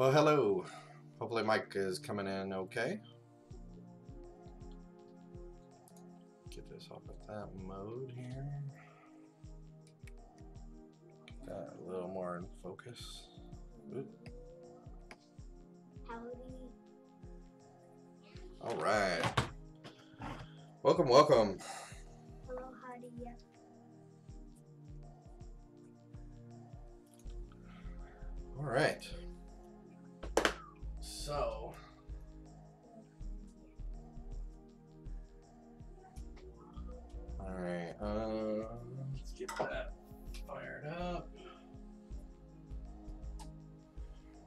Well, hello. Hopefully mic is coming in okay. Get this off of that mode here. Got a little more in focus. Oop. Howdy. All right. Welcome, welcome. Hello, howdy. Yeah. All right. So, all right. Let's get that fired up.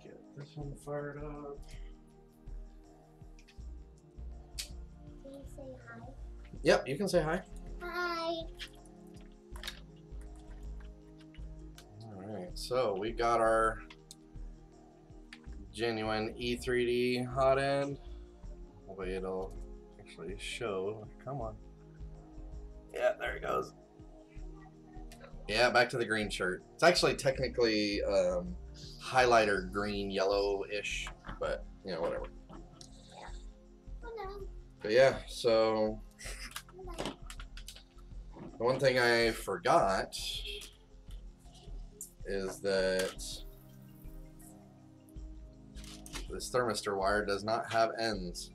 Get this one fired up. Can you say hi? Yep, you can say hi. Hi. All right. So we got our genuine E3D hot end. Hopefully it'll actually show. Come on. Yeah, there it goes. Yeah, back to the green shirt. It's actually technically highlighter green, yellow-ish, but you know, whatever. Hello. But yeah, so Hello. the one thing I forgot is that this thermistor wire does not have ends.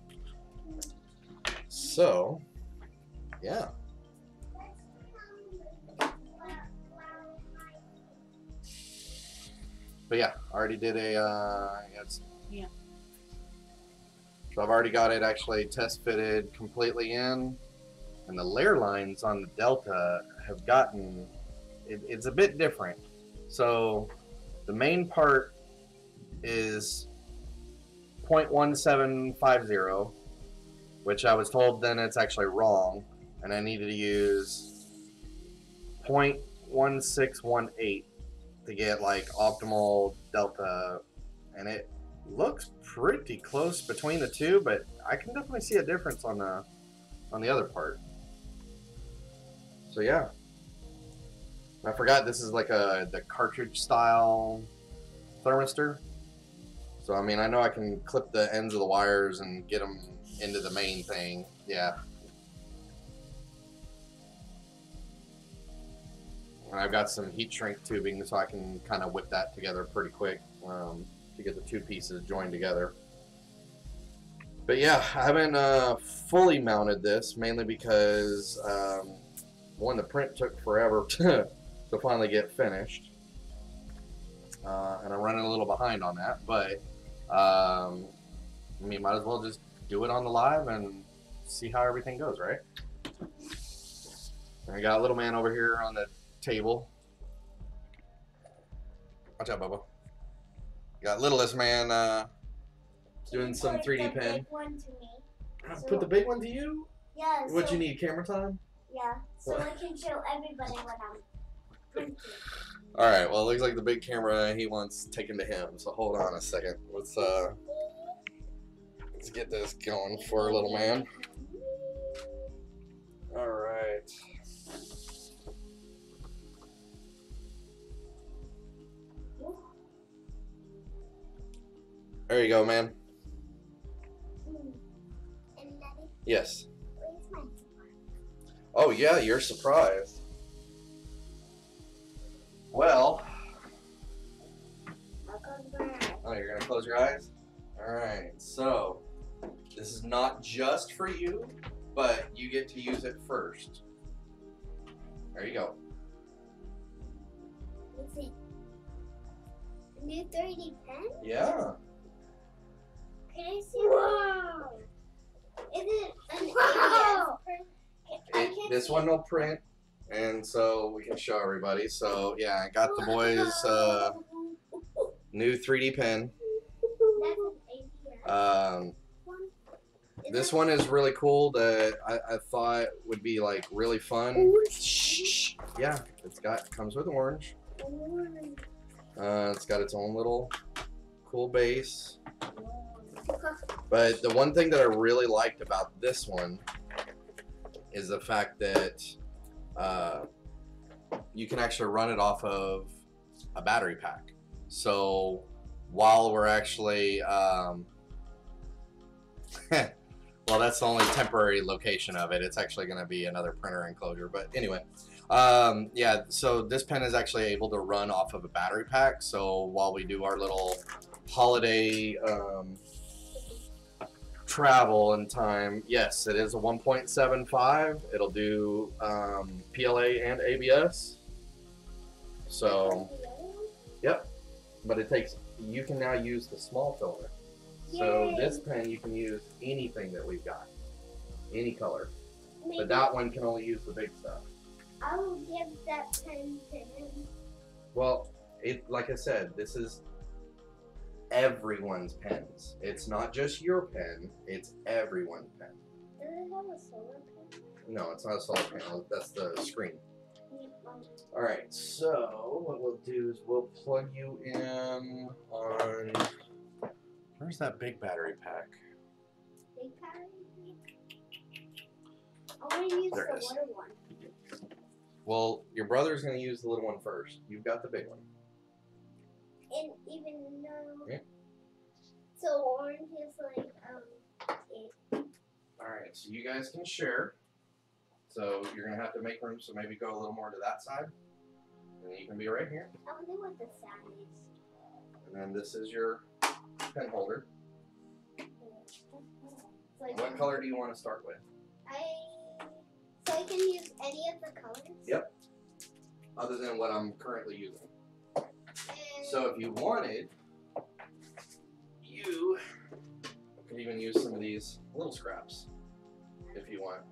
So, yeah. But yeah, I already did a, Yeah. So I've already got it actually test fitted completely in, and the layer lines on the Delta have gotten, it's a bit different. So the main part is 0.1750, which I was told then it's actually wrong, and I needed to use 0.1618 to get like optimal delta, and it looks pretty close between the two, but I can definitely see a difference on the other part. So yeah, I forgot this is like the cartridge style thermistor. So I mean, I know I can clip the ends of the wires and get them into the main thing. Yeah. And I've got some heat shrink tubing, so I can kind of whip that together pretty quick to get the two pieces joined together. But yeah, I haven't fully mounted this, mainly because one, the print took forever to finally get finished, and I'm running a little behind on that. But I mean, might as well just do it on the live and see how everything goes, right? And I got little man over here on the table. Watch out, Bubba. Got littlest man doing some 3D pen. Big one to me. Put the big one to you? Yeah. What so, you need, camera time? Yeah. So I can show everybody what I'm printing. Alright, well it looks like the big camera he wants taken to him, so hold on a second. Let's get this going for our little man. Alright. There you go, man. And Daddy, Yes. where's my Oh yeah, you're surprised. Well, I'll go grab. oh, you're gonna close your eyes? Alright, so this is not just for you, but you get to use it first. There you go. Is it a new 3D pen? Yeah. Can I see? Wow. Is it an ABS print? This one will print, and so we can show everybody. So yeah, I got the boys new 3D pen. That's an ABS. This one is really cool that I thought would be like really fun. Shh. Yeah, comes with orange. It's got its own little cool base. But the one thing that I really liked about this one is the fact that you can actually run it off of a battery pack. So while we're actually, well, that's the only temporary location of it. It's actually going to be another printer enclosure. But anyway, yeah, so this pen is actually able to run off of a battery pack. So while we do our little holiday travel and time, yes, it is a 1.75. It'll do PLA and ABS. So, yep. But it takes, you can now use the small filament. So this pen, you can use anything that we've got, any color. Maybe But that one can only use the big stuff. I will give that pen to him. Well, like I said, this is everyone's pens. It's not just your pen, it's everyone's pen. Does it have a solar pen? No, it's not a solar panel, that's the screen. Alright, so what we'll do is we'll plug you in on... Where's that big battery pack? Big battery? I want to use There the it is. little one. Well, your brother's going to use the little one first. You've got the big one. And even though... Yeah. So orange is like, it. Alright, so you guys can share. So you're going to have to make room, so maybe go a little more to that side. And then you can be right here. I wonder what the sound is. And then this is your pen holder. So I What can, color do you want to start with? so I can use any of the colors? Yep. Other than what I'm currently using. And So if you wanted, you could even use some of these little scraps if you want.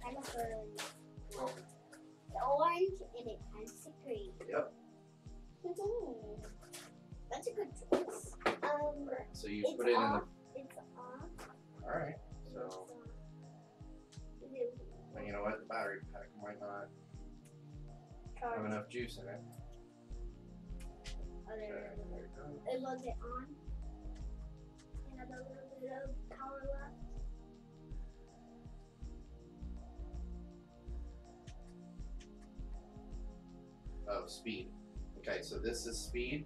kind of the orange and it turns to green. Yep. That's a good choice. Alright, so you It's put it in the... off. It's off. Alright, so... Well, you know what? The battery pack might not have enough juice in it. Okay, there you go. It was it on. And have a little bit of power left. Oh, speed. Okay, so this is speed.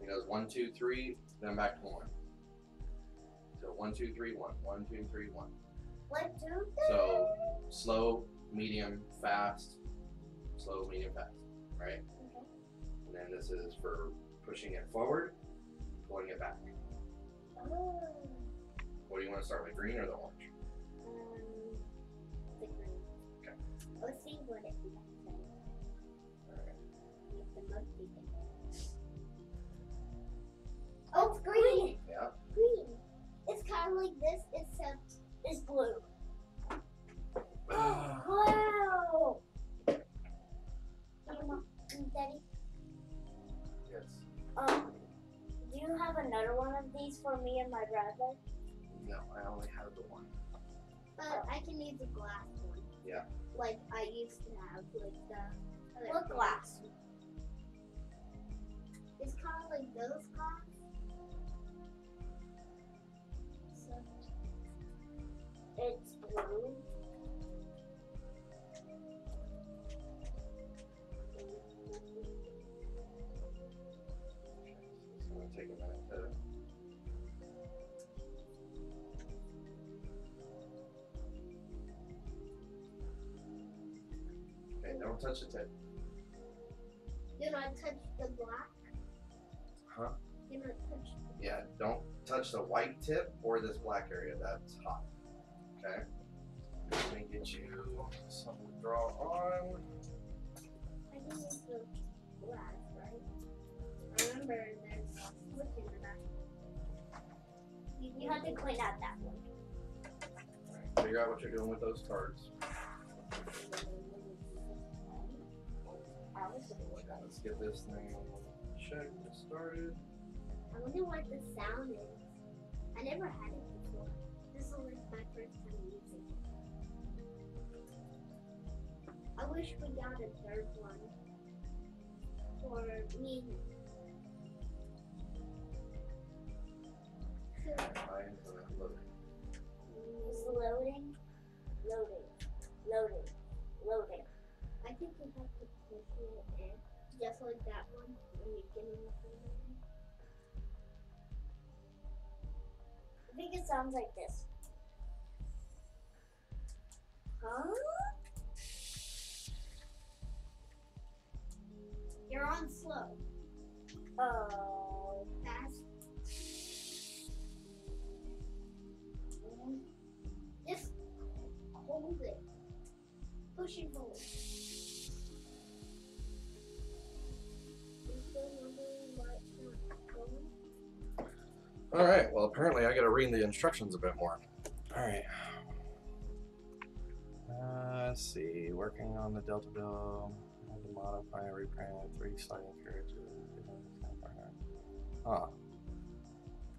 It goes 1, 2, 3, then back to 1. So 1, 2, 3, 1. 1, 2, 3, 1. 1, 2, 3. So slow, medium, fast. Slow, medium, fast. Right? Okay. And then this is for pushing it forward, pulling it back. Oh. What do you want to start with, green or the orange? The green. Okay. Let's see what it says. Alright. Make the most even. Oh, it's green. Yeah. Green. It's kind of like this, except it's blue. Wow. Daddy, Yes. do you have another one of these for me and my brother? No, I only have the one. But I can use the glass one. Yeah. Like I used to have, like the what glass? It's kind of like those glass. So it's blue. It's going to take a minute to... Okay, don't touch the tip. Do not touch the black. Huh? Do not touch. Yeah, don't touch the white tip or this black area. That's hot. Okay? Let me get you some to draw on. I can use the glass, right? Remember, there's slick in the back. You have to clean out that one. Alright, figure out what you're doing with those cards. Let's get this thing checked and started. I wonder what the sound is. I never had it before. This is like my first time using it. I wish we got a third one for me. It's loading, loading, loading, loading. I think we have to push it in, just like that one when you get in the phone. sounds like this. Huh? You're on slow. Oh, fast. Just hold it. Push and hold. All right. Well, apparently I got to read the instructions a bit more. All right. Let's see. Working on the Delta bill. I had to modify and reprint 3 sliding carriages. Huh.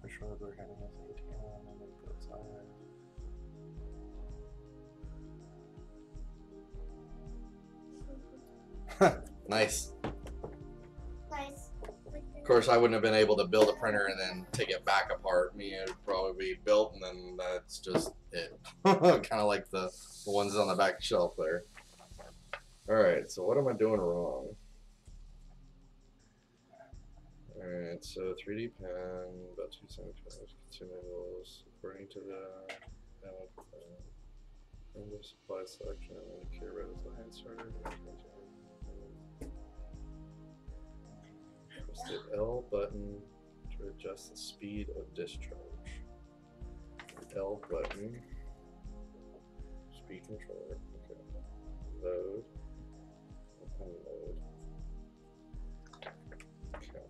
For sure, we're heading with 18 on the good side. Nice. Nice. Of course, I wouldn't have been able to build a printer and then take it back apart. It would probably be built, and then that's just it. Kind of like the ones on the back shelf there. Alright, so what am I doing wrong? Alright, so 3D pen, about 2 centimeters, consumables, according to the supply selection, indicate red as the hand starter. Press the L button to adjust the speed of discharge. L button, speed controller, okay. Load, unload. Okay. Okay.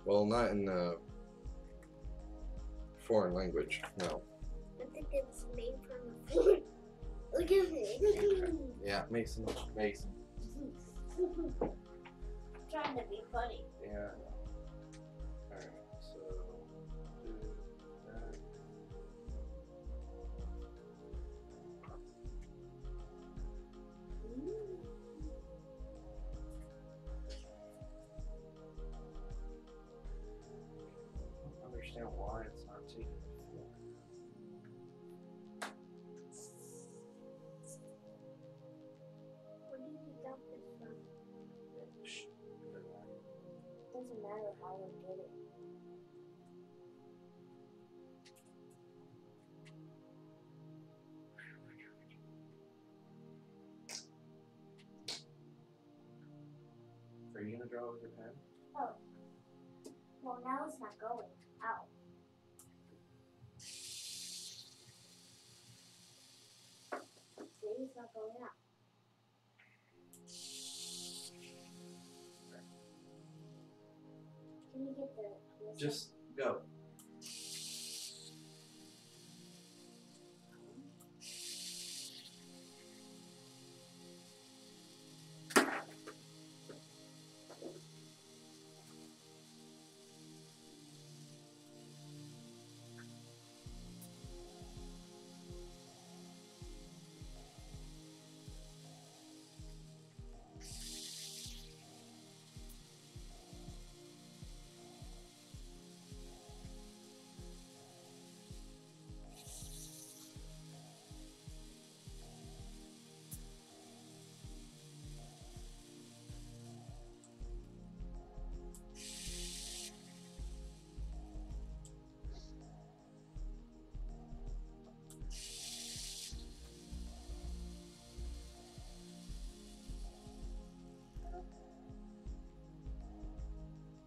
Well, not in foreign language, no. I think it's made from the food. Look at me. Yeah, Mason. Trying to be funny. Yeah. Alright, so do that. I don't understand why it's not taking the floor. Where did you got this from? Doesn't matter how I get it. Are you gonna draw with your pen? Oh. Well, now it's not going out. See, it's not going out. Can you get the... Just go.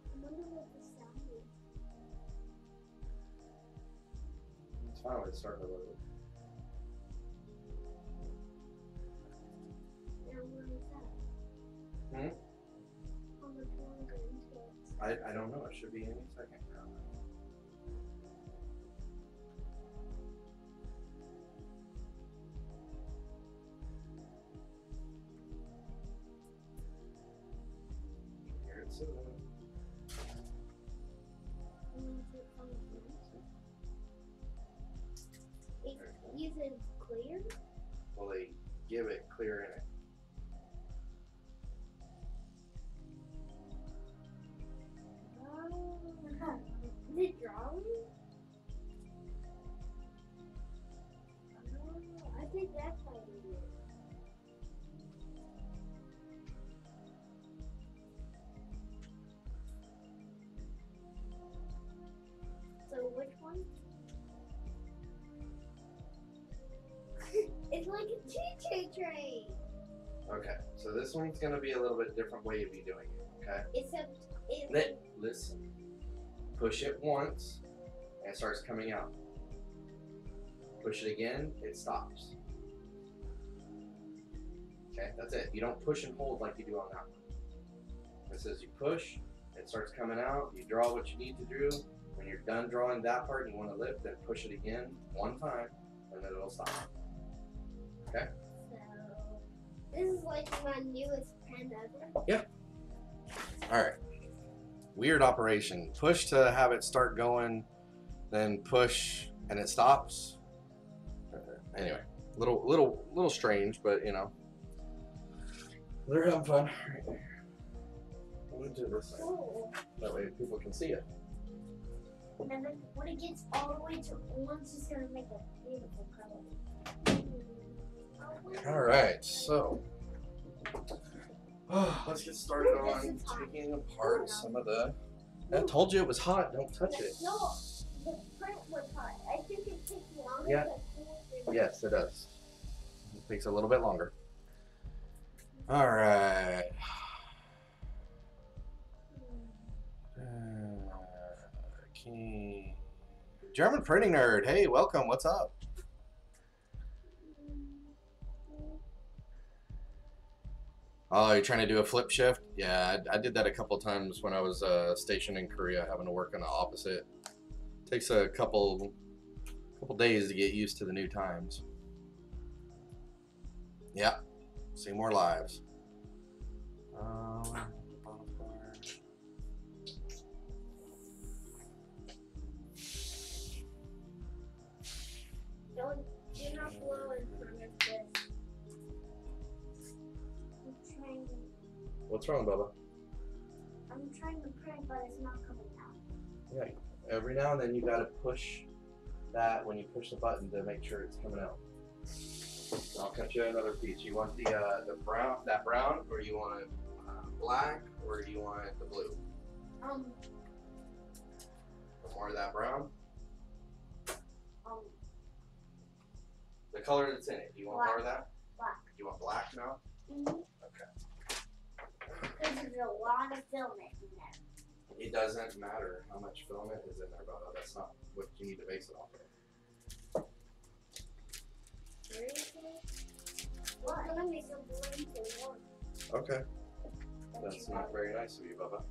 I wonder what the sound is. It's finally starting to load. Now, where is that? Hmm? How much longer until it's... I don't know. It should be any second now. Here it's It uses clear? well, they give it clear in it. Oh, is it drawing? Okay, so this one's gonna be a little bit different way of you doing it, okay? Listen. Push it once, and it starts coming out. Push it again, it stops. Okay, that's it. You don't push and hold like you do on that one. It says you push, it starts coming out, you draw what you need to do. When you're done drawing that part and you want to lift, then push it again one time, and then it'll stop. Okay? So, this is like my newest pen ever. Yeah. Alright. Weird operation. Push to have it start going, then push and it stops. Anyway, little strange, but you know. They're having fun. Let me do this thing. Cool. That way people can see it. And then when it gets all the way to orange, it's going to make a beautiful color. Alright, so let's get started on taking apart some of the. I told you it was hot, don't touch it. No, the print was hot. I think it takes longer Yeah. to cool things. Yes, it does. It takes a little bit longer. Alright. Okay. German printing nerd, hey, welcome, what's up? Oh, you're trying to do a flip shift? Yeah, I did that a couple times when I was stationed in Korea, having to work on the opposite. Takes a couple days to get used to the new times. Yeah, see more lives. Do not blow in front of this. I'm trying to, What's wrong, Bubba? I'm trying to print, but it's not coming out. Yeah, every now and then you gotta push that when you push the button to make sure it's coming out. I'll cut you another piece. You want the brown, or you want it black, or do you want it the blue? More of that brown. The color that's in it. Do you want Black. more of that? Black. You want black now? Okay. Because there's a lot of filament in there. It doesn't matter how much filament is in there, Bubba. That's not what you need to base it off of. Well, I'm gonna make a blue to one. Okay. That's not very nice of you, Bubba.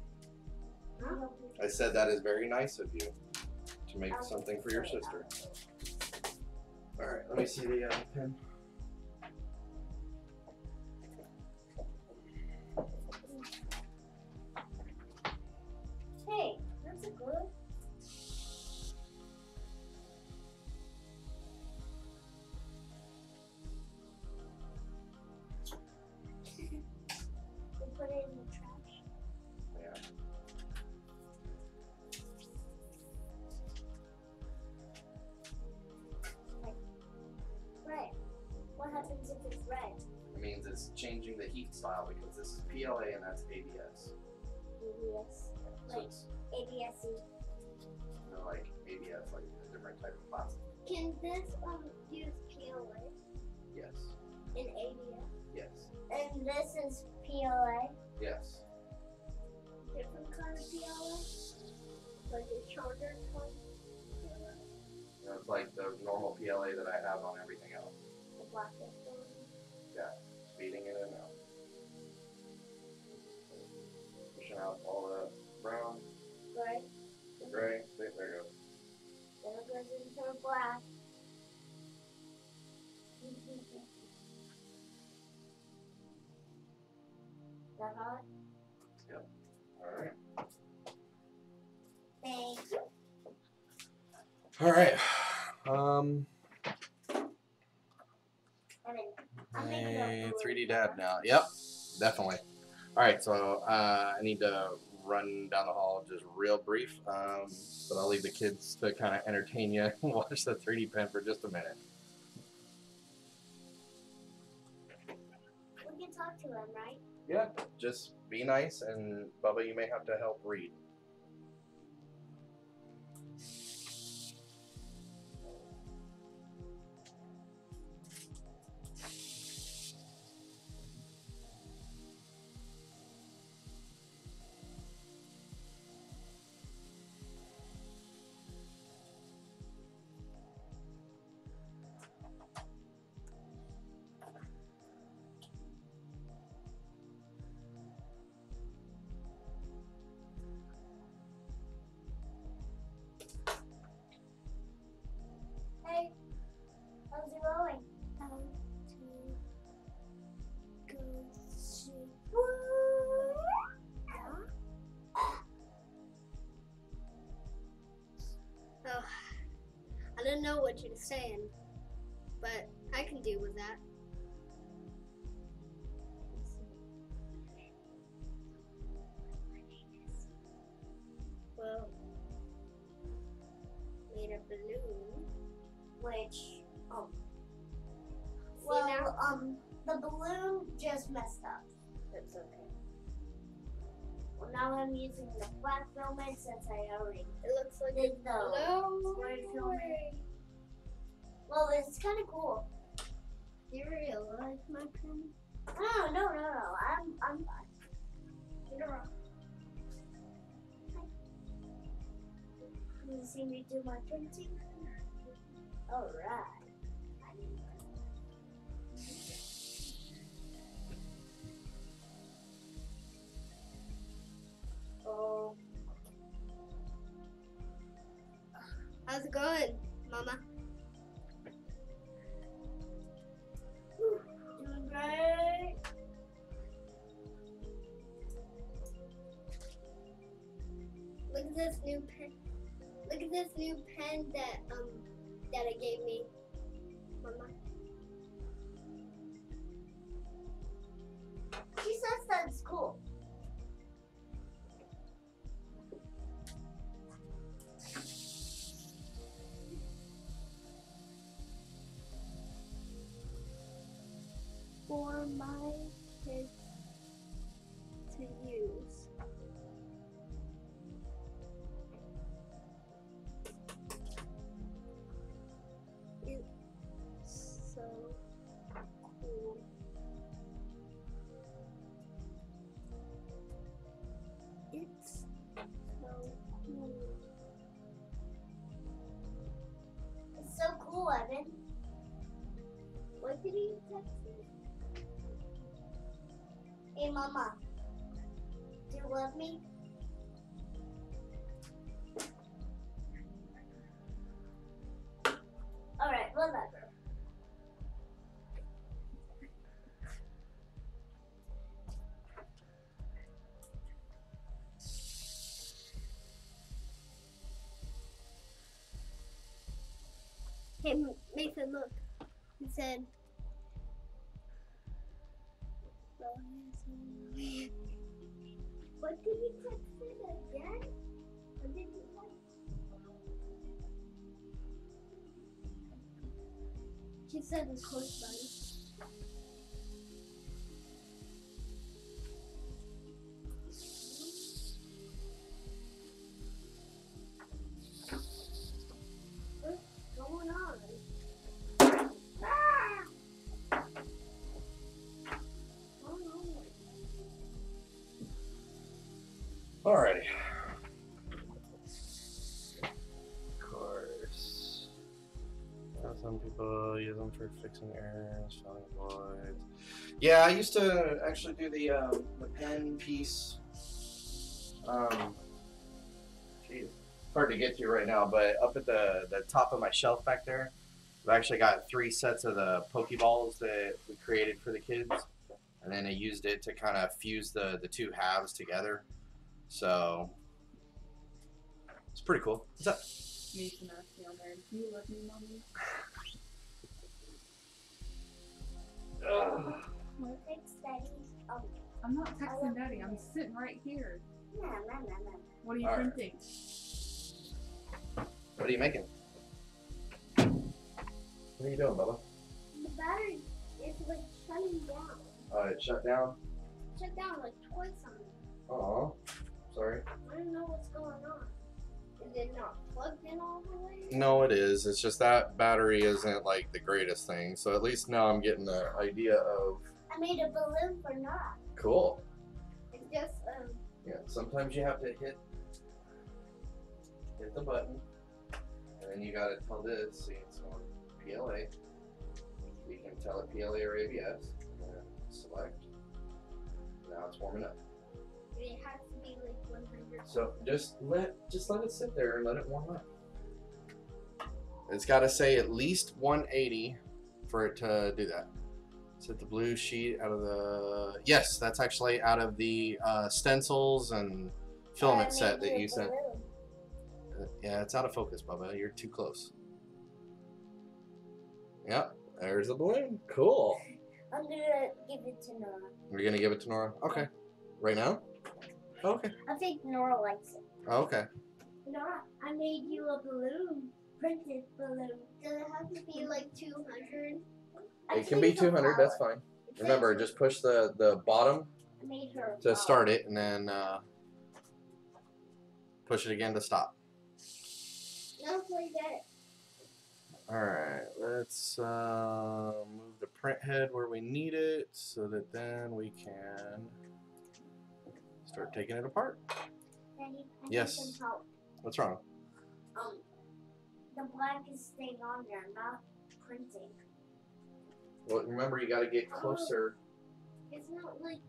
Huh? I said that is very nice of you to make something for your sister. Alright, let me see the pen. Hey, that's a glue. We put it in the trash. Yeah. Red. What happens if it's red? It means it's changing the heat style because this is PLA and that's ABS. ABS. So Like it's ABS-C. like ABS, like a different type of plastic. Can this use PLA Yes. in ABS? Yes. And this is PLA? Yes. Different kind of PLA? Like a shorter kind of PLA? It's like the normal PLA that I have on everything else. The blackest one? Yeah. Feeding it in now. Pushing out all the brown, Right? the gray. There it goes. Then it goes into black. That hot? Yep. Alright. Thank you. Alright. I'm making a 3D dad now. Yep, definitely. Alright, so I need to run down the hall just real brief, but I'll leave the kids to kind of entertain you and watch the 3D pen for just a minute. We can talk to him, right? Yeah, just be nice, and Bubba, you may have to help read. don't know what you're saying, but I can deal with that. Well, made a balloon, which the balloon just messed up. that's okay. Well, now I'm using the black filament since I already It looks like did a the balloon. white filament. Well, it's kind of cool. You realize my pen? No. I'm fine. You're wrong. You see me do my printing? All right. Oh. How's it going, Mama? Doing great. Look at this new pen. Look at this new pen that Daddy gave me, Mama. She says that's cool. For my kids to use. It's so cool. It's so cool. It's so cool, Evan. What did he text me? Hey, Mama. Do you love me? All right, whatever. Hey, Mason, look. He said, what did he text it again? What did he text? She said, of course, buddy. What's going on? Alrighty. Of course. Some people use them for fixing errors, filling voids. Yeah, I used to actually do the pen piece. Geez, hard to get to right now, but up at the top of my shelf back there, I've actually got 3 sets of the Pokeballs that we created for the kids, and then I used it to kind of fuse the 2 halves together. So it's pretty cool. What's up? Mason asked me on there, do you love me, Mommy? Thanks, Daddy. I'm not texting Daddy, I'm sitting right here. No. What are you All right. printing? What are you making? What are you doing, Bubba? The battery is like shutting down. It shut down. Shut down like twice on me. Oh, sorry. I don't know what's going on. Is it not plugged in all the way? No, it is. It's just that battery isn't like the greatest thing. So at least now I'm getting the idea of. I made a balloon for Nora. Cool. It's just Yeah. Sometimes you have to hit the button, and then you gotta tell this. See, it's on PLA. You can tell it PLA or ABS. And then select. Now it's warming up. it has to be like 100. So just let it sit there and let it warm up. It's got to say at least 180 for it to do that. Set the blue sheet out of the. Yes, that's actually out of the stencils and filament set that you sent. Yeah, it's out of focus, Bubba. You're too close. Yep, there's the balloon. Cool. I'm gonna give it to Nora. You're gonna give it to Nora? Okay. Right now? Okay. I think Nora likes it. Okay. Nora, I made you a balloon. Printed balloon. Does it have to be like 200? It can be 200, that's fine. Remember, just push the bottom I made her a to start it, and then push it again to stop. No, play that. Alright, let's move the print head where we need it so that then we can start taking it apart. Daddy, I Yes. need some help. What's wrong? The black is staying on there, not printing. Well, remember, you got to get closer. It's not like.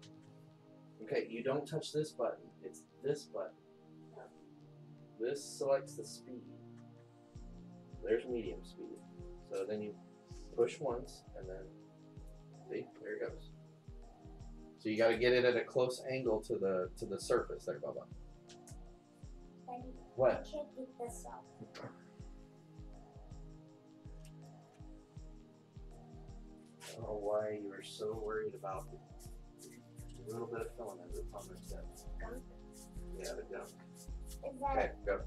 Okay, you don't touch this button. It's this button. This selects the speed. There's medium speed. So then you push once, and then, see, there it goes. So you got to get it at a close angle to the surface there, Bubba. Daddy, What? I can't get this up. I don't know why you were so worried about a little bit of filament that's on this bed. Gunk. Yeah, the gunk. Is that Okay, go.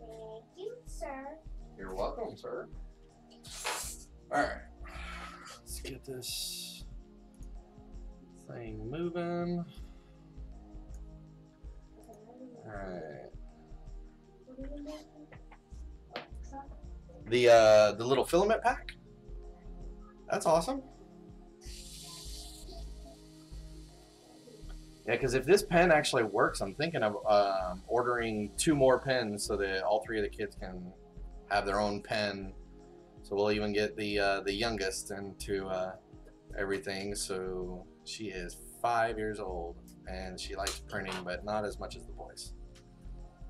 Thank you, sir. You're welcome, sir. Alright. Let's get this thing moving. Alright. What are you making? Oh, truck. The little filament pack? That's awesome. Yeah, because if this pen actually works, I'm thinking of ordering 2 more pens so that all 3 of the kids can have their own pen. So we'll even get the youngest into everything. So she is 5 years old and she likes printing, but not as much as the boys.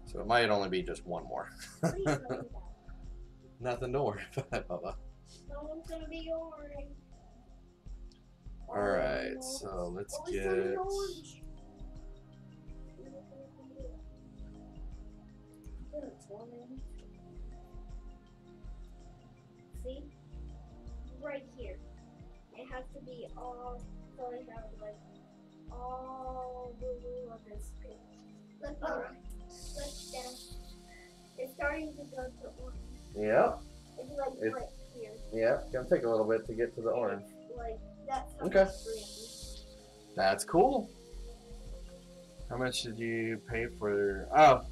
So it might only be just 1 more. What are you worried about? Nothing to worry about, Bubba. Someone's gonna be orange. Alright, so let's Always get... gonna be orange. It's orange. See? Right here. It has to be all, so it has like all blue on this page. Look, alright. Look down. It's starting to go to orange. Yep, It's like It's- right here. yep. It's gonna take a little bit to get to the orange. Like, that's how Okay. it's green. That's cool. How much did you pay for? Oh,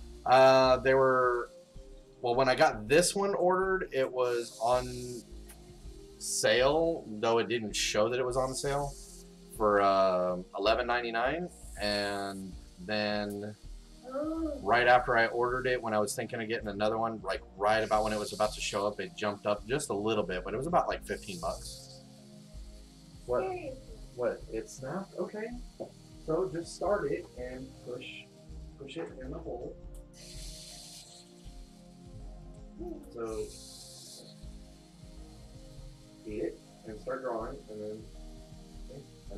they were. Well, when I got this one ordered, it was on sale, though it didn't show that it was on sale for $11.99, and then Oh. right after I ordered it, when I was thinking of getting another one, like right about when it was about to show up, it jumped up just a little bit, but it was about like 15 bucks. What? Seriously. What? It snapped? Okay. So just start it and push it in the hole. So eat it and start drawing, and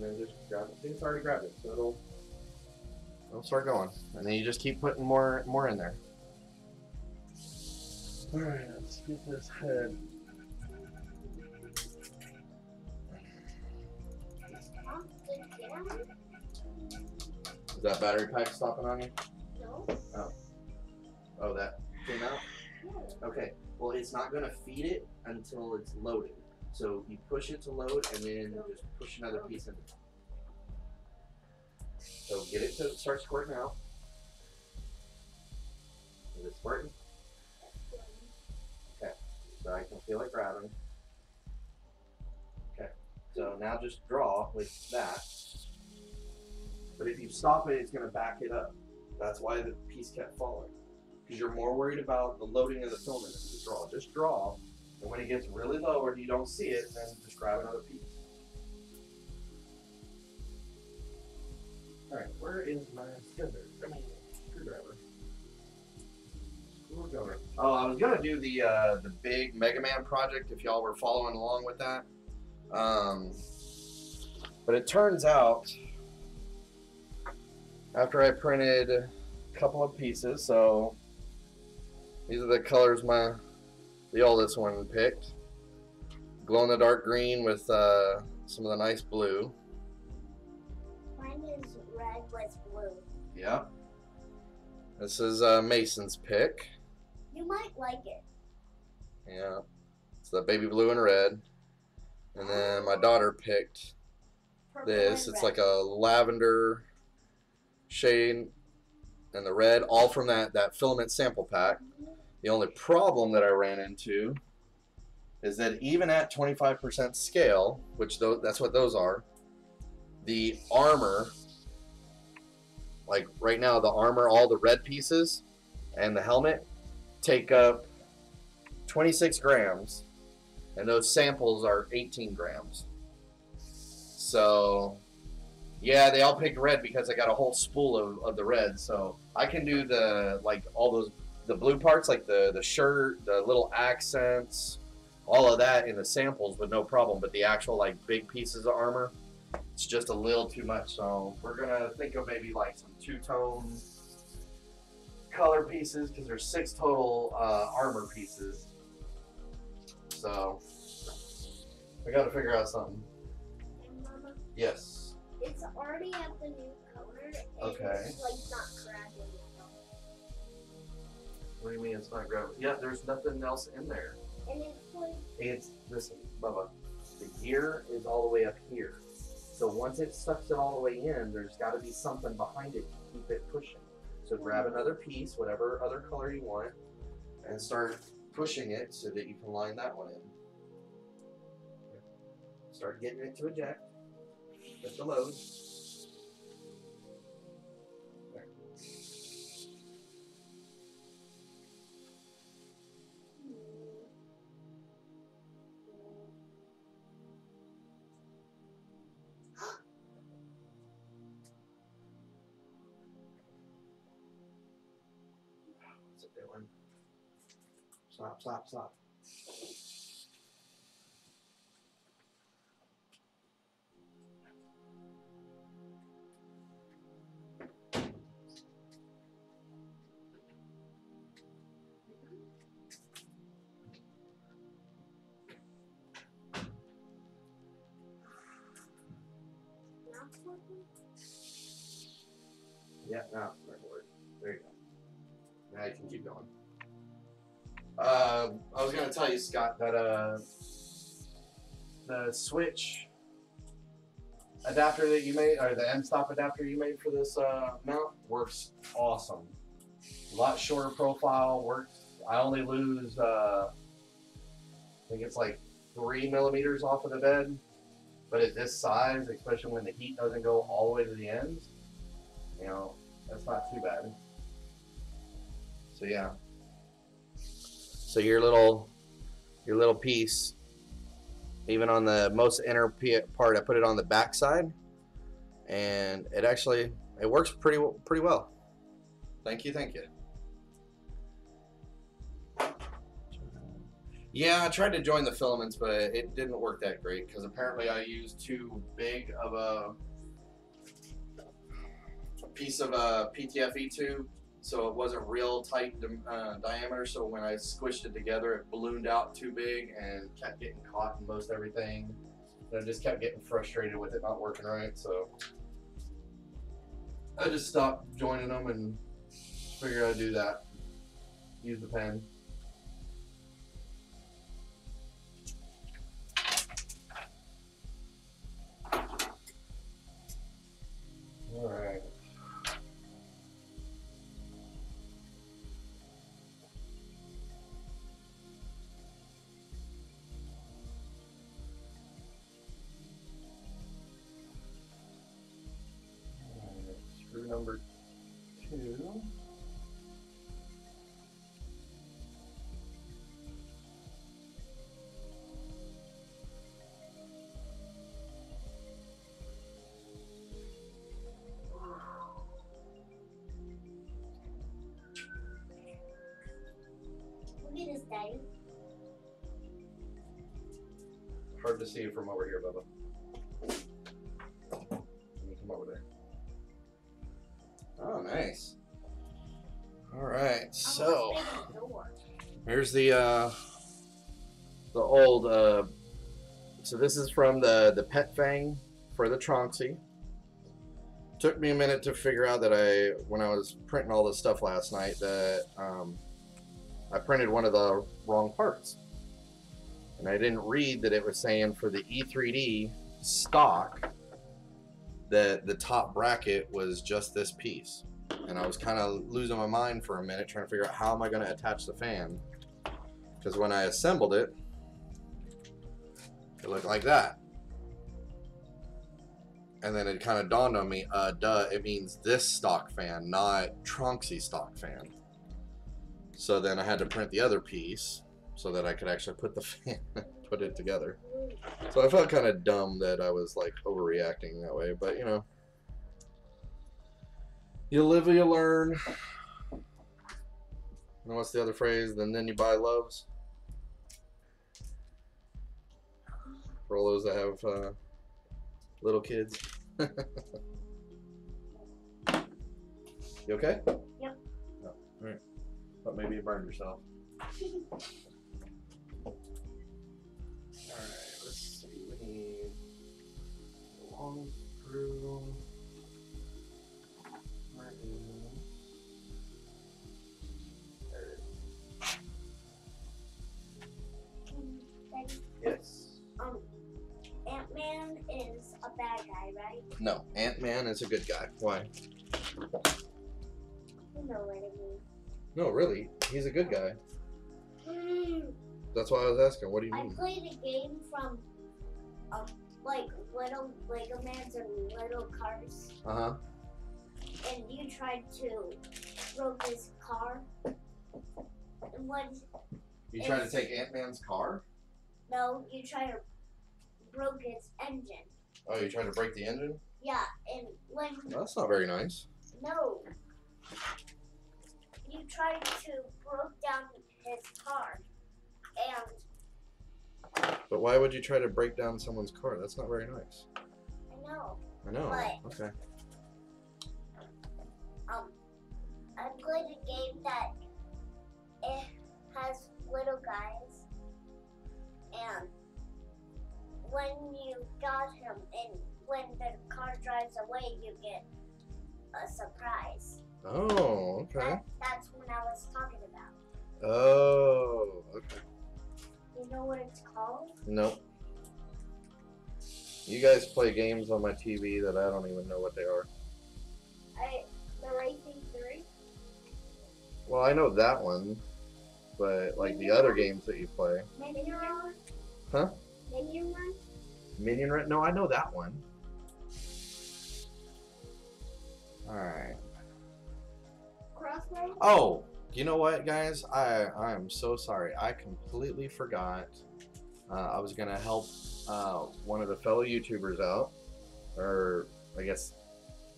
then just grab it. See, it's already grabbed it, so it'll start going, and then you just keep putting more in there. All right, let's get this head. Is that battery pack stopping on you? No. Oh, that came out? Okay, well, it's not going to feed it until it's loaded. So you push it to load and then just push another piece in. So get it to start squirting out. Is it squirting? Okay, so I can feel it grabbing. Okay, so now just draw with that. But if you stop it, it's going to back it up. That's why the piece kept falling. Because you're more worried about the loading of the filament than the draw. Just draw, and when it gets really low or you don't see it, then just grab another piece. Alright, where is my scissors? I mean, screwdriver. Screwdriver. Oh, I was going to do the big Mega Man project if y'all were following along with that. But it turns out, after I printed a couple of pieces, so these are the colors the oldest one picked. glow-in-the-dark green with some of the nice blue. Mine is red with blue. Yep. This is Mason's pick. You might like it. Yeah. It's the baby blue and red. And then my daughter picked Purple this. and It's red. like a lavender shade and the red, all from that filament sample pack. The only problem that I ran into is that even at 25% scale, which that's what those are, the armor, like right now, the armor, all the red pieces and the helmet take up 26 grams, and those samples are 18 grams. So yeah, they all picked red because I got a whole spool of the red. So I can do the, like, all those, the blue parts, like the shirt, the little accents, all of that in the samples with no problem. But the actual, like, big pieces of armor, it's just a little too much. So we're gonna think of maybe like some two-tone color pieces, because there's 6 total armor pieces. So we got to figure out something. And Mama, Yes. it's already at the new color. And Okay. It's like not grabbing it. What do you mean it's not grabbing? Yeah, there's nothing else in there. And it's like, It's, listen, Bubba, the gear is all the way up here. So once it sucks it all the way in, there's got to be something behind it to keep it pushing. So grab another piece, whatever other color you want, and start pushing it so that you can line that one in. Start getting it to eject. Get the load. There. What's it doing? Stop, stop, stop. not working. Yeah, now it's starting to work. There you go. Now you can keep going. I was gonna tell you, Scott, that the switch adapter that you made, or the M-stop adapter you made for this mount, works awesome. A lot shorter profile, works. I only lose, I think it's like 3 millimeters off of the bed, but at this size, especially when the heat doesn't go all the way to the ends, you know, that's not too bad. So yeah. So your little piece, even on the most inner part, I put it on the back side, and it works pretty well. Thank you, thank you. Yeah, I tried to join the filaments, but it didn't work that great because apparently I used too big of a piece of a PTFE tube, so it wasn't real tight diameter. So when I squished it together, it ballooned out too big and kept getting caught in most everything. And I just kept getting frustrated with it not working right, so I just stopped joining them and figured I'd do that. Use the pen. All right. Screw number 2. Look at this, Daddy. Hard to see it from over here, Bubba. Let me come over there. Oh, nice. All right, so here's the old So this is from the pet fang for the Tronxy. Took me a minute to figure out that when I was printing all this stuff last night, that I printed one of the wrong parts. And I didn't read that it was saying for the E3D stock that the top bracket was just this piece. And I was kind of losing my mind for a minute trying to figure out how am I going to attach the fan. Because when I assembled it, it looked like that. And then it kind of dawned on me, duh, it means this stock fan, not Tronxy stock fan. So then I had to print the other piece so that I could actually put the fan, put it together. So I felt kind of dumb that I was like overreacting that way, but you know, you live or you learn. And what's the other phrase? Then you buy loves. For all those that have little kids. You okay? Yep. Oh, alright. Thought maybe you burned yourself. Alright, let's see. We need a long screw. Where is... There it is. Yes. Ant-Man is a bad guy, right? No, Ant-Man is a good guy. Why? You know what I mean. No, really, he's a good guy. That's why I was asking. What do you I mean? played a game from, like little Lego Mans and little cars, and you tried to broke his car. And when You trying to take Ant-Man's car? no, you tried to broke his engine. Oh, you trying to break the engine? Yeah, and when That's not very nice. no, you tried to broke down his car, and But why would you try to break down someone's car? That's not very nice. I know. I know. But- Okay. I played a game that it has little guys, and when you got him and when the car drives away, you get a surprise. Oh, okay. That's what I was talking about. Oh, okay. You know what it's called? Nope. You guys play games on my TV that I don't even know what they are. The Racing 3. Well, I know that one, but like the other games that you play. Minion Run? Huh? Minion Run? Minion Run? No, I know that one. Alright. Crossroads? Oh, you know what, guys? I'm so sorry. I completely forgot. I was gonna help one of the fellow YouTubers out, or I guess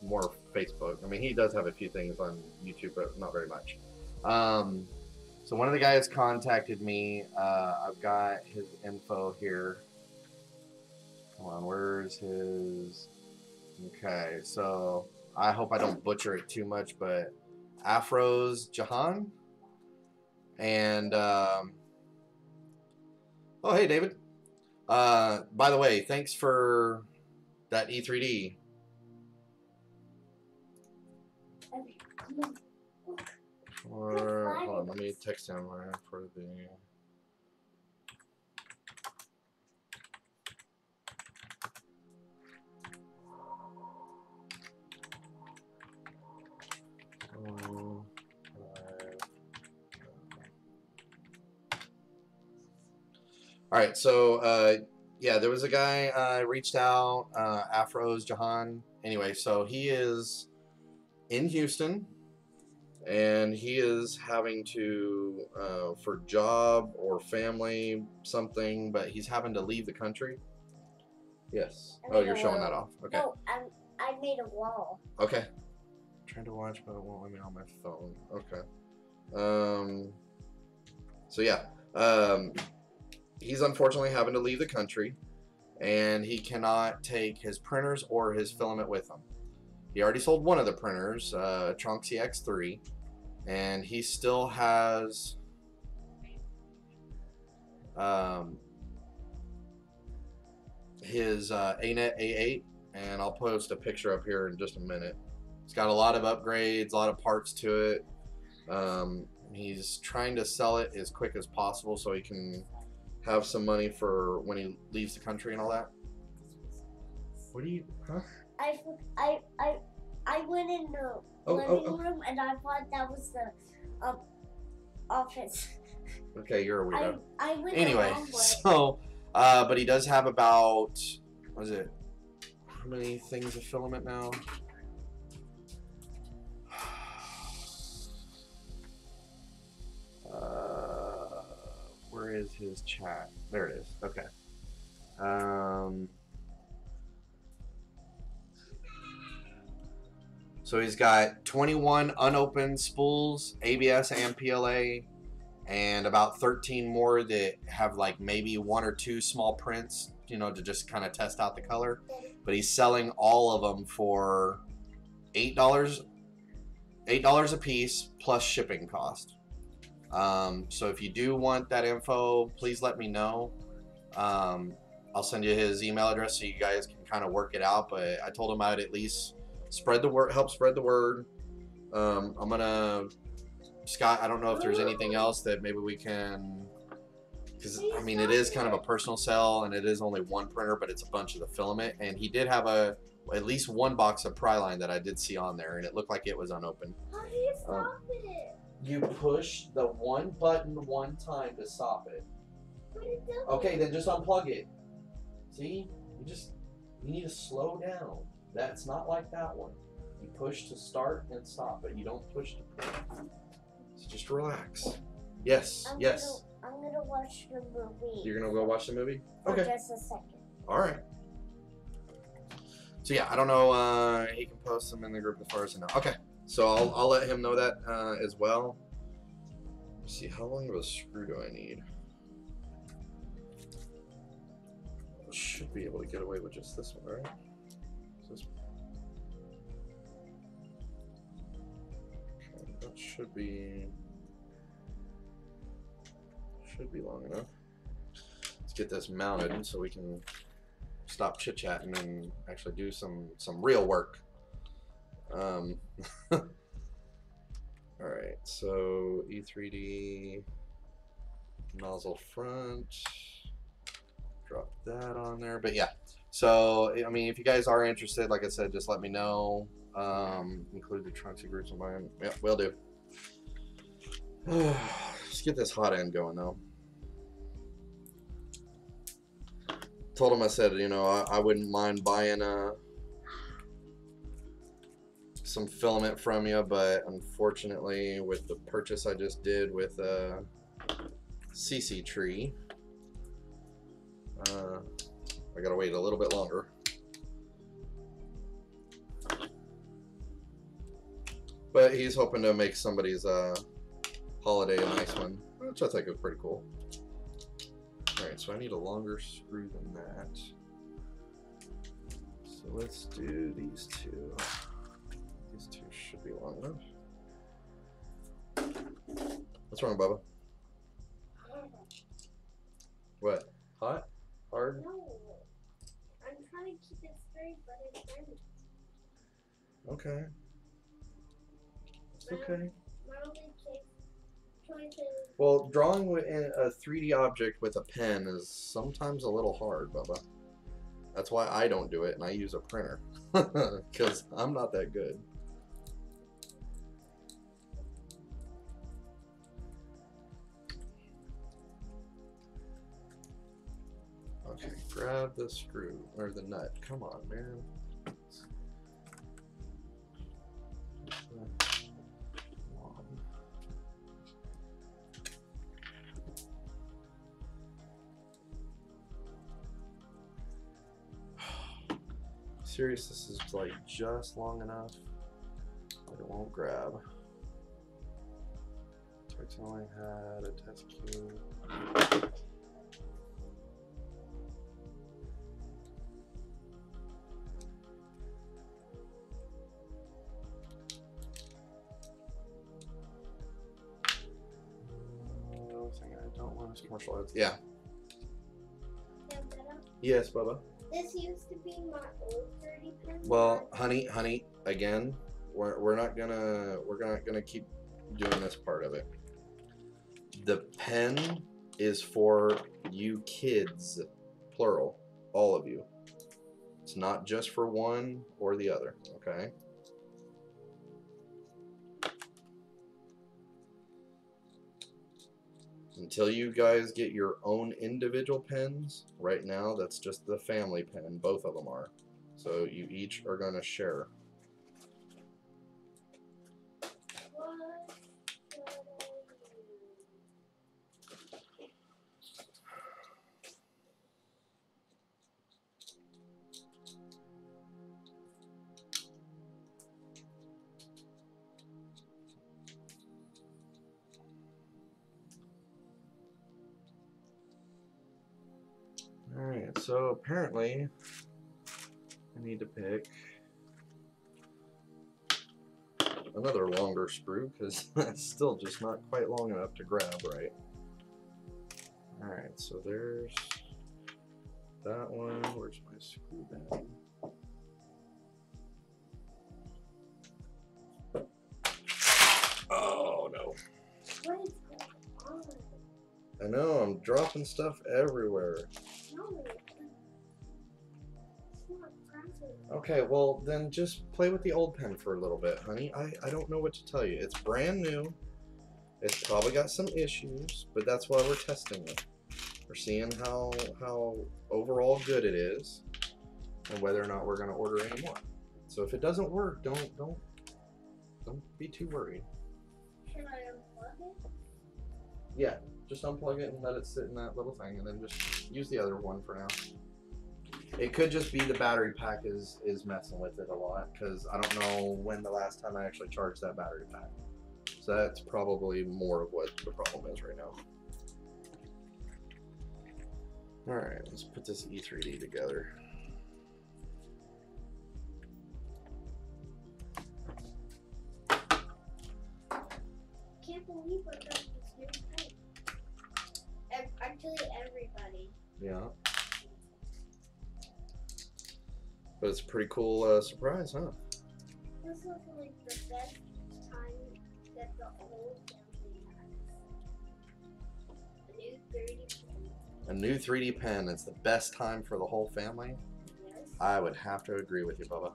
more Facebook. I mean, he does have a few things on YouTube, but not very much. So one of the guys contacted me. I've got his info here. Hold on, where's his? Okay, so I hope I don't butcher it too much, but Afros Jahan. And oh, hey David. By the way, thanks for that E3D. Okay, come on. Or hold on, let me text him for the. All right, so yeah, there was a guy reached out, Afros Jahan. Anyway, so he is in Houston, and he is having to for job or family something, but he's having to leave the country. Yes. Oh, you're showing that off. Okay. No, I made a wall. Okay. Trying to watch, but it won't let me on my phone. Okay. So yeah. He's unfortunately having to leave the country, and he cannot take his printers or his filament with him. He already sold one of the printers, Tronxy X3, and he still has his ANET A8, and I'll post a picture up here in just a minute. It's got a lot of upgrades, a lot of parts to it. He's trying to sell it as quick as possible so he can have some money for when he leaves the country and all that. What do you, huh? I went in the living room and I thought that was the office. Okay, you're a weirdo. I went Anyway, the wrong way. so, but he does have about, what is it? How many things of filament now? Where is his chat? There it is. Okay. So he's got 21 unopened spools, ABS and PLA, and about 13 more that have like maybe 1 or 2 small prints, you know, to just kind of test out the color. But he's selling all of them for $8 a piece plus shipping cost. So if you do want that info, please let me know. I'll send you his email address so you guys can kind of work it out. But I told him I'd at least spread the word, help spread the word. I'm gonna, Scott, I don't know if there's anything else that maybe we can, because I mean it is kind of a personal sell and it is only one printer, but it's a bunch of the filament, and he did have at least 1 box of Pryline that I did see on there, and it looked like it was unopened. How do you stop it? You push the 1 button 1 time to stop it. But it doesn't. Okay, then just unplug it. See? You need to slow down. That's not like that one. You push to start and stop, but you don't push to print. So just relax. Yes, I'm yes. gonna watch the movie. You're gonna go watch the movie? For Okay. just a second. Alright. So yeah, I don't know, he can post them in the group as far as I know. Okay. So I'll let him know that as well. Let's see, how long of a screw do I need? Should be able to get away with just this one, right? This one. Okay, that should be long enough. Let's get this mounted so we can stop chit-chatting and actually do some real work. Alright, so E3D nozzle front, drop that on there. But yeah, so I mean, if you guys are interested, like I said, just let me know. Include the Tronxy groups on mine. Yeah, will do. Let's get this hot end going though. Told him, I said, you know, I wouldn't mind buying some filament from you, but unfortunately with the purchase I just did with CC Tree, I gotta wait a little bit longer. But he's hoping to make somebody's holiday a nice one, which I think is pretty cool. Alright, so I need a longer screw than that. So let's do these two. These two should be long enough. What's wrong, Bubba? What? Hot? Hard? No. I'm trying to keep it straight, but it's bending. Okay. It's okay. My only choice is. Well, drawing a 3D object with a pen is sometimes a little hard, Bubba. That's why I don't do it and I use a printer. Because I'm not that good. Okay, grab the screw, or the nut. Come on, man. Serious, this is like just long enough that it won't grab. Tox only had a test cube. I don't want to commercialize. Yeah. Yes, Bubba. This used to be my old 30 pen. Well, honey, again, we're not gonna keep doing this part of it. The pen is for you kids, plural, all of you. It's not just for one or the other, okay? Until you guys get your own individual pens, right now that's just the family pen, both of them are. So you each are going to share. What should I do? Alright, so apparently I need to pick another longer sprue because that's still just not quite long enough to grab right. Alright, so there's that one. Where's my screw band? Oh no. What is going on? I know, I'm dropping stuff everywhere. No, it's not printed. Okay, well then just play with the old pen for a little bit, honey. I don't know what to tell you. It's brand new. It's probably got some issues, but that's why we're testing it. We're seeing how overall good it is and whether or not we're gonna order any more. So if it doesn't work, don't be too worried. Should I unplug it? Yeah, just unplug it and let it sit in that little thing and then just use the other one for now. It could just be the battery pack is messing with it a lot because I don't know when the last time I actually charged that battery pack. So that's probably more of what the problem is right now. Alright, let's put this E3D together. Can't believe I got this new pen. Actually, everybody. Yeah. But it's a pretty cool surprise, huh? This was like the best time that the whole family has. A new 30 pen. A new 3D pen. It's the best time for the whole family. Yes. I would have to agree with you, Bubba.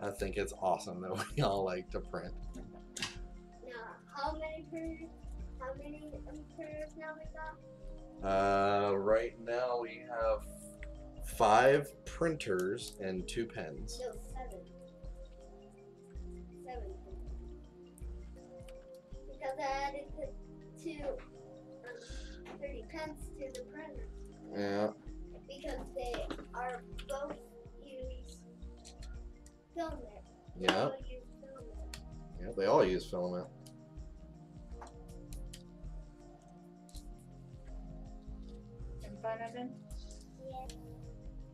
I think it's awesome that we all like to print. Now, how many printers now we got? Right now we have 5 printers and 2 pens. No, 7. 7. Because I added the 2 30 pens to the printer. Yeah. Because they are both use filament. They Yeah. all use filament. Yeah, they all use filament. In front of him? Yeah.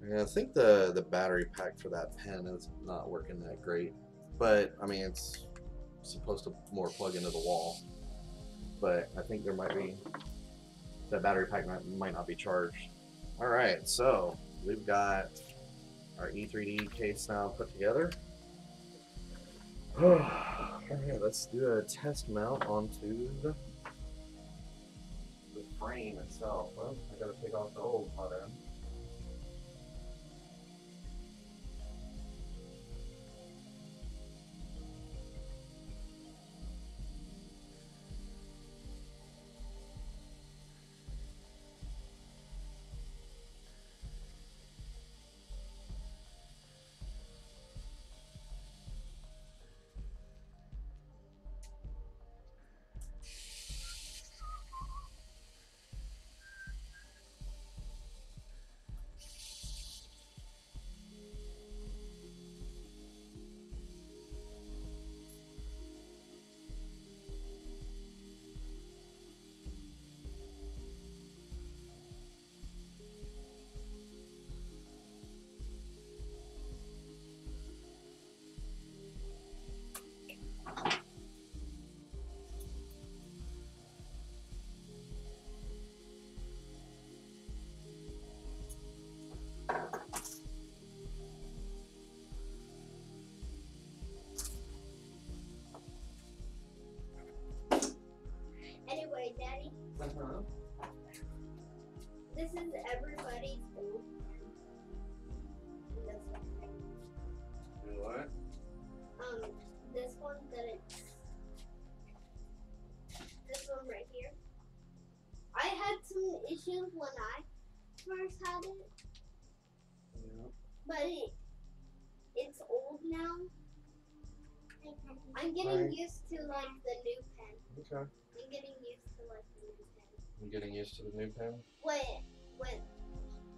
Yeah, I think the battery pack for that pen is not working that great. But, I mean, it's supposed to more plug into the wall. But I think there might be, that battery pack might not be charged. Alright, so we've got our E3D case now put together. Alright, let's do a test mount onto the frame itself. Well, I gotta take off the old hot end. Uh-huh. This is everybody's old pen. And this one. Do what? This one that it's this one right here. I had some issues when I first had it, Yeah. but it's old now. I'm getting used to like the new pen. Okay. I'm getting used to like the new pen. You getting used to the new pen? When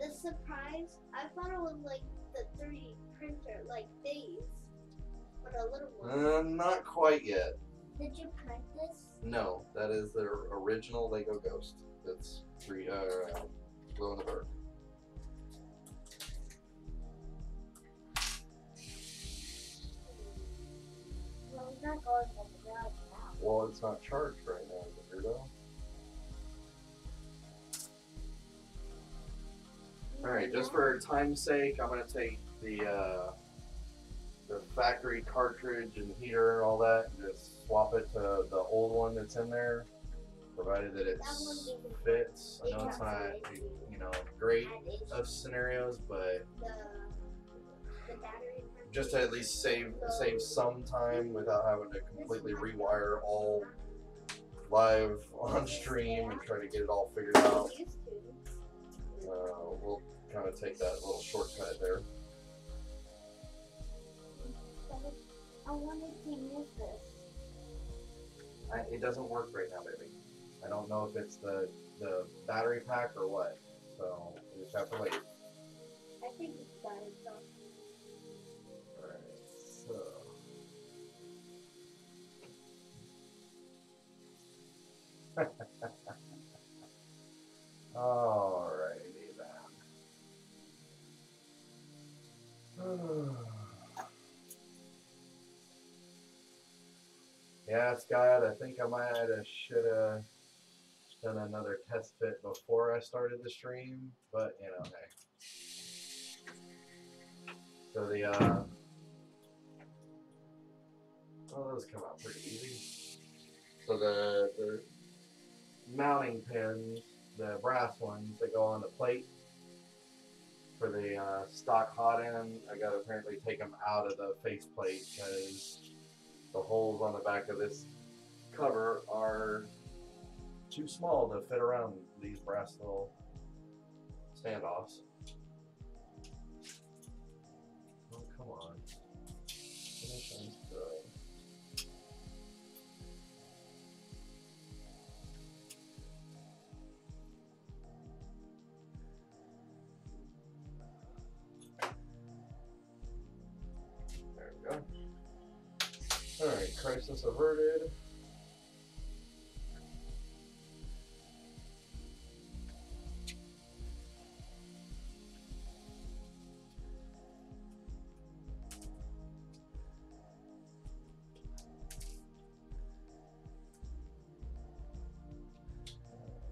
the surprise, I thought it was like the 3D printer, like these, but a little one. Not quite yet. Did you print this? No, that is the original Lego Ghost. That's glow in the dark. Well, it's not going in the garage now. Well, it's not charged right now, is it, weirdo? Alright, just for time's sake, I'm going to take the factory cartridge and heater and all that and just swap it to the old one that's in there, provided that it fits. I know it's not, you know, great of scenarios, but The battery. just to at least save some time without having to completely rewire all live on stream and try to get it all figured out. We'll kind of take that little shortcut there. I wanted to use this. It doesn't work right now, baby. I don't know if it's the battery pack or what, so we just have to wait. I think it's battery. Alright, so. Alrighty then. Yeah, Scott, I think I should have done another test fit before I started the stream, but you know, hey. So those come out pretty easy. So the mounting pins, the brass ones that go on the plate for the stock hot end, I gotta apparently take them out of the faceplate because the holes on the back of this cover are too small to fit around these brass little standoffs. Oh, come on. Finishing's good. There we go. Alright, crisis averted.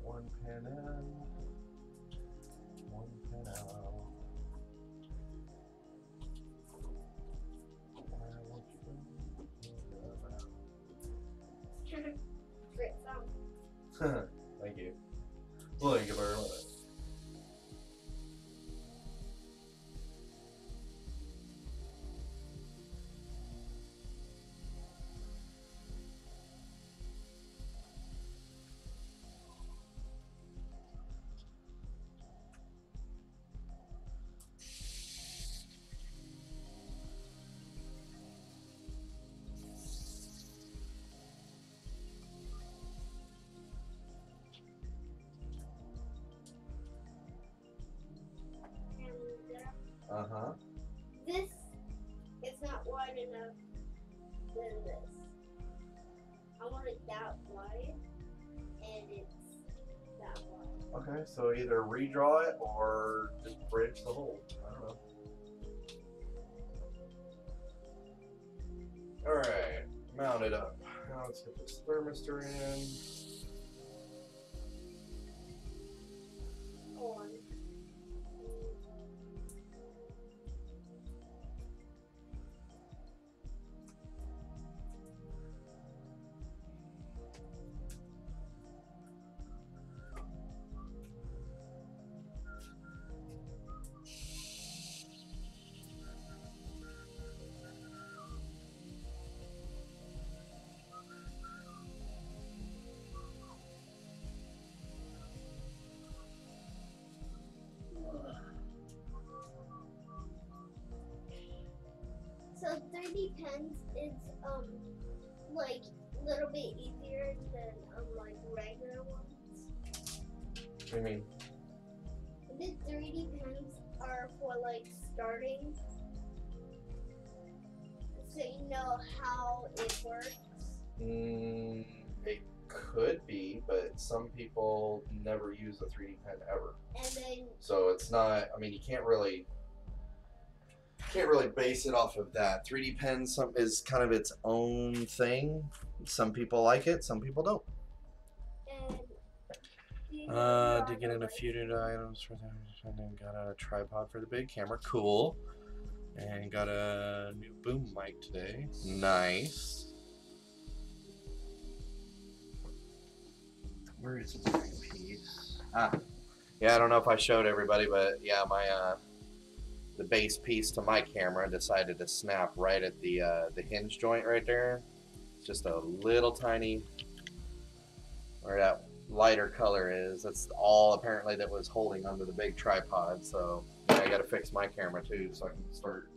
One pin in, one pin out. Great sound. Thank you. Well, thank you very much. Uh-huh. This is not wide enough than this. I want it that wide, and it's that wide. Okay, so either redraw it or just bridge the hole. I don't know. Alright, mount it up. Now let's get this thermistor in. On. pens is like a little bit easier than like regular ones. What do you mean? The 3D pens are for like starting, so you know how it works. It could be, but some people never use a 3D pen ever. And then So it's not. I mean, you can't really base it off of that. 3D pen is kind of its own thing. Some people like it, some people don't. Did get in a few new items for them. And then got a tripod for the big camera. Cool. And got a new boom mic today. Nice. Where is the piece? Yeah, I don't know if I showed everybody, but yeah, my the base piece to my camera decided to snap right at the hinge joint right there. It's just a little tiny, where that lighter color is. That's all apparently that was holding onto the big tripod. So yeah, I got to fix my camera too, so I can start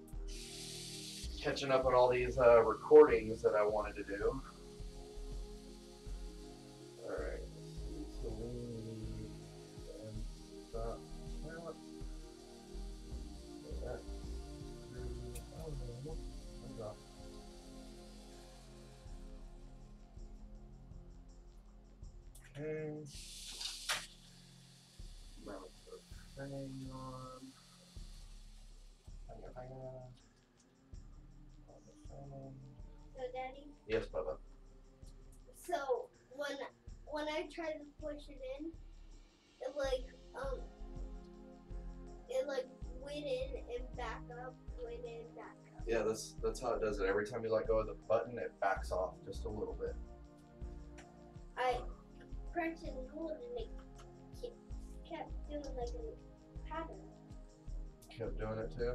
catching up on all these recordings that I wanted to do. All right. So we need to stop. Okay. Mount the thing on. So, Daddy. Yes, Bubba. So when I try to push it in, it went in and back up, went in, back up. Yeah, that's how it does it. Every time you let go of the button, it backs off just a little bit. I pressed and hold and it kept doing like a pattern. Kept doing it too.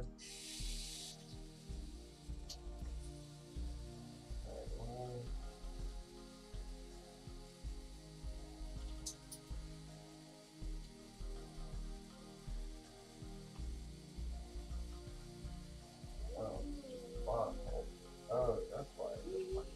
Oh, that's why it looks like it.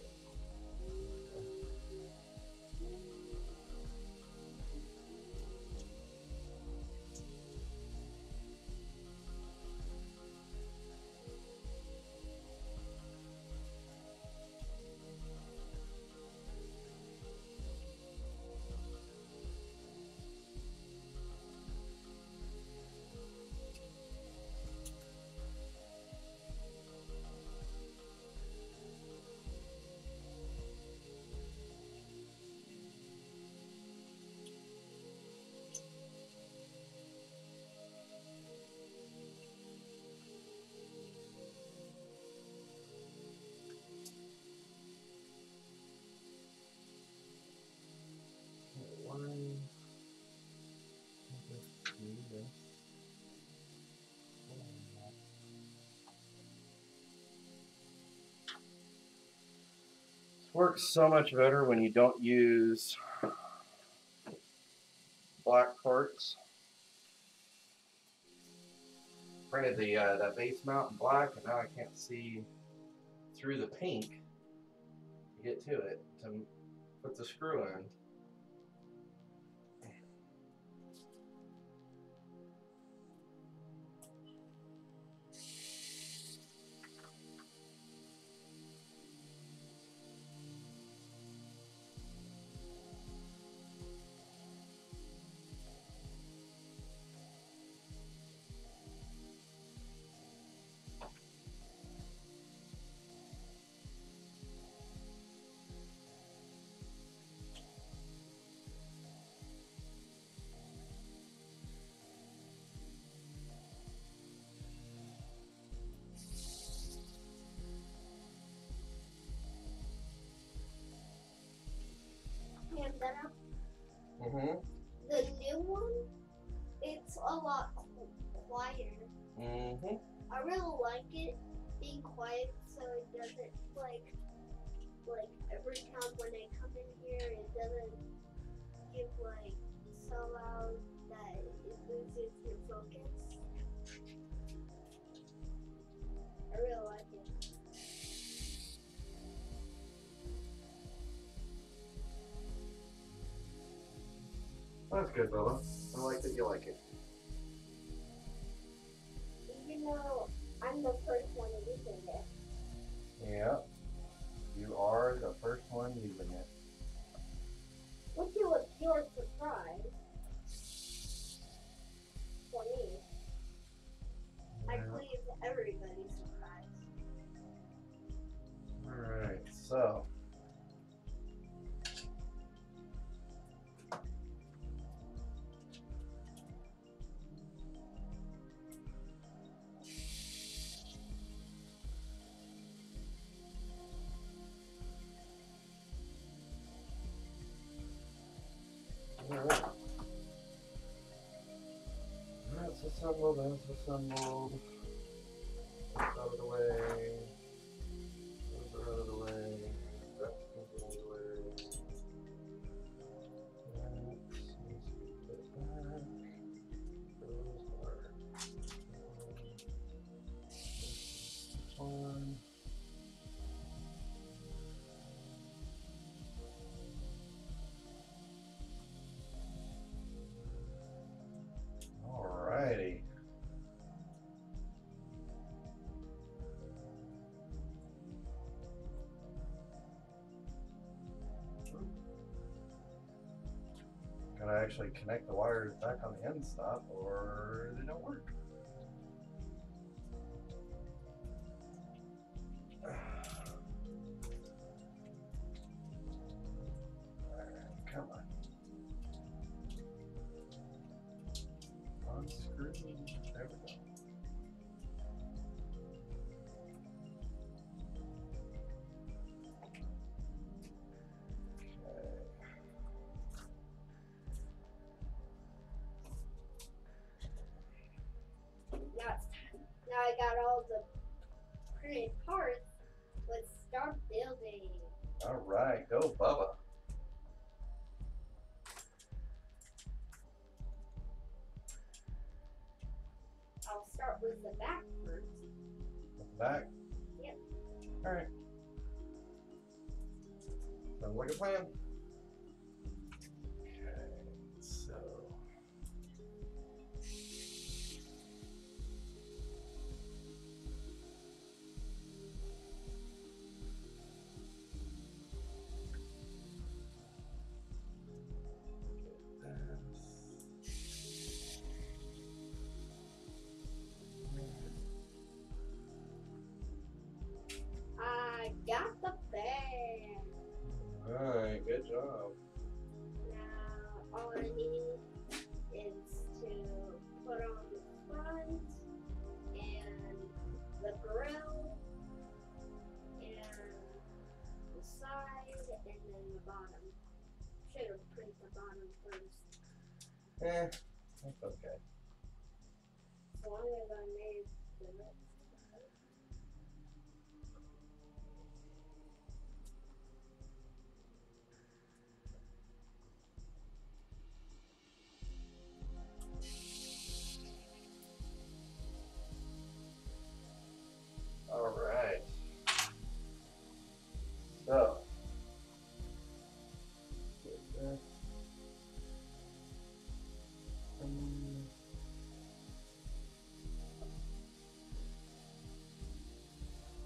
Works so much better when you don't use black parts. Printed the that base mount in black, and now I can't see through the pink to get to it to put the screw in. And then Mm-hmm. the new one, it's a lot quieter. Mm-hmm. I really like it being quiet, so it doesn't like every time when I come in here, it doesn't get like so loud that it loses your focus. I really like it. That's good, Bubba. I like that you like it. Even though I'm the first one using it. Yeah. You are the first one using it. Which was your surprise for me. I believe everybody's surprised. Alright, so. That's assembled, that's assembled. That's out of the way. Those are out of the way. That's out of the way. Let's put it back. Those are one. Alrighty. Gotta actually connect the wires back on the end stop or they don't work. Alright, come on. Unscrew. There we go. Now I got all the printed parts. Let's start building. Alright, go Bubba. I'll start with the back first. With the back? Yep. Alright. Sounds like a plan. Okay, so. I got the fan. Alright, good job. Now all I need is to put on the front and the grill and the side and then the bottom. Should have printed the bottom first. That's okay. As long as I made the rest. Alright. So. Get this.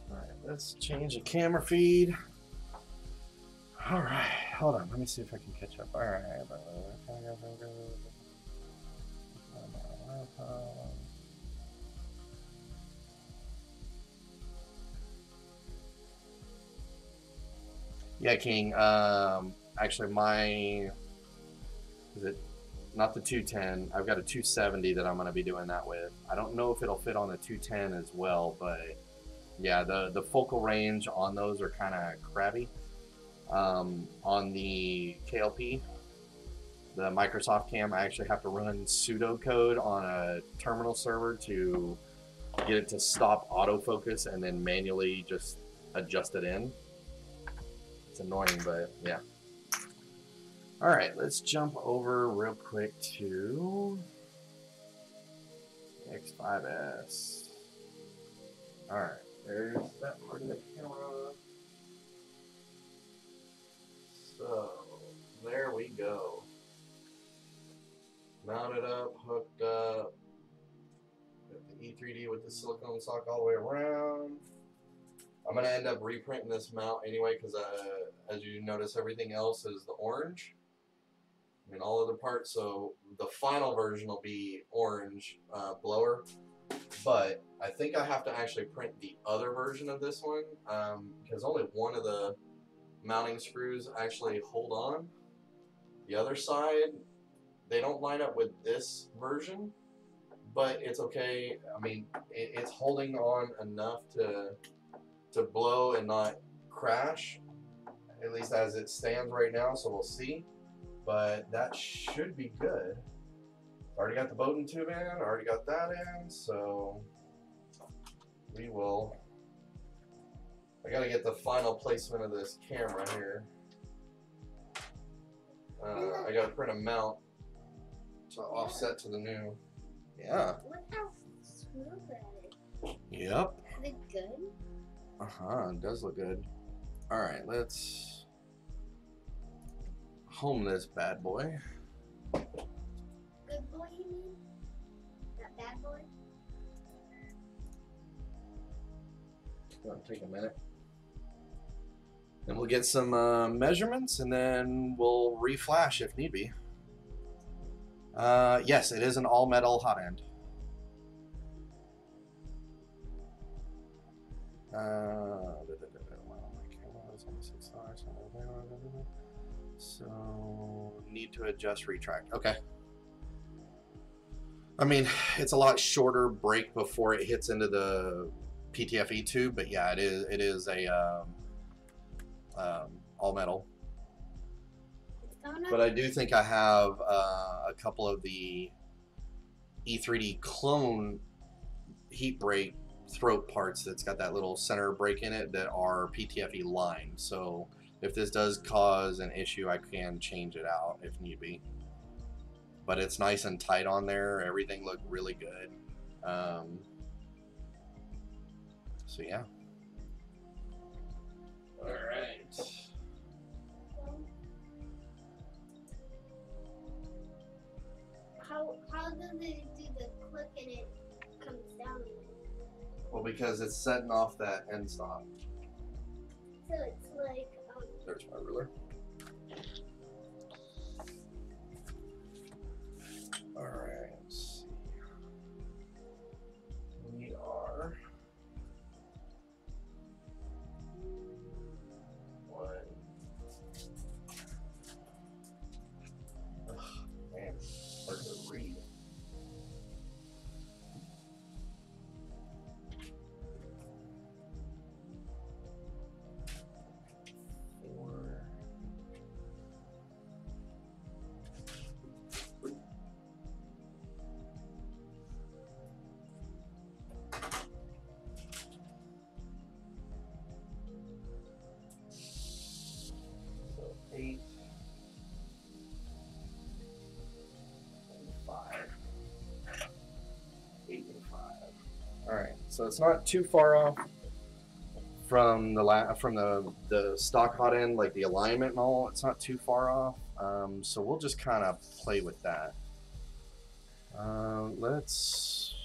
Alright, let's change the camera feed. Alright, hold on. Let me see if I can catch up. Alright. Yeah, King. Actually, is it not the 210? I've got a 270 that I'm going to be doing that with. I don't know if it'll fit on the 210 as well, but yeah, the focal range on those are kind of crabby. On the KLP, the Microsoft Cam, I actually have to run pseudocode on a terminal server to get it to stop autofocus and then manually just adjust it in. It's annoying, but yeah. All right, let's jump over real quick to X5S. All right, there's that part of the camera. So there we go. mounted up, hooked up. Got the E3D with the silicone sock all the way around. I'm gonna end up reprinting this mount anyway because as you notice, everything else is the orange. I mean, all other parts. So the final version will be orange blower. But I think I have to actually print the other version of this one because only one of the mounting screws actually hold on. The other side, they don't line up with this version, but it's okay. I mean, it's holding on enough to blow and not crash, at least as it stands right now, so we'll see. But that should be good. Already got the Bowden tube in, already got that in, so we will. I gotta get the final placement of this camera here. I gotta print a mount to offset to the new. Yeah. Look how smooth that is. Yep. Is it good? It does look good. Alright, let's home this bad boy. Good boy, you mean? Not bad boy? It'll take a minute. Then we'll get some measurements and then we'll reflash if need be. Yes, it is an all metal hot end. So need to adjust retract. Okay. I mean, it's a lot shorter break before it hits into the PTFE tube, but yeah, it is a all metal. But I do think I have a couple of the E3D clone heat break throat parts that's got that little center break in it that are PTFE lined. So if this does cause an issue, I can change it out if need be. But it's nice and tight on there. Everything looked really good. So yeah. All right. How does it do the click and it comes down? Well, because it's setting off that end stop. So it's like There's my ruler. All right. Let's see. We are 1. Ugh, man, hard to read. So 8 and 5. 8 and 5. All right, so it's not too far off from the stock hot end, like the alignment and all. It's not too far off. So we'll just kind of play with that. Let's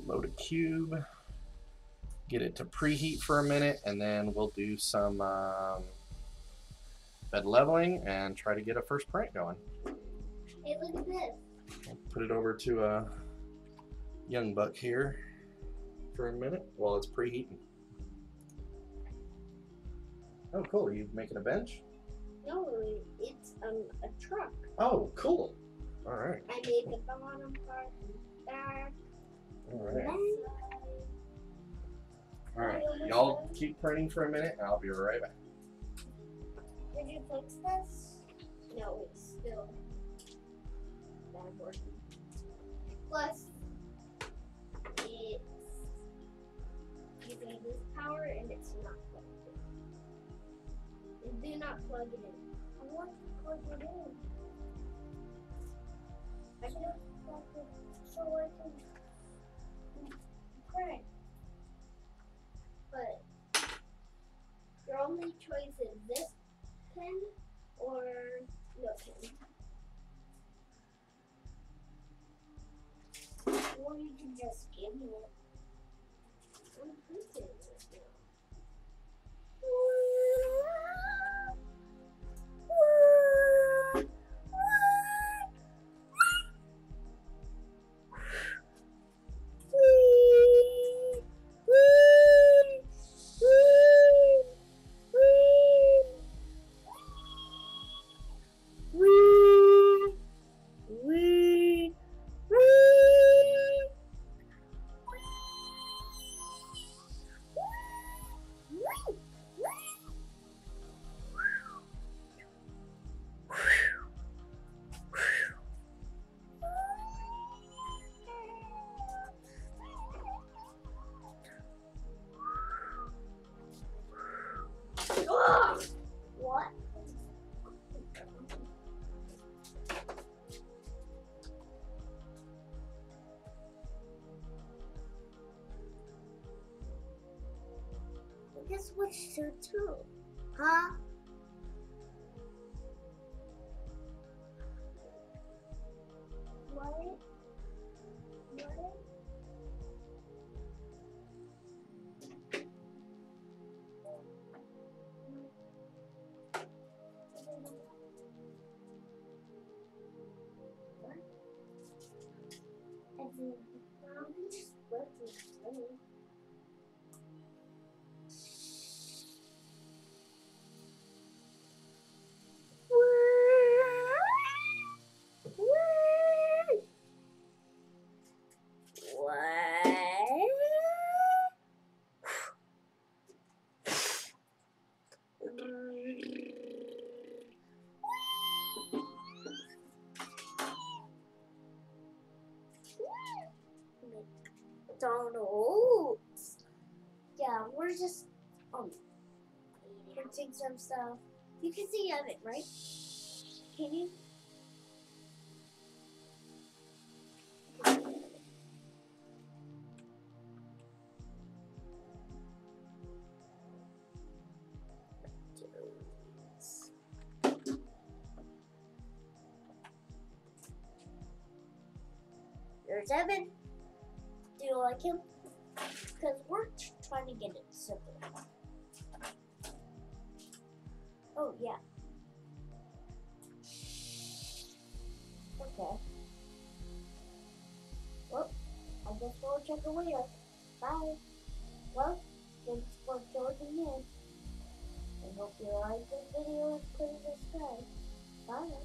load a cube, get it to preheat for a minute, and then we'll do some bed leveling and try to get a first print going. hey, look at this. I'll put it over to a young buck here for a minute while it's preheating. Oh, cool. Are you making a bench? No, it's a truck. Oh, cool. All right. I made the bottom part, back, All right. left All right. Y'all keep printing for a minute, and I'll be right back. Did you fix this? No, it's still bad working. Plus, it's using this power and it's not plugged in. And do not plug it in. I want to plug it in. I should have plugged it so I can print. But your only choice is this wants to too. Huh? What? What? And then, I'm just working through. McDonald's. Yeah, we're just printing some stuff. You can see of it, right? Can you? There's Evan. Do you like him? Because we're trying to get it simple. Oh, yeah. Okay. Well, I guess we'll check the later. Bye. Well, thanks for joining in. I hope you like this video and please subscribe. Bye.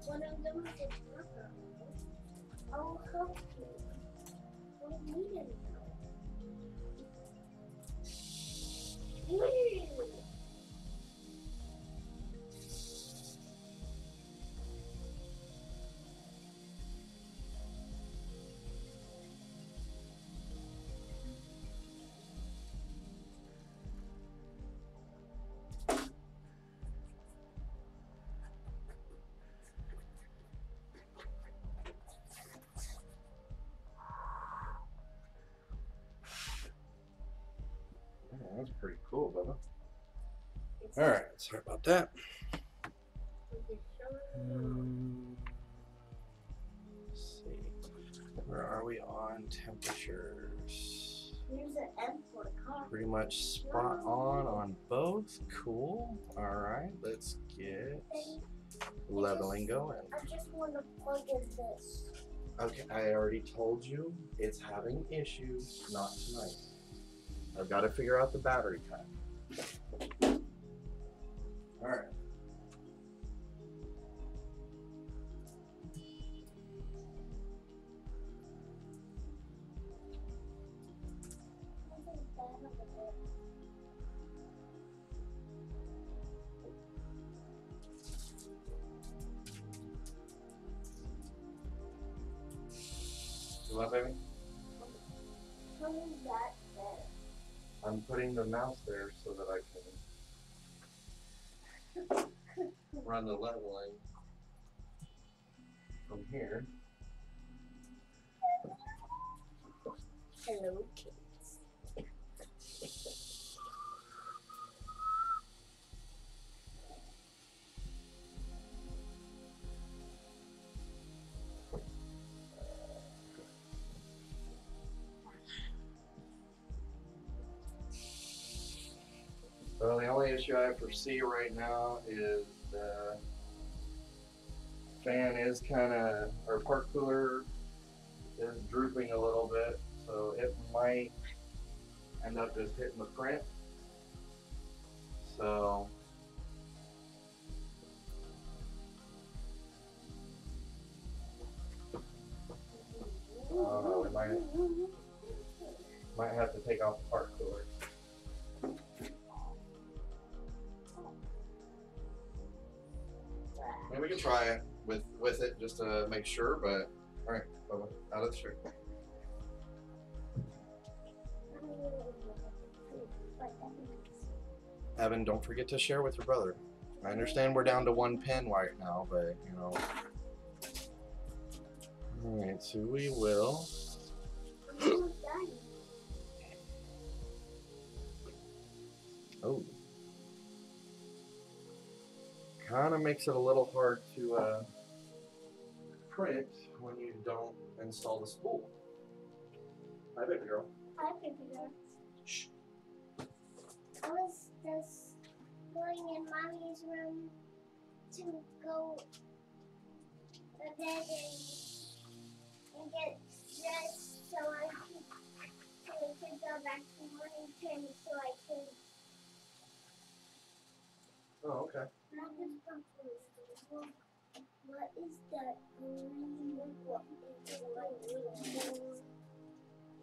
One of them is a worker. I'll help you. Don't need any help. Oh, that's pretty cool, Bubba. Alright, sorry about that. Let's see. Where are we on temperatures? Here's an M for the car. Pretty much spot on both. Cool. Alright, let's get leveling going. I just want to plug in this. Okay, I already told you it's having issues. Not tonight. I've got to figure out the battery type. Alright. What, baby? Putting that there. I'm putting the mouse there so that I can run the leveling from here. Hello, kids. So the only issue I foresee right now is the fan is kind of, our part cooler is drooping a little bit, so it might end up just hitting the print. So I don't know, we might have to take off the part cooler. Maybe we can try it with it just to make sure, but alright, out of the street. Evan, don't forget to share with your brother. I understand we're down to 1 pin right now, but you know. Alright, so we will. Oh. Kind of makes it a little hard to print when you don't install the spool. Hi, baby girl. Hi, baby girl. Shh. I was just going in mommy's room to go to bed and get dressed so I could go back to morning training so I could. Oh, okay. What is that green?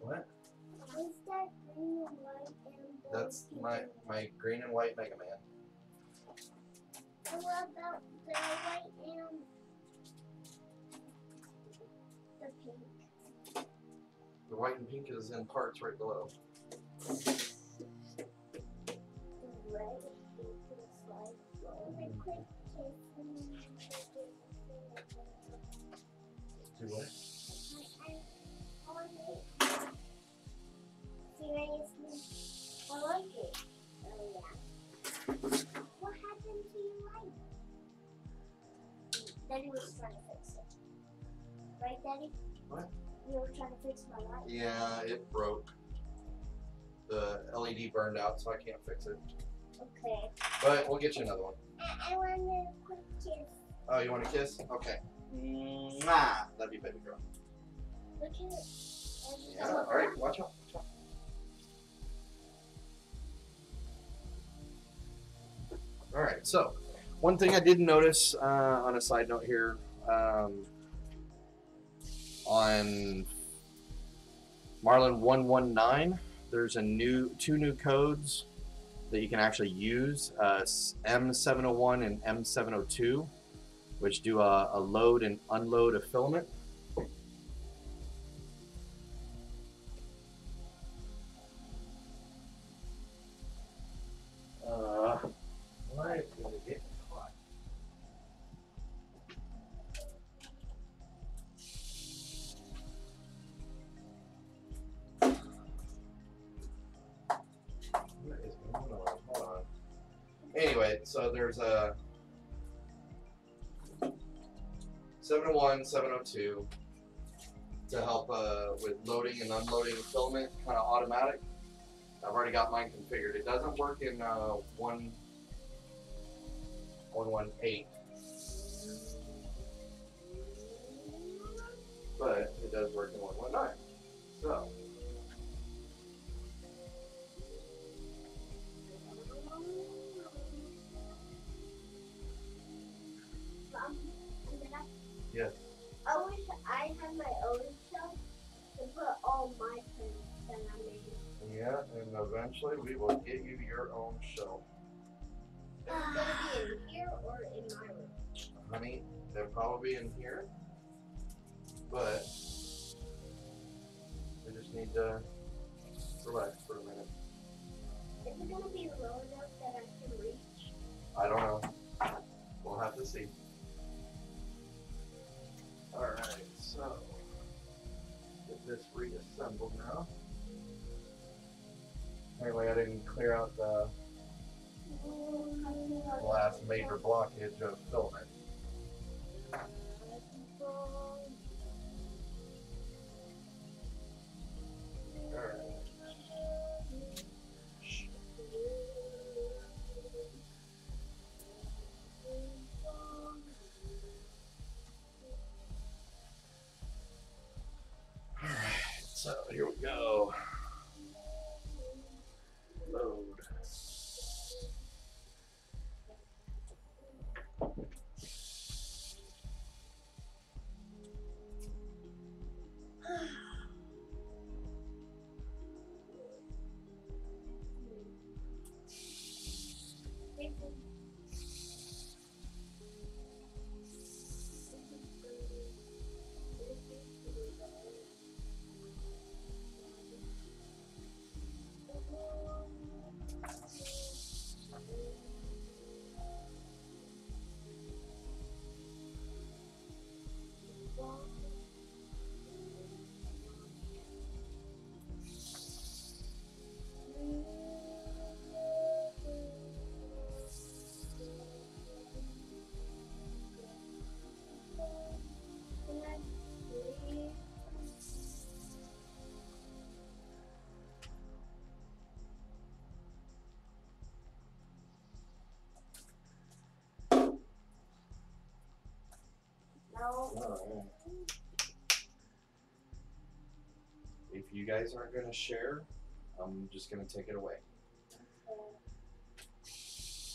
What? What is that green and white and That's my green and white Mega Man. And what about the white and the pink? The white and pink is in parts right below. The red and pink is like a quick kiss and Do what? I want it. Seriously, I like it. Oh yeah. What happened to your light? Daddy was trying to fix it. Right, Daddy? What? You were trying to fix my light. Yeah, it broke. The LED burned out, so I can't fix it. Okay. But we'll get you another one. I want a quick kiss. Oh, you want a kiss? Okay. Mwah! Love you, baby girl. Look at it. Yeah, alright, watch out. Watch out. Alright, so one thing I did notice on a side note here, on Marlin 119, there's two new codes that you can actually use, M701 and M702, which do a load and unload of filament. Why is it getting hot? What is going on? Hold on. Anyway, so there's a 701, 702 to help with loading and unloading filament, kind of automatic. I've already got mine configured. It doesn't work in 118, but it does work in 119. So. Yes. I wish I had my own shelf to put all my prints that I made. Yeah, and eventually we will get you your own shelf. Is it going to be in here or in my room? Honey, they'll probably be in here, but I just need to relax for a minute. Is it gonna be low enough that I can reach? I don't know. We'll have to see. Alright, so get this reassembled now. Anyway, I didn't clear out the last major blockage of filament. Alright. So here we go. Load. Alright. If you guys aren't going to share, I'm just going to take it away.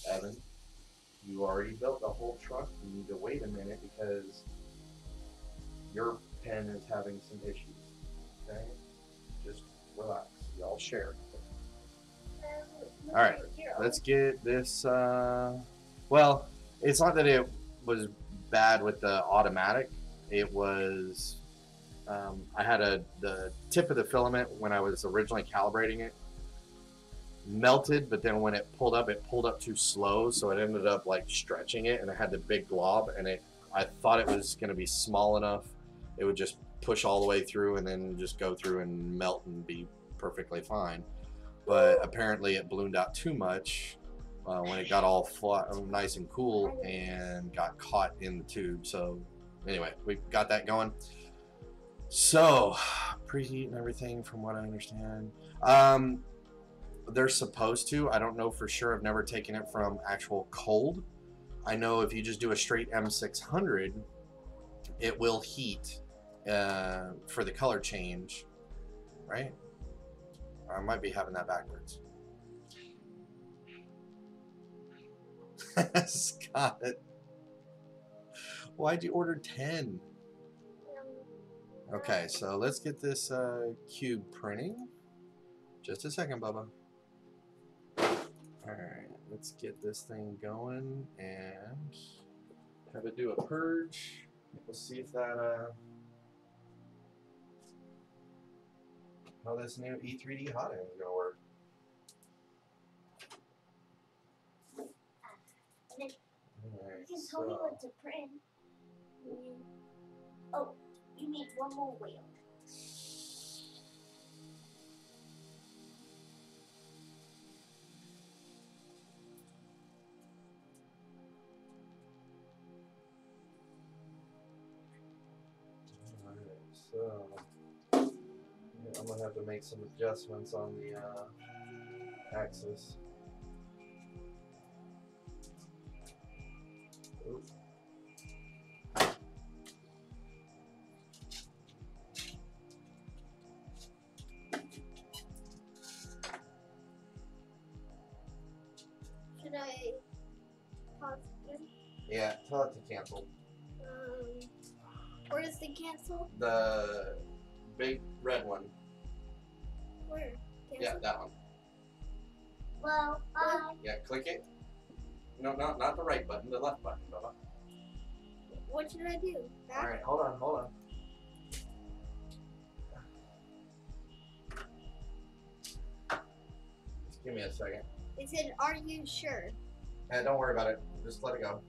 Evan, you already built the whole truck. You need to wait a minute because your pen is having some issues. Okay? Just relax. Y'all share. Alright, let's get this. Well, it's not that it was bad with the automatic. It was I had the tip of the filament when I was originally calibrating it melted, but then when it pulled up too slow, so it ended up like stretching it, and it had the big glob, and I thought it was going to be small enough it would just push all the way through and then just go through and melt and be perfectly fine, but apparently it ballooned out too much when it got all flat, nice and cool, and got caught in the tube. So anyway, we got that going. So preheat and everything from what I understand. They're supposed to. I don't know for sure. I've never taken it from actual cold. I know if you just do a straight M600, it will heat for the color change, right? I might be having that backwards. Scott, why'd you order 10? Okay, so let's get this cube printing. Just a second, Bubba. Alright, let's get this thing going and have it do a purge. We'll see if that how this new E3D hot end is gonna work. You can tell me what to print. Oh, you need one more wheel. Alright, so yeah, I'm gonna have to make some adjustments on the axis. Oops. Should I pause it? Yeah, tell it to cancel. Where is the cancel? The big red one. Where? Cancel? Yeah, that one. Well, Yeah, click it. No, not the right button, the left button, Bubba. What should I do? Back? Alright, hold on. Give me a second. It said, "Are you sure?" Don't worry about it. Just let it go.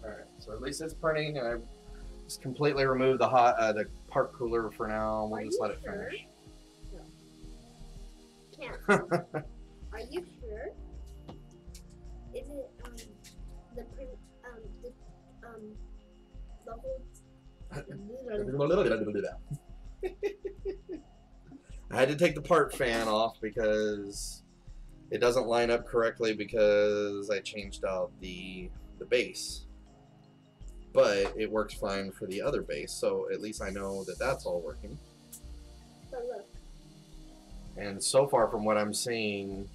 Alright, so at least it's printing, and I just completely removed the part cooler for now. We'll just let it finish. Can't. Are you sure? Is it the print the whole I had to take the part fan off because it doesn't line up correctly because I changed out the base. But it works fine for the other base, so at least I know that that's all working. But look. And so far from what I'm seeing,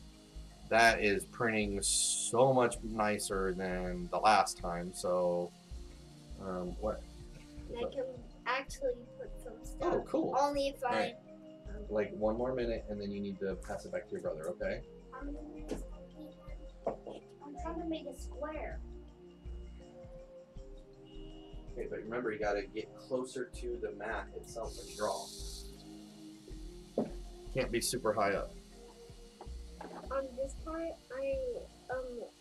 that is printing so much nicer than the last time. So, what? I can actually put some stuff. Oh, cool. Only if I. Right. Like 1 more minute, and then you need to pass it back to your brother, okay? I'm trying to make a square. Okay, but remember, you gotta get closer to the mat itself and draw. Can't be super high up. On this part, I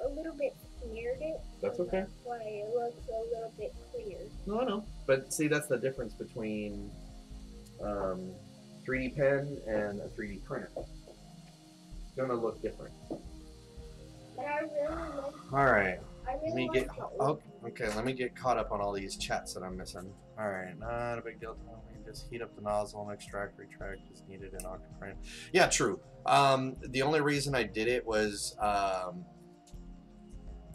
a little bit smeared it. That's okay. That's why it looks a little bit clear. No, I know. But see, that's the difference between 3D pen and a 3D printer. It's gonna look different. But I really like. All right. I Let really me like get the old. okay. Let me get caught up on all these chats that I'm missing. All right, not a big deal. Just heat up the nozzle and extract, retract is needed in Octoprint. Yeah, true. The only reason I did it was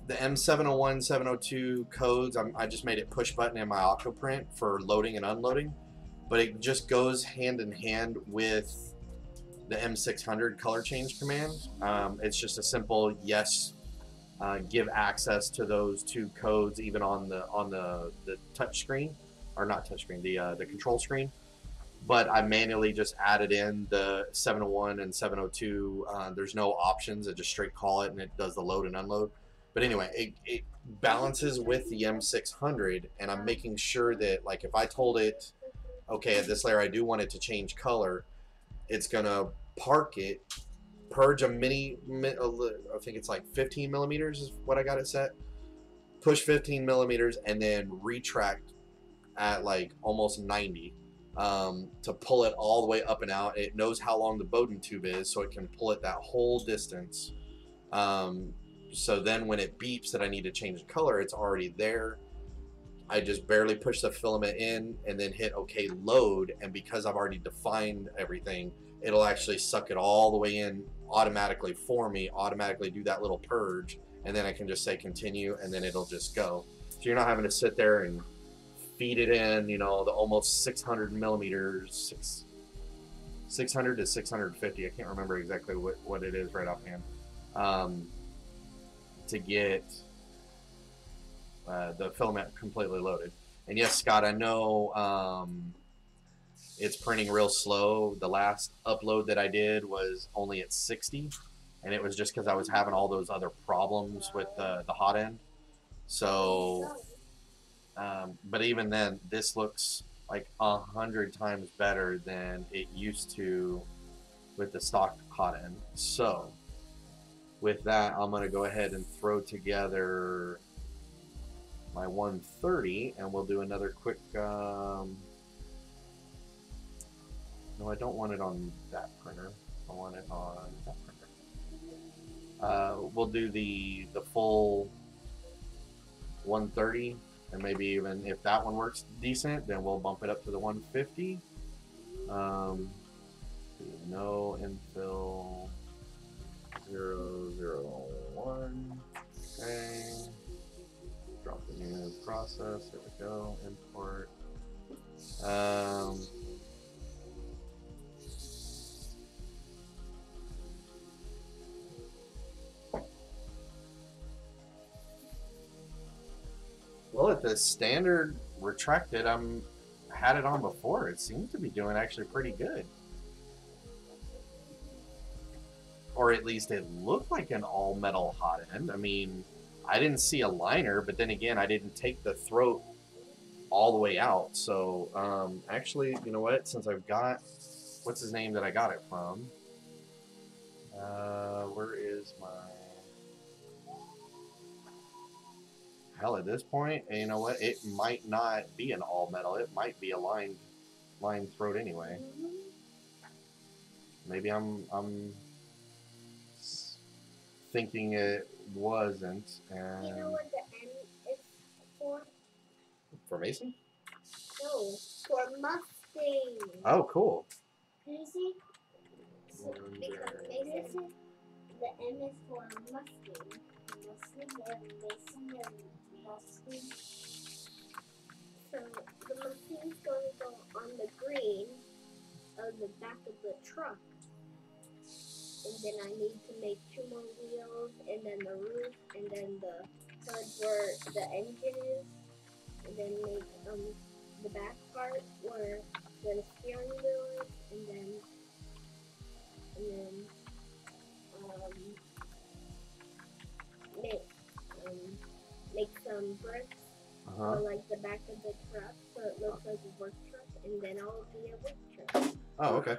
the M701, 702 codes. I just made it push button in my Octoprint for loading and unloading, but it just goes hand in hand with the M600 color change command. It's just a simple yes. Give access to those two codes even on the touch screen, or not touch screen, the control screen. But I manually just added in the 701 and 702. There's no options. I just straight call it and it does the load and unload. But anyway, it balances with the M600, and I'm making sure that, like, if I told it, okay, at this layer I do want it to change color, it's gonna park it, purge a I think it's like 15 millimeters is what I got it set, push 15 millimeters, and then retract at like almost 90 to pull it all the way up and out. It knows how long the Bowden tube is, so it can pull it that whole distance. So then when it beeps that I need to change the color, it's already there. I just barely push the filament in and then hit OK load, and because I've already defined everything, it'll actually suck it all the way in automatically for me, automatically do that little purge, and then I can just say continue, and then it'll just go. So you're not having to sit there and feed it in, you know, the almost 600 millimeters, 600 to 650, I can't remember exactly what it is right offhand, to get the filament completely loaded. And yes, Scott, I know it's printing real slow. The last upload that I did was only at 60, and it was just because I was having all those other problems with the hot end. So, but even then, this looks like 100 times better than it used to with the stock hot end. So, with that, I'm going to go ahead and throw together my 130, and we'll do another quick, no, I don't want it on that printer, I want it on that printer. We'll do the full 130, and maybe even if that one works decent, then we'll bump it up to the 150. No infill 001, okay. Drop the new process, there we go, import. Well, at the standard retracted, had it on before. It seems to be doing actually pretty good. Or at least it looked like an all metal hot end. I mean, I didn't see a liner, but then again, I didn't take the throat all the way out. So actually, you know what? Since I've got, what's his name that I got it from? Where is my... Hell, at this point, you know what? It might not be an all metal. It might be a lined throat anyway. Maybe I'm thinking it wasn't. And You know what the M is for? for Mason? No, for Mustang. Oh, cool. Can you see? So, because Mason, the M is for Mustang. Mustang. So the Mustang's going to go on the green of the back of the truck. And then I need to make 2 more wheels, and then the roof, and then the hood where the engine is, and then make the back part where the steering wheel is, and then make some bricks for like the back of the truck, so it looks like a work truck, and then I'll be a work truck. Oh, okay.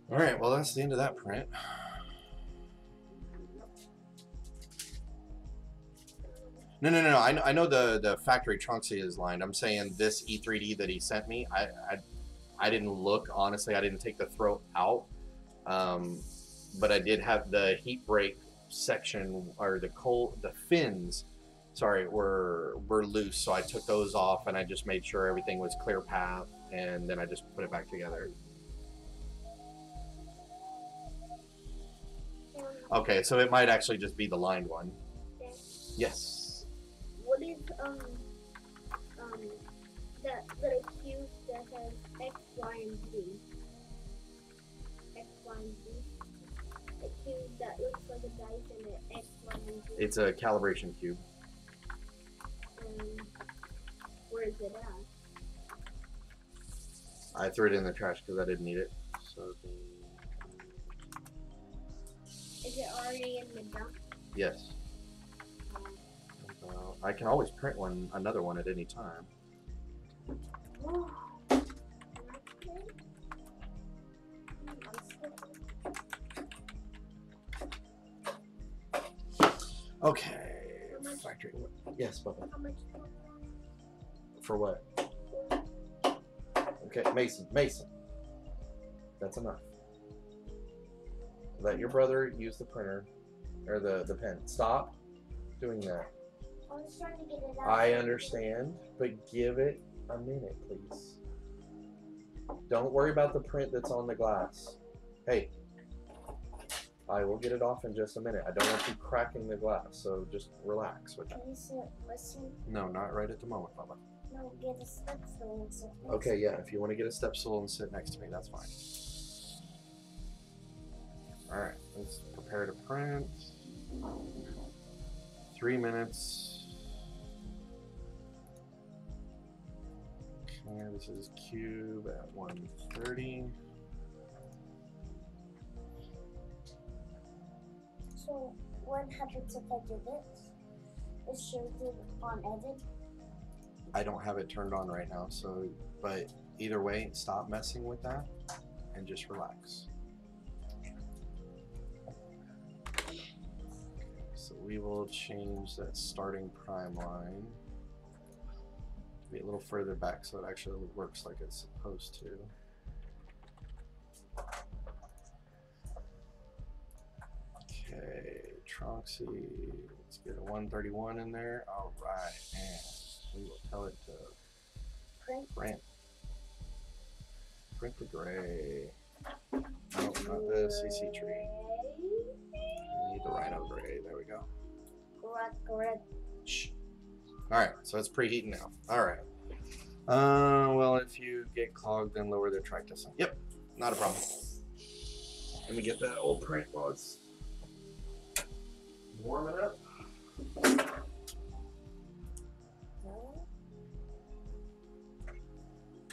All right, well, that's the end of that print. No. I know the factory Tronxy is lined. I'm saying this E3D that he sent me, I didn't look, honestly. I didn't take the throat out. But I did have the heat brake section, or the fins, sorry, were loose. So I took those off and I just made sure everything was clear path, and then I just put it back together. Okay, so it might actually just be the lined one. Yes. What is that little cube that has X, Y, and Z? X, Y, and Z. A cube that looks like a dice and an X, Y, and Z. It's a calibration cube. Where is it at? I threw it in the trash because I didn't need it. So is it already in the dump? yes. I can always print another one at any time. Oh. Okay. Factory. Yes, Bubba. How much? For what? Okay, Mason. That's enough. Let your brother use the printer, or the pen. Stop doing that. I was trying to get it out. I understand, but give it a minute, please. Don't worry about the print that's on the glass. Hey, I will get it off in just a minute. I don't want you cracking the glass, so just relax with that. Can you sit, listen? No, not right at the moment, Bubba. No, get a step stool and sit next Okay, yeah, if you want to get a step stool and sit next to me, that's fine. Alright, let's prepare to print. 3 minutes. Okay, this is cube at 130. So, what happens if I do this? It shows it on edit. I don't have it turned on right now, so, but either way, stop messing with that and just relax. So we will change that starting prime line to be a little further back so it actually works like it's supposed to. Okay, Tronxy, let's get a 131 in there. All right, and we will tell it to print. Print the gray. No, not the CC tree. We need the rhino gray. There we go. Correct. Shh. All right, so it's preheating now. All right. Well, if you get clogged, then lower the track distance. Yep, not a problem. Let me get that old print while it's warming up.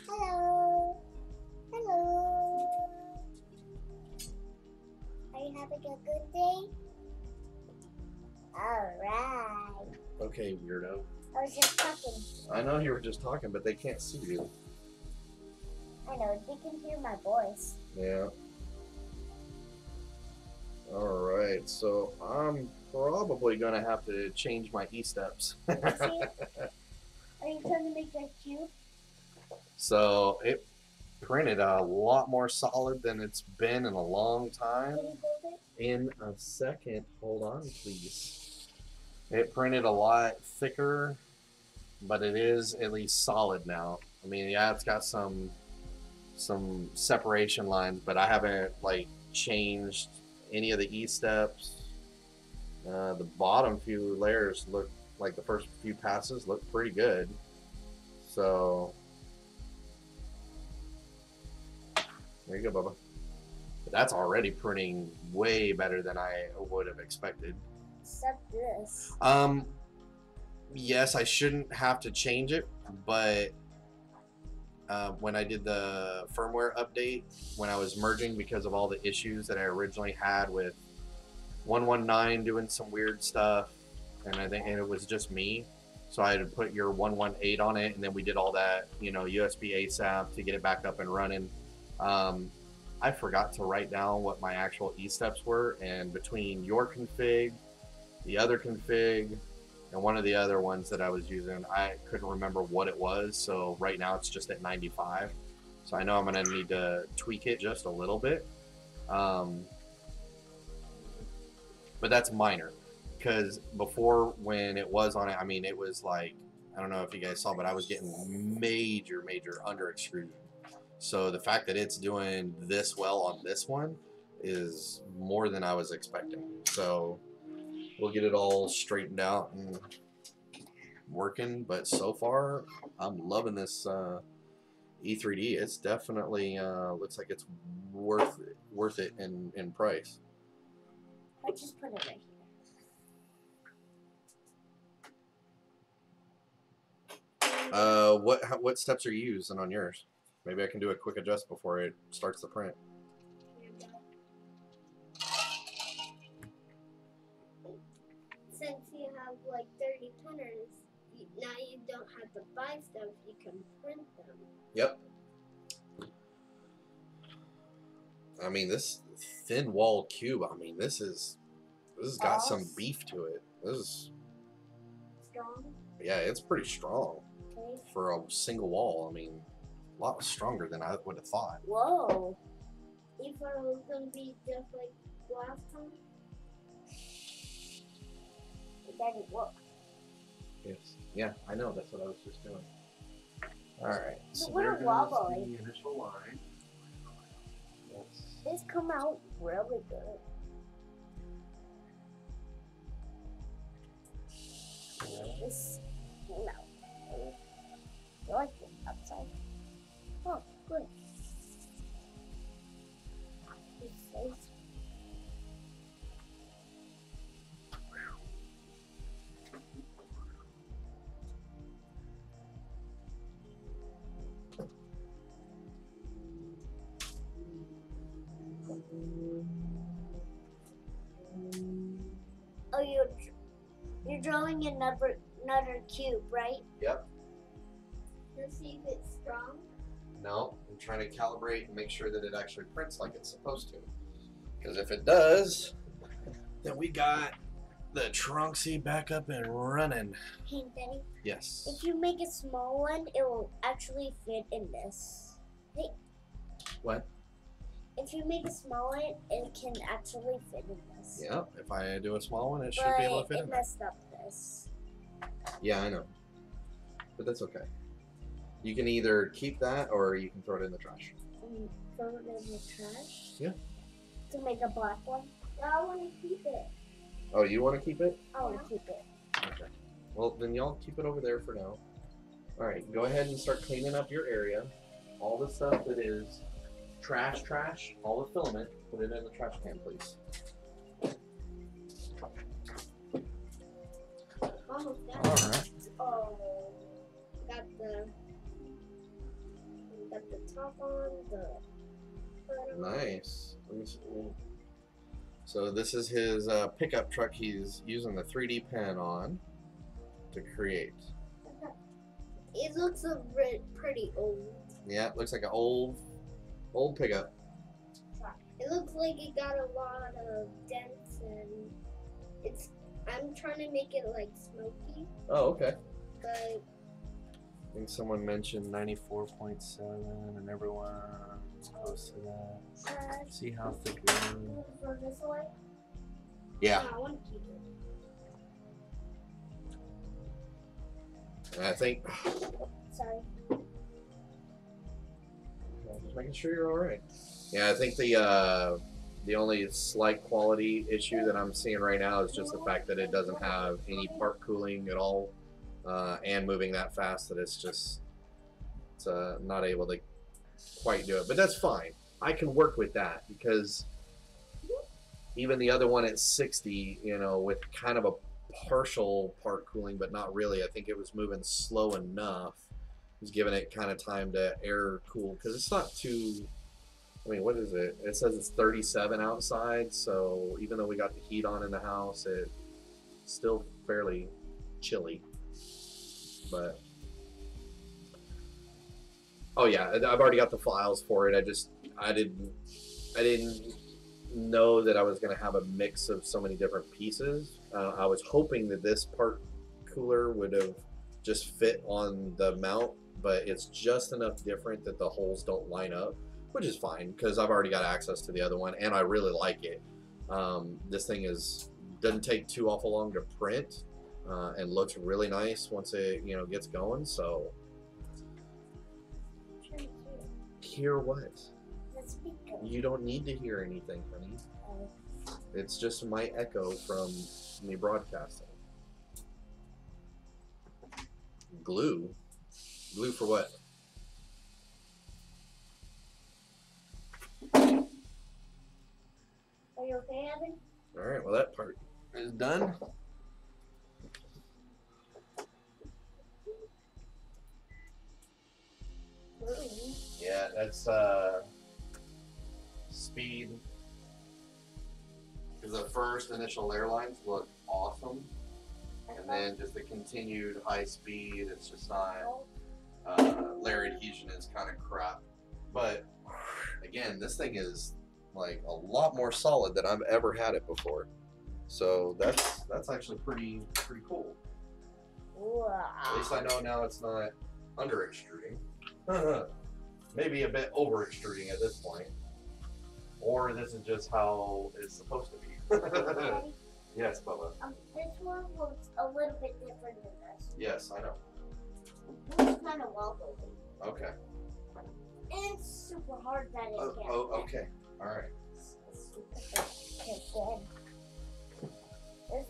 Hello. Are you having a good day? Alright. Okay, weirdo. I was just talking. I know you were just talking, but they can't see you. I know, they can hear my voice. Yeah. Alright, so I'm probably gonna have to change my E-steps. Are you trying to make that cube? So it printed a lot more solid than it's been in a long time. Can you hold it? In a second, hold on please. It printed a lot thicker, but it is at least solid now. I mean, yeah, it's got some separation lines, but I haven't like changed any of the E-steps. The bottom few layers look like the first few passes look pretty good. So there you go, Bubba. But that's already printing way better than I would have expected. Except this. Yes, I shouldn't have to change it, but when I did the firmware update, when I was merging because of all the issues that I originally had with 119 doing some weird stuff, and I think it was just me, so I had to put your 118 on it, and then we did all that, you know, USB ASAP to get it back up and running. I forgot to write down what my actual E-steps were, and between your config, the other config, and one of the other ones that I was using, I couldn't remember what it was, so right now it's just at 95. So I know I'm going to need to tweak it just a little bit. But that's minor, because before when it was on it, I mean, it was like, I don't know if you guys saw, but I was getting major under extrusion. So the fact that it's doing this well on this one is more than I was expecting. So we'll get it all straightened out and working, but so far I'm loving this E3D. It's definitely looks like it's worth it in price. I just put it right here. What steps are you using on yours? Maybe I can do a quick adjust before it starts the print. Since you have like 30 printers, now you don't have to buy stuff, you can print them. Yep. I mean, this thin wall cube, I mean, this has got some beef to it. This is Strong? Yeah, it's pretty strong Okay. for a single wall. I mean, a lot stronger than I would have thought. Whoa. If I was going to be just like last time? It doesn't work. Yes. Yeah, I know. That's what I was just doing. All right. So So we're there goes wobbling. the initial line. This come out really good. This came out. I like it outside. Oh, good. This says oh, you're drawing another cube, right? Yep. Let's see if it's strong. No, I'm trying to calibrate and make sure that it actually prints like it's supposed to. Because if it does, then we got the Tronxy back up and running. Hey, Daddy. Yes. If you make a small one, it will actually fit in this. Hey. What? If you make a small one, it can actually fit in this. Yep. If I do a small one, it should But be able to fit it in there. messed up this. Yeah, I know. But that's okay. You can either keep that or you can throw it in the trash. Throw it in the trash? Yeah. To make a black one? No, I want to keep it. Oh, you want to keep it? I want to keep it. Okay. Well, then y'all keep it over there for now. Alright, go ahead and start cleaning up your area. All the stuff that is trash, all the filament, put it in the trash can, please. Almost done. Alright. Oh, got the top on, the front on. Nice. Let me see. So this is his pickup truck he's using the 3D pen on to create. It looks pretty old. Yeah, it looks like an old pickup. It looks like it got a lot of dents and it's. I'm trying to make it like smoky, Oh, okay. but I think someone mentioned 94.7 and everyone's close to that. See how thick it is. For this way? Yeah. I want to keep it. And I think, Sorry. just making sure you're all right. Yeah, I think the only slight quality issue that I'm seeing right now is just the fact that it doesn't have any part cooling at all, and moving that fast that it's not able to quite do it. But that's fine. I can work with that because even the other one at 60, you know, with kind of a partial part cooling, but not really. I think it was moving slow enough. It was giving it kind of time to air cool because it's not too. I mean, what is it? It says it's 37 outside, so even though we got the heat on in the house, it's still fairly chilly. But oh yeah, I've already got the files for it. I didn't know that I was going to have a mix of so many different pieces. I was hoping that this part cooler would have just fit on the mount, but it's just enough different that the holes don't line up, which is fine because I've already got access to the other one and I really like it. This thing doesn't take too awful long to print, and looks really nice once it gets going. So hear what? You don't need to hear anything, honey. It's just my echo from me broadcasting. Glue for what? Are you okay, Evan? All right, well that part is done. Yeah, that's speed. Because the first initial layer lines look awesome, and then just the continued high speed, it's just not. Layer adhesion is kind of crap, but again, this thing is like a lot more solid than I've ever had it before. So that's actually pretty cool. Wow. At least I know now it's not under extruding. Maybe a bit over extruding at this point. Or this is just how it's supposed to be. Daddy, Yes, Bubba. this one looks a little bit different than this. Yes, I know. It's kind of wobbly. Okay. And it's super hard that it gets. Oh, okay. All right.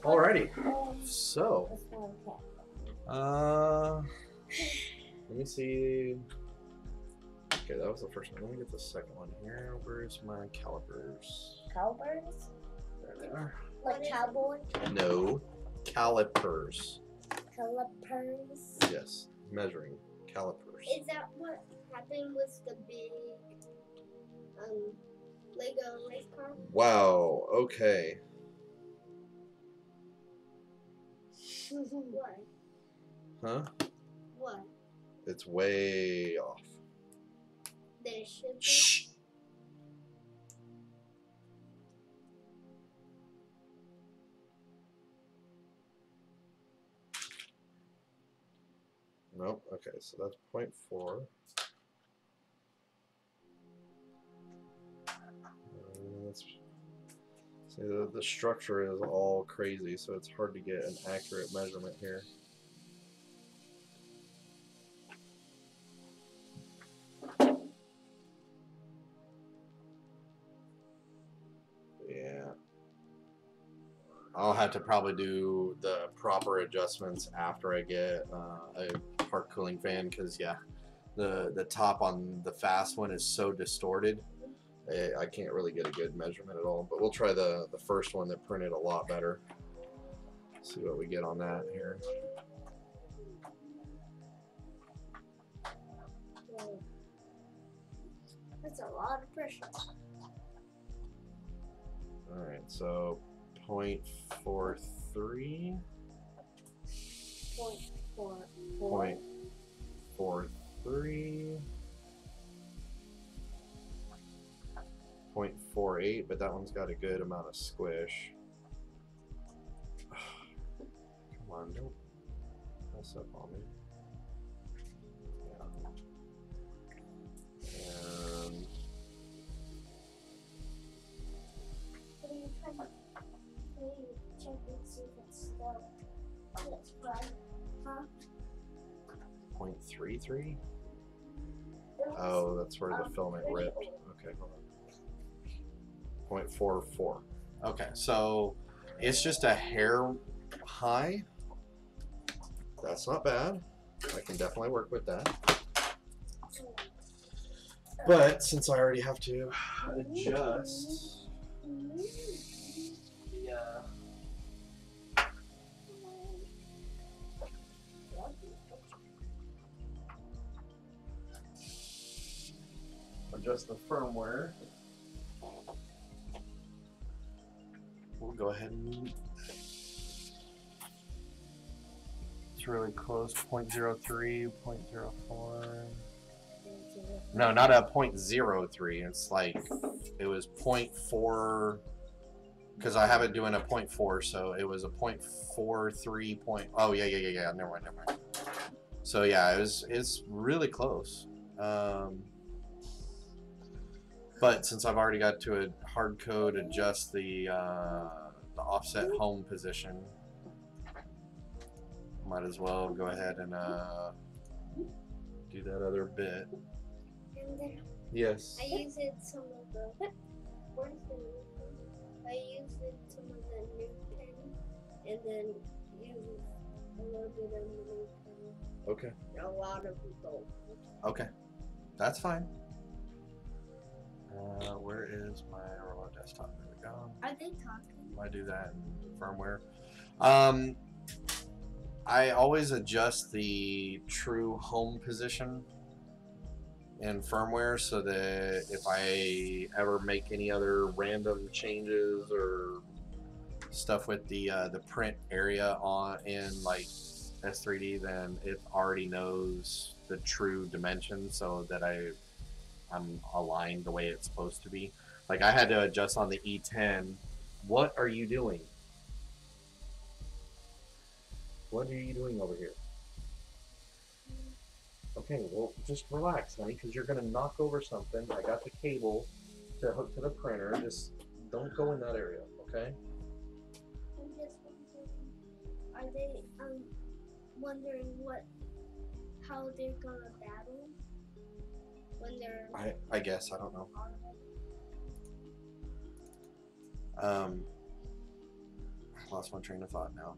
Alrighty. So, This one can't. let me see. Okay, that was the first one. Let me get the second one here. Where's my calipers? Cowbirds? There they are. Like cowboy? No, calipers. Calipers? Yes, measuring calipers. Is that what happened with the big Lego race car? Wow. Okay. What? Huh? What? It's way off. Then it should be. Shh. Nope. Okay, so that's 0.4. See, the structure is all crazy, so it's hard to get an accurate measurement here. Yeah. I'll have to probably do the proper adjustments after I get a part cooling fan, because yeah, the top on the fast one is so distorted. I can't really get a good measurement at all, but we'll try the first one that printed a lot better. See what we get on that here. That's a lot of pressure. All right. so 0.43. 0.44. 0.43. 0.48, but that one's got a good amount of squish. Come on, don't mess up on me. Yeah. And Check and see if it's still right. Huh? 0.33? Oh, that's where the filament ripped. Okay, hold on. 0.44. Okay, so it's just a hair high. That's not bad. I can definitely work with that. But since I already have to adjust adjust the firmware, we'll go ahead and it's really close. 0.03, 0.04. No, not a 0.03. It's like it was 0.4 because I have it doing a 0.4, so it was a 0.43 point. Oh yeah. Never mind. So yeah, it's really close. But since I've already got to a hard code adjust the offset home position, might as well go ahead and do that other bit. And then Yes. I use it some of the. Where's the new pen? I use it some of the new pen, and then use a little bit of the new pen. Okay. A lot of people. Okay. That's fine. Where is my remote desktop? There we go. Are they talking? I do that in firmware. I always adjust the true home position in firmware so that if I ever make any other random changes or stuff with the print area on in like S3D, then it already knows the true dimensions so that I'm aligned the way it's supposed to be. Like I had to adjust on the E10. What are you doing? What are you doing over here? Okay, well, just relax, honey, because you're going to knock over something. I got the cable to hook to the printer. Just don't go in that area, okay? I'm just wondering, are they wondering how they're gonna battle when they're I guess, I don't know. I lost my train of thought now.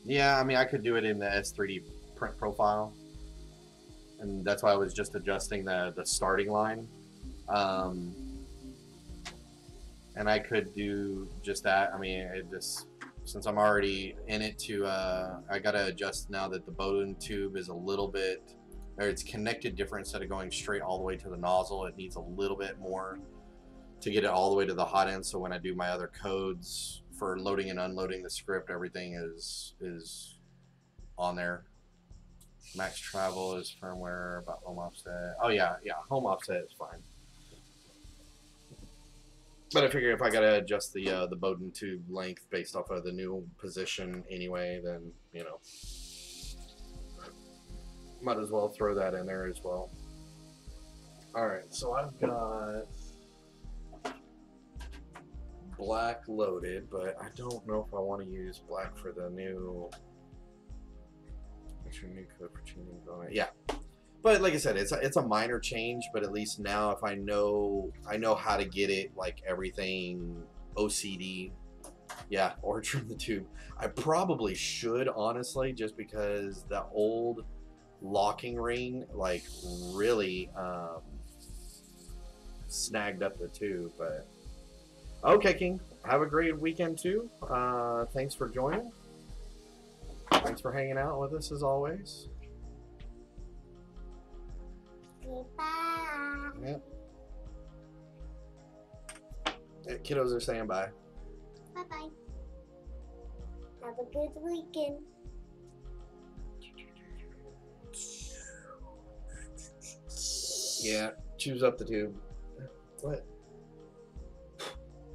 Yeah, I mean, I could do it in the S3D print profile, and that's why I was just adjusting the starting line. And I could do just that. I mean, it just, since I'm already in it I gotta adjust now that the Bowden tube is a little bit, or it's connected different instead of going straight all the way to the nozzle. It needs a little bit more to get it all the way to the hot end. So when I do my other codes for loading and unloading the script, everything is on there. Max travel is firmware about home offset. Oh yeah, home offset is fine. But I figure if I gotta adjust the Bowden tube length based off of the new position anyway, then you know, might as well throw that in there as well. All right, so I've got black loaded, but I don't know if I want to use black for the new. What's your new code for changing going? Yeah, but like I said, it's a minor change. But at least now, if I know how to get it like everything OCD, yeah, or trim the tube. I probably should honestly, just because the old locking ring like really snagged up the tube. But okay, King, have a great weekend too. Thanks for joining. Thanks for hanging out with us as always. Goodbye. Yep. Kiddos are saying bye. Bye bye. Have a good weekend. Yeah, choose up the tube. What?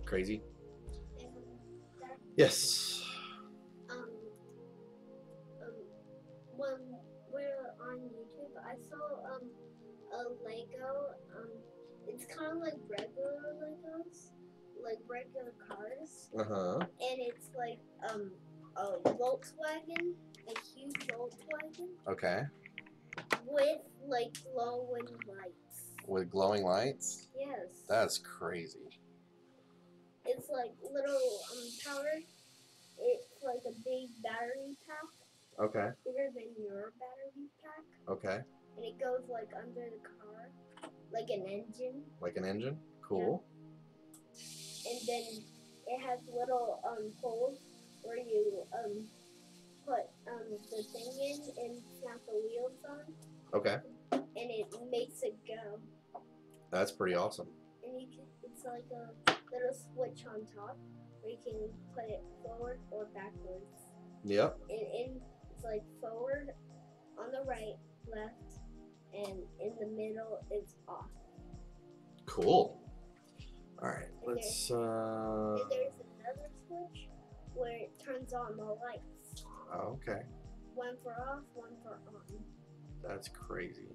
Crazy. Yes. When we're on YouTube, I saw a Lego. It's kind of like regular Legos, like regular cars, And it's like a Volkswagen, a huge Volkswagen okay. with like glowing lights. With glowing lights? Yes. That's crazy. It's like little powered. It's like a big battery pack. Okay. Bigger than your battery pack. Okay. And it goes like under the car, like an engine. Like an engine? Cool. Yeah. And then it has little holes where you put the thing in and snap the wheels on. Okay. And it makes it go. That's pretty awesome. And you can, it's like a little switch on top where you can put it forward or backwards. Yep. And it's like forward, on the right, left, and in the middle it's off. Cool. All right, And let's. And there's another switch where it turns on the lights. Okay. One for off, one for on. That's crazy.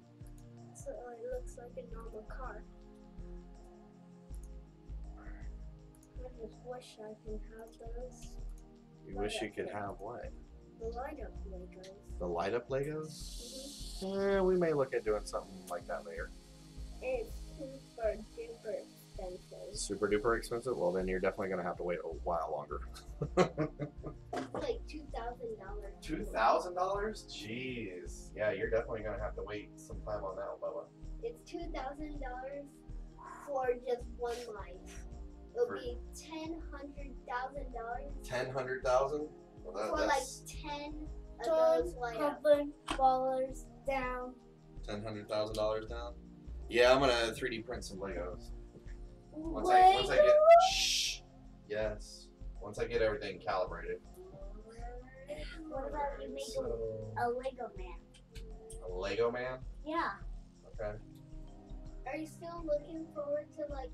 So it looks like a normal car. I just wish I can have those. You wish you could have what? The light up Legos. The light up Legos? Mm-hmm. We may look at doing something like that later. It's super duper expensive. Super duper expensive? Well, then you're definitely going to have to wait a while longer. It's like $2,000. $2,000? Jeez. Yeah, you're definitely going to have to wait some time on that, Bubba. It's $2,000 for just one light. It'll be $100,000. $100,000? Well, For like that's 10 of those light up. $100 down. $100,000 down? Yeah, I'm gonna 3D print some Legos. Once Wait. I get shh. Yes. Once I get everything calibrated. What about you make a Lego man? A Lego man? Yeah. Okay. Are you still looking forward to like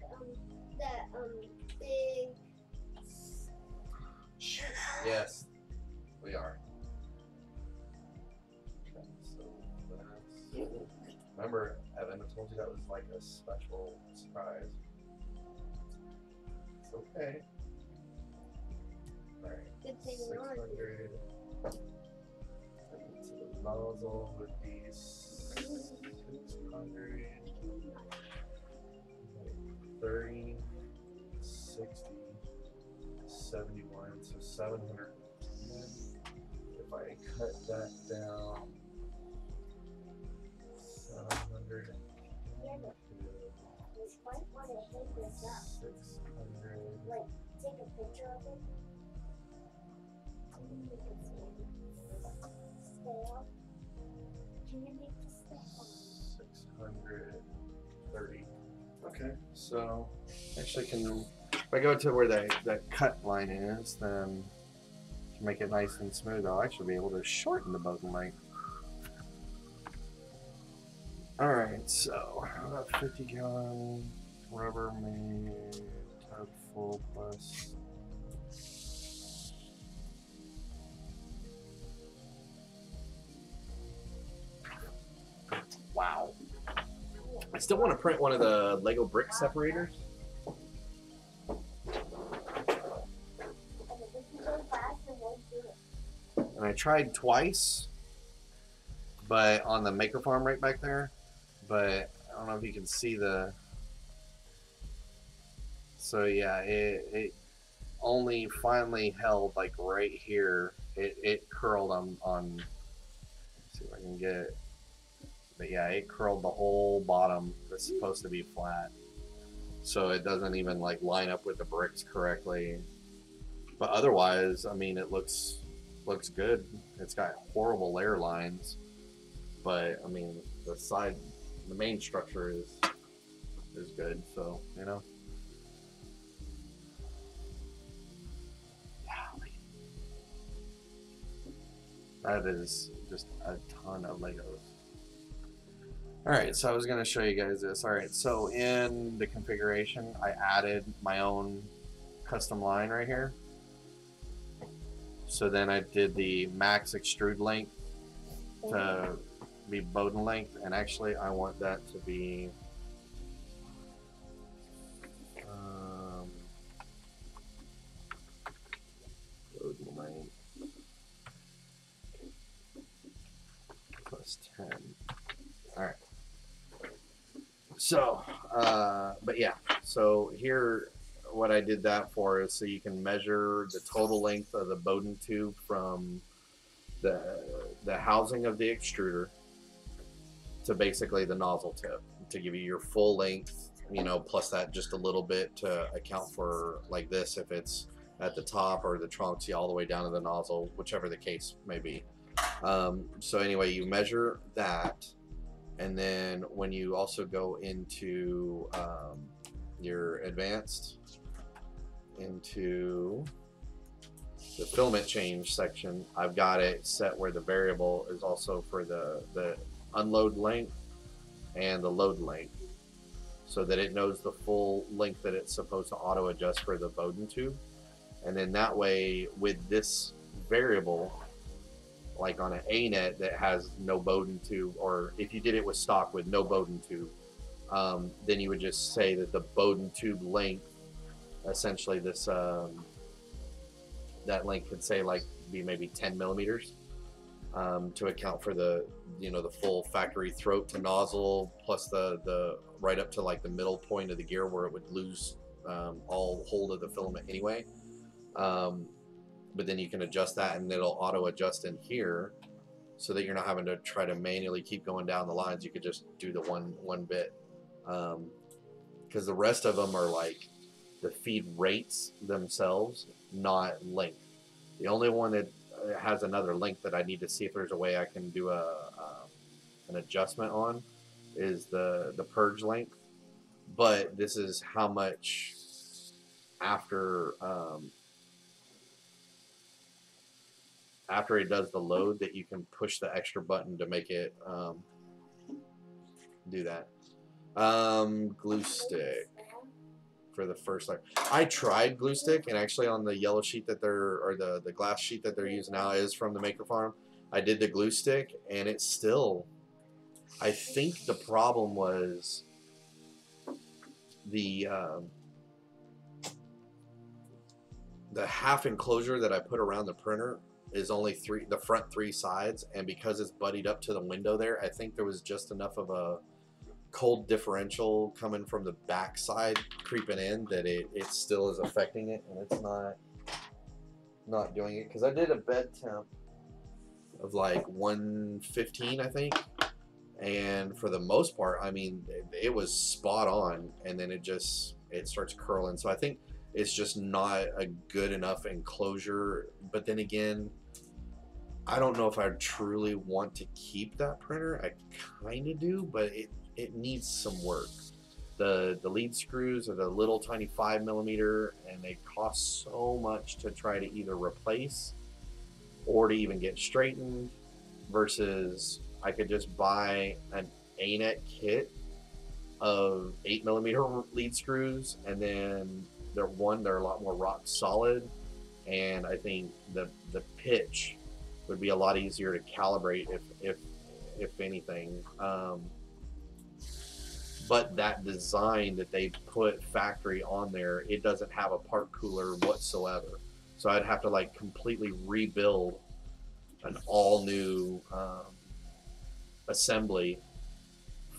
that big? Yes, we are. Okay, so that's, remember, Evan, I told you that was like a special surprise. It's okay. Alright. Good thing we're on. 600. So the nozzle would be 600. 30, 60, 71, so 700. If I cut that down, 700 This might want to hang this up. 600. Like, take a picture of it. Scale. Can you make the scale? 630. Okay, so actually can, if I go to where that cut line is, then to make it nice and smooth, I'll actually be able to shorten the button length. Alright, so about 50 gallon Rubbermaid tub full plus. Wow. I still want to print one of the Lego brick separators. And I tried twice, but on the maker farm right back there. But I don't know if you can see the. So yeah, it only finally held like right here. It curled on. Let's see if I can get it. But yeah, it curled the whole bottom that's supposed to be flat. So it doesn't even like line up with the bricks correctly. But otherwise, I mean, it looks good. It's got horrible layer lines. But I mean, the main structure is good, so, you know. That is just a ton of Legos. Alright, so I was going to show you guys this. Alright, so in the configuration, I added my own custom line right here. So then I did the max extrude length to be Bowden length, and actually I want that to be Bowden length plus 10. Alright. So, but yeah, so here what I did that for is so you can measure the total length of the Bowden tube from the housing of the extruder to basically the nozzle tip to give you your full length, you know, plus that just a little bit to account for like this if it's at the top or the Tronxy all the way down to the nozzle, whichever the case may be. So anyway, you measure that, and then when you also go into your advanced, into the filament change section, I've got it set where the variable is also for the unload length and the load length, so that it knows the full length that it's supposed to auto adjust for the Bowden tube. And then that way, with this variable, like on an A-net that has no Bowden tube, or if you did it with stock with no Bowden tube, then you would just say that the Bowden tube length, essentially this that length could say like be maybe 10 millimeters to account for the, you know, the full factory throat to nozzle, plus the right up to like the middle point of the gear where it would lose all hold of the filament anyway. But then you can adjust that and it'll auto adjust in here so that you're not having to try to manually keep going down the lines. You could just do the one bit, because the rest of them are like the feed rates themselves, not length. The only one that has another length that I need to see if there's a way I can do an adjustment on is the purge length. But this is how much after it does the load that you can push the extra button to make it do that. Glue stick for the first layer. I tried glue stick, and actually on the yellow sheet that they're, or the glass sheet that they're using now is from the Maker Farm. I did the glue stick, and it's still, I think the problem was the half enclosure that I put around the printer is only the front three sides, and because it's buddied up to the window there, I think there was just enough of a cold differential coming from the back side creeping in that it still is affecting it, and it's not doing it. Because I did a bed temp of like 115, I think, and for the most part, I mean, it was spot on, and then it starts curling. So I think it's just not a good enough enclosure. But then again, I don't know if I truly want to keep that printer. I kind of do, but it needs some work. The lead screws are the little tiny 5mm, and they cost so much to try to either replace or to even get straightened, versus I could just buy an A-net kit of 8mm lead screws, and then they're a lot more rock solid, and I think the pitch would be a lot easier to calibrate if anything. But that design that they put factory on there, it doesn't have a part cooler whatsoever. So I'd have to like completely rebuild an all new assembly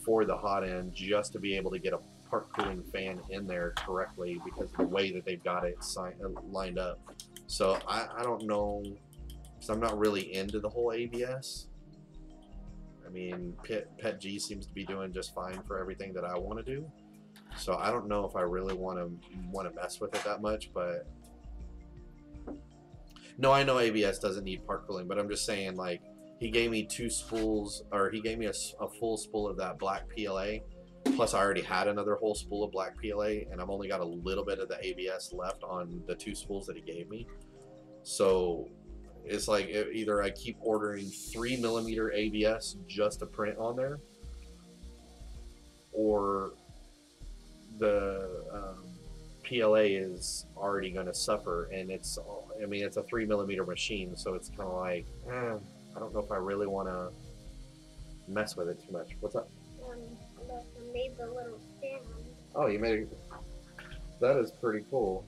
for the hot end just to be able to get a part cooling fan in there correctly, because of the way that they've got it lined up. So I don't know, because I'm not really into the whole ABS. I mean, Pet G seems to be doing just fine for everything that I want to do. So I don't know if I really want to mess with it that much. But no, I know ABS doesn't need part cooling, but I'm just saying, like, he gave me 2 spools, or he gave me a full spool of that black PLA. Plus, I already had another whole spool of black PLA, and I've only got a little bit of the ABS left on the 2 spools that he gave me. So It's like either I keep ordering 3mm ABS just to print on there, or the PLA is already going to suffer, and it's, I mean, it's a 3mm machine, so it's kind of like, I don't know if I really want to mess with it too much. What's up? I made the little stand. Oh, you made it. That is pretty cool.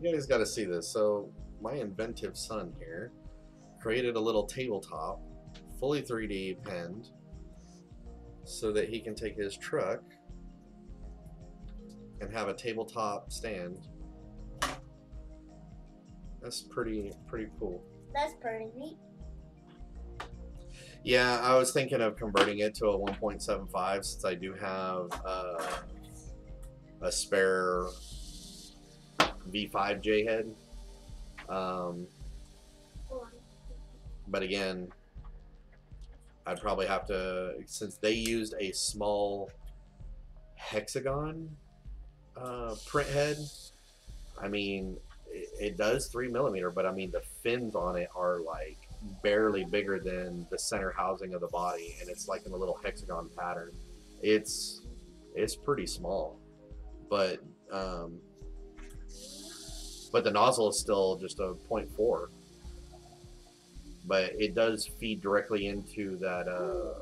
You guys got to see this. So my inventive son here created a little tabletop, fully 3D penned, so that he can take his truck and have a tabletop stand. That's pretty cool. That's pretty neat. Yeah, I was thinking of converting it to a 1.75 since I do have a spare V5 J head. But again, I'd probably have to, since they used a small hexagon print head. I mean, it does 3mm, but I mean the fins on it are like barely bigger than the center housing of the body, and it's like in a little hexagon pattern. It's pretty small, but the nozzle is still just a 0.4. But it does feed directly into that,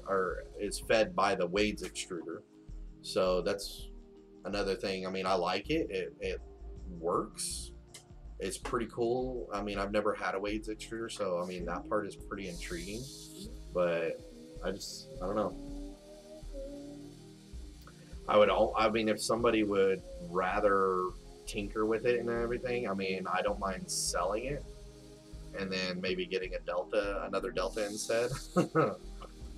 or is fed by the Wade's extruder. So that's another thing. I mean, I like it. It works. It's pretty cool. I mean, I've never had a Wade's extruder, so I mean that part is pretty intriguing. But I don't know. I mean, if somebody would rather tinker with it and everything, I mean, I don't mind selling it and then maybe getting another Delta instead. Delta?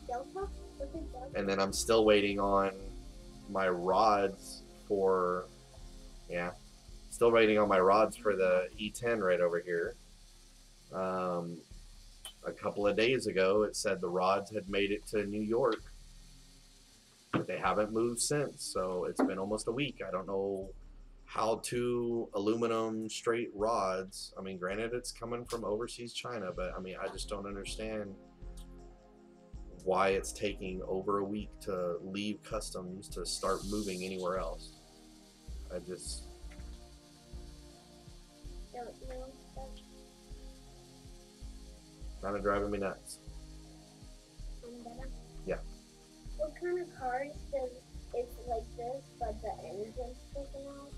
What's a Delta? And then I'm still waiting on my rods for, still waiting on my rods for the E10 right over here. A couple of days ago, it said the rods had made it to New York, but they haven't moved since. So it's been almost a week. I don't know how two aluminum straight rods, I mean, granted it's coming from overseas China, but I mean, I just don't understand why it's taking over a week to leave customs to start moving anywhere else. I just Don't know. kind of driving me nuts. Yeah. What kind of cars does it's like this, but the engine's sticking out?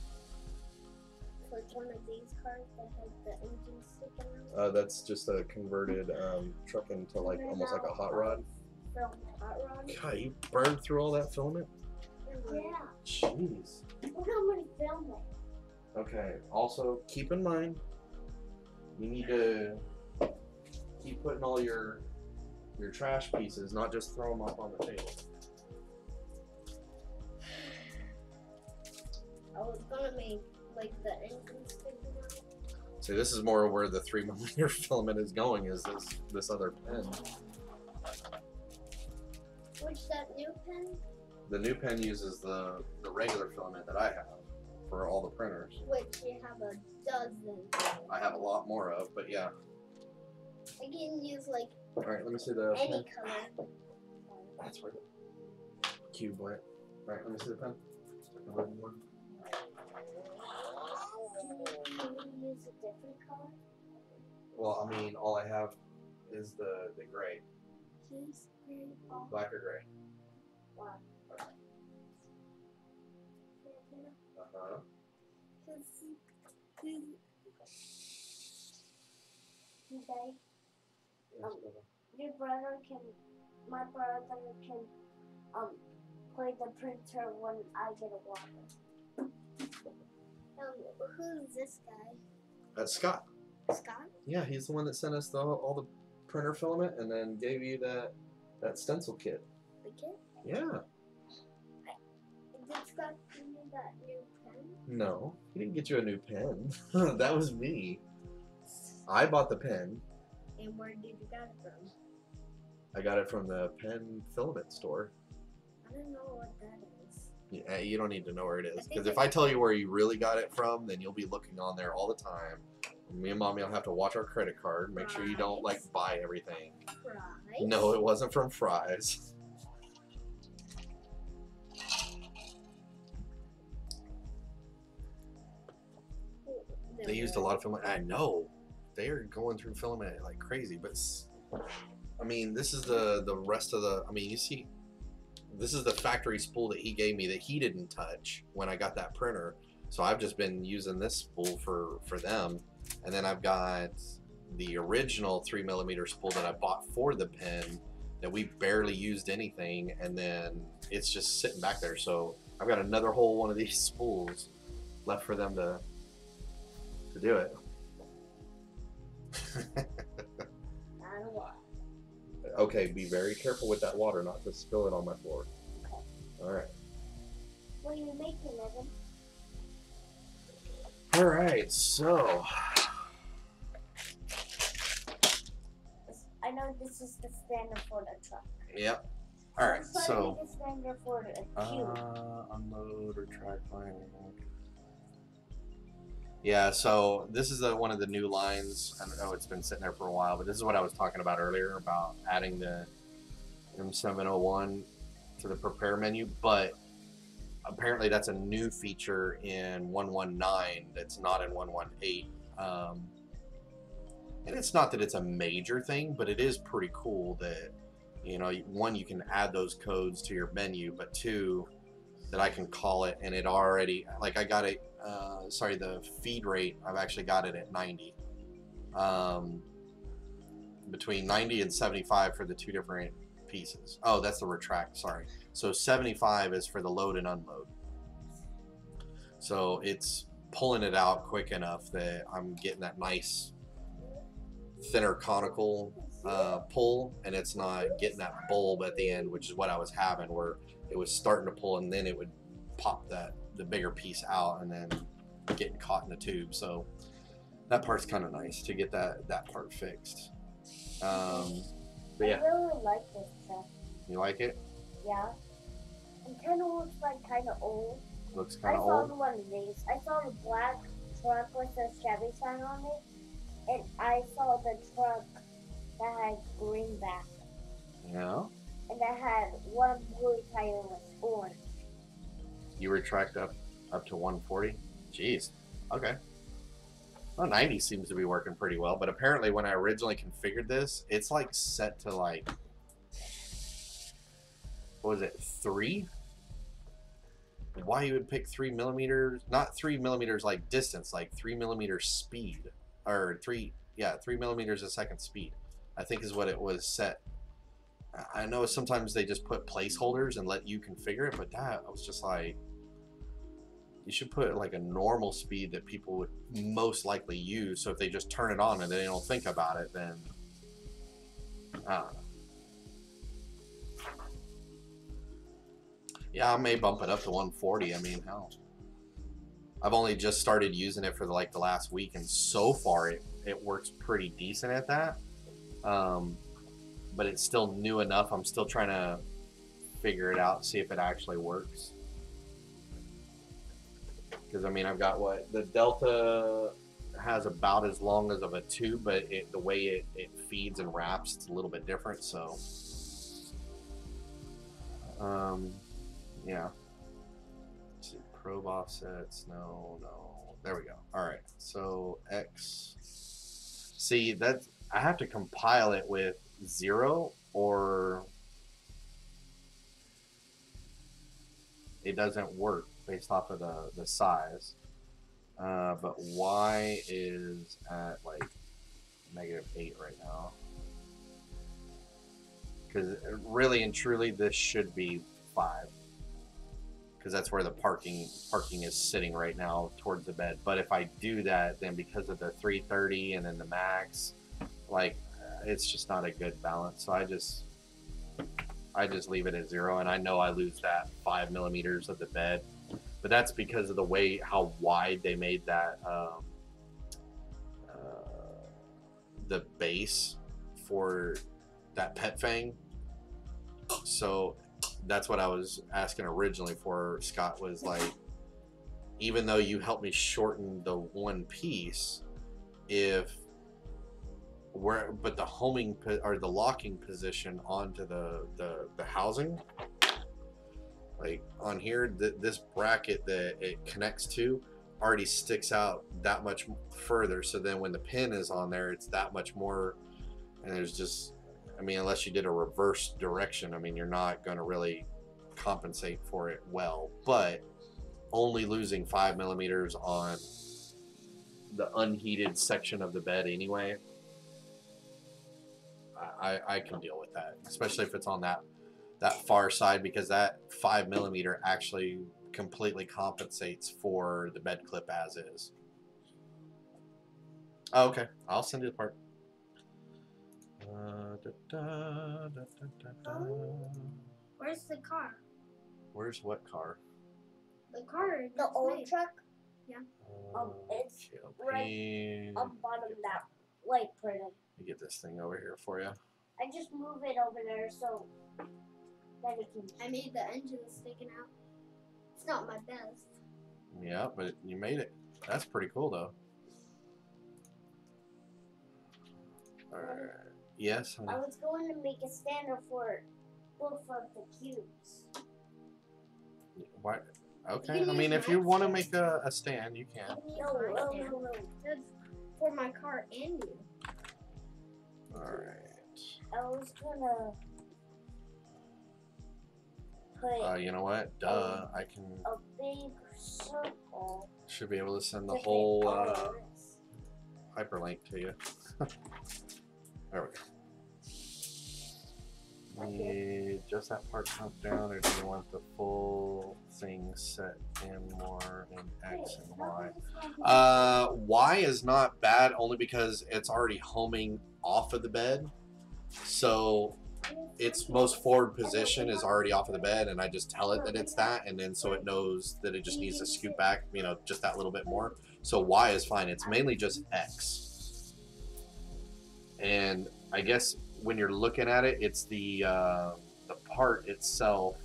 So it's one of these cars that has the engine sticking out? That's just a converted truck into like almost like a hot rod. From hot rod? God, you burned through all that filament? Yeah. Jeez. Look how many filament. Okay, also keep in mind, you need to keep putting all your trash pieces, not just throw them up on the table. I was gonna make like the engine sticking out. See, this is more where the 3mm filament is going, is this other pen. Which that new pen? The new pen uses the regular filament that I have for all the printers. Which you have a dozen. I have a lot more of, but yeah. I can use like Alright, let me see the any pen. color. That's where the cube went. Alright, let me see the pen. Can you use a different color? Well, I mean, all I have is the gray. Keys, green, all Black or gray? black. Uh-huh. Today, my brother can play the printer when I get a water. Who's this guy? That's Scott. Scott? Yeah, he's the one that sent us all the printer filament and then gave you that stencil kit. The kid? Yeah. Did Scott give me that new pen? No, he didn't get you a new pen. That was me. I bought the pen. And where did you get it from? I got it from the pen filament store. I don't know what that is. Yeah, you don't need to know where it is, because if I tell you where you really got it from, then you'll be looking on there all the time. I'm Me and Mommy will have to watch our credit card. Make sure you don't like buy everything. Fries. No, it wasn't from Fry's. They used a lot of filament. I know they are going through filament like crazy, but I mean, this is the rest of the. I mean, you see, this is the factory spool that he gave me that he didn't touch when I got that printer. So I've just been using this spool for them, and then I've got the original 3mm spool that I bought for the pen that we barely used anything, and then it's just sitting back there. So I've got another whole one of these spools left for them to do it. And what? Okay, be very careful with that water, not to spill it on my floor. Okay. All right. What are you making, Evan? All right, so I know this is the standard for the truck. yep. All right, It's gotta so be the standard for the cube. unload or track line. Yeah, so this is one of the new lines. I don't know, it's been sitting there for a while, but this is what I was talking about earlier about adding the M701 to the prepare menu. But apparently that's a new feature in 119 that's not in 118. And it's not that it's a major thing, but it is pretty cool that, you know, one, you can add those codes to your menu, but two, that I can call it and it already, like I got it, sorry, the feed rate, I've actually got it at 90. Between 90 and 75 for the two different pieces. Oh, that's the retract, sorry. So 75 is for the load and unload. So it's pulling it out quick enough that I'm getting that nice thinner conical pull, and it's not getting that bulb at the end, which is what I was having, where it was starting to pull and then it would pop the bigger piece out and then getting caught in the tube. So that part's kind of nice to get that part fixed. But yeah, I really like this truck. you like it? Yeah. It kind of looks like kind of old. Looks I kind of saw old. one of these. I saw the black truck with the Chevy sign on it, and I saw the truck that had green back, Yeah. and that had one blue tire with orange. You retract up to 140. Jeez. Okay. Well, 90 seems to be working pretty well, but apparently when I originally configured this, it's like set to like, what was it, 3? Why you would pick 3mm, not 3mm like distance, like 3mm speed, or 3mm a second speed, I think is what it was set. I know sometimes they just put placeholders and let you configure it, but that, I was just like, you should put like a normal speed that people would most likely use, so if they just turn it on and they don't think about it, then I don't know. Yeah, I may bump it up to 140. I mean, hell, I've only just started using it for the last week, and so far it works pretty decent at that. But it's still new enough. I'm still trying to figure it out, see if it actually works. Because I mean, I've got what the Delta has about as long as of a tube, but the way it feeds and wraps, it's a little bit different. So, yeah. Let's see, probe offsets. No. There we go. All right. So X. See, that's, I have to compile it with 0 or it doesn't work based off of the size. But Y is at like -8 right now. Because really and truly this should be 5. Because that's where the parking is sitting right now towards the bed. But if I do that, then because of the 330 and then the max, like it's just not a good balance. So I just leave it at 0, and I know I lose that 5mm of the bed, but that's because of the way how wide they made that the base for that pet fang. So that's what I was asking originally for. Scott was like, even though you helped me shorten the one piece, if but the or the locking position onto the housing, like on here, this bracket that it connects to already sticks out that much further. So then when the pin is on there, it's that much more. And there's just, I mean, unless you did a reverse direction, I mean, you're not going to really compensate for it well. But only losing 5 millimeters on the unheated section of the bed anyway, I can deal with that, especially if it's on that far side, because that 5 millimeter actually completely compensates for the bed clip as is. Oh, okay, I'll send you the part. Where's the car? Where's what car? The car. The old truck? Yeah. It's right on bottom of that light printed. Let me get this thing over here for you. I just move it over there so that it can. I made the engine sticking out. It's not my best. Yeah, but you made it. That's pretty cool, though. Alright. Yes, honey. I was going to make a stander for both of the cubes. Why? Okay, I mean, if you want to make a stand, you can. No. That's for my car and you. Alright. I was gonna put You know what? Duh, I can. a big circle. Should be able to send the to fit whole all of this. hyperlink to you. There we go. Need just that part pumped down, or do you want the full thing set in more in X and Y? Y is not bad, only because it's already homing off of the bed. So its most forward position is already off of the bed, and I just tell it that it's that, and then so it knows that it just needs to scoot back, you know, just that little bit more. So Y is fine. It's mainly just X. And I guess when you're looking at it, it's the part itself.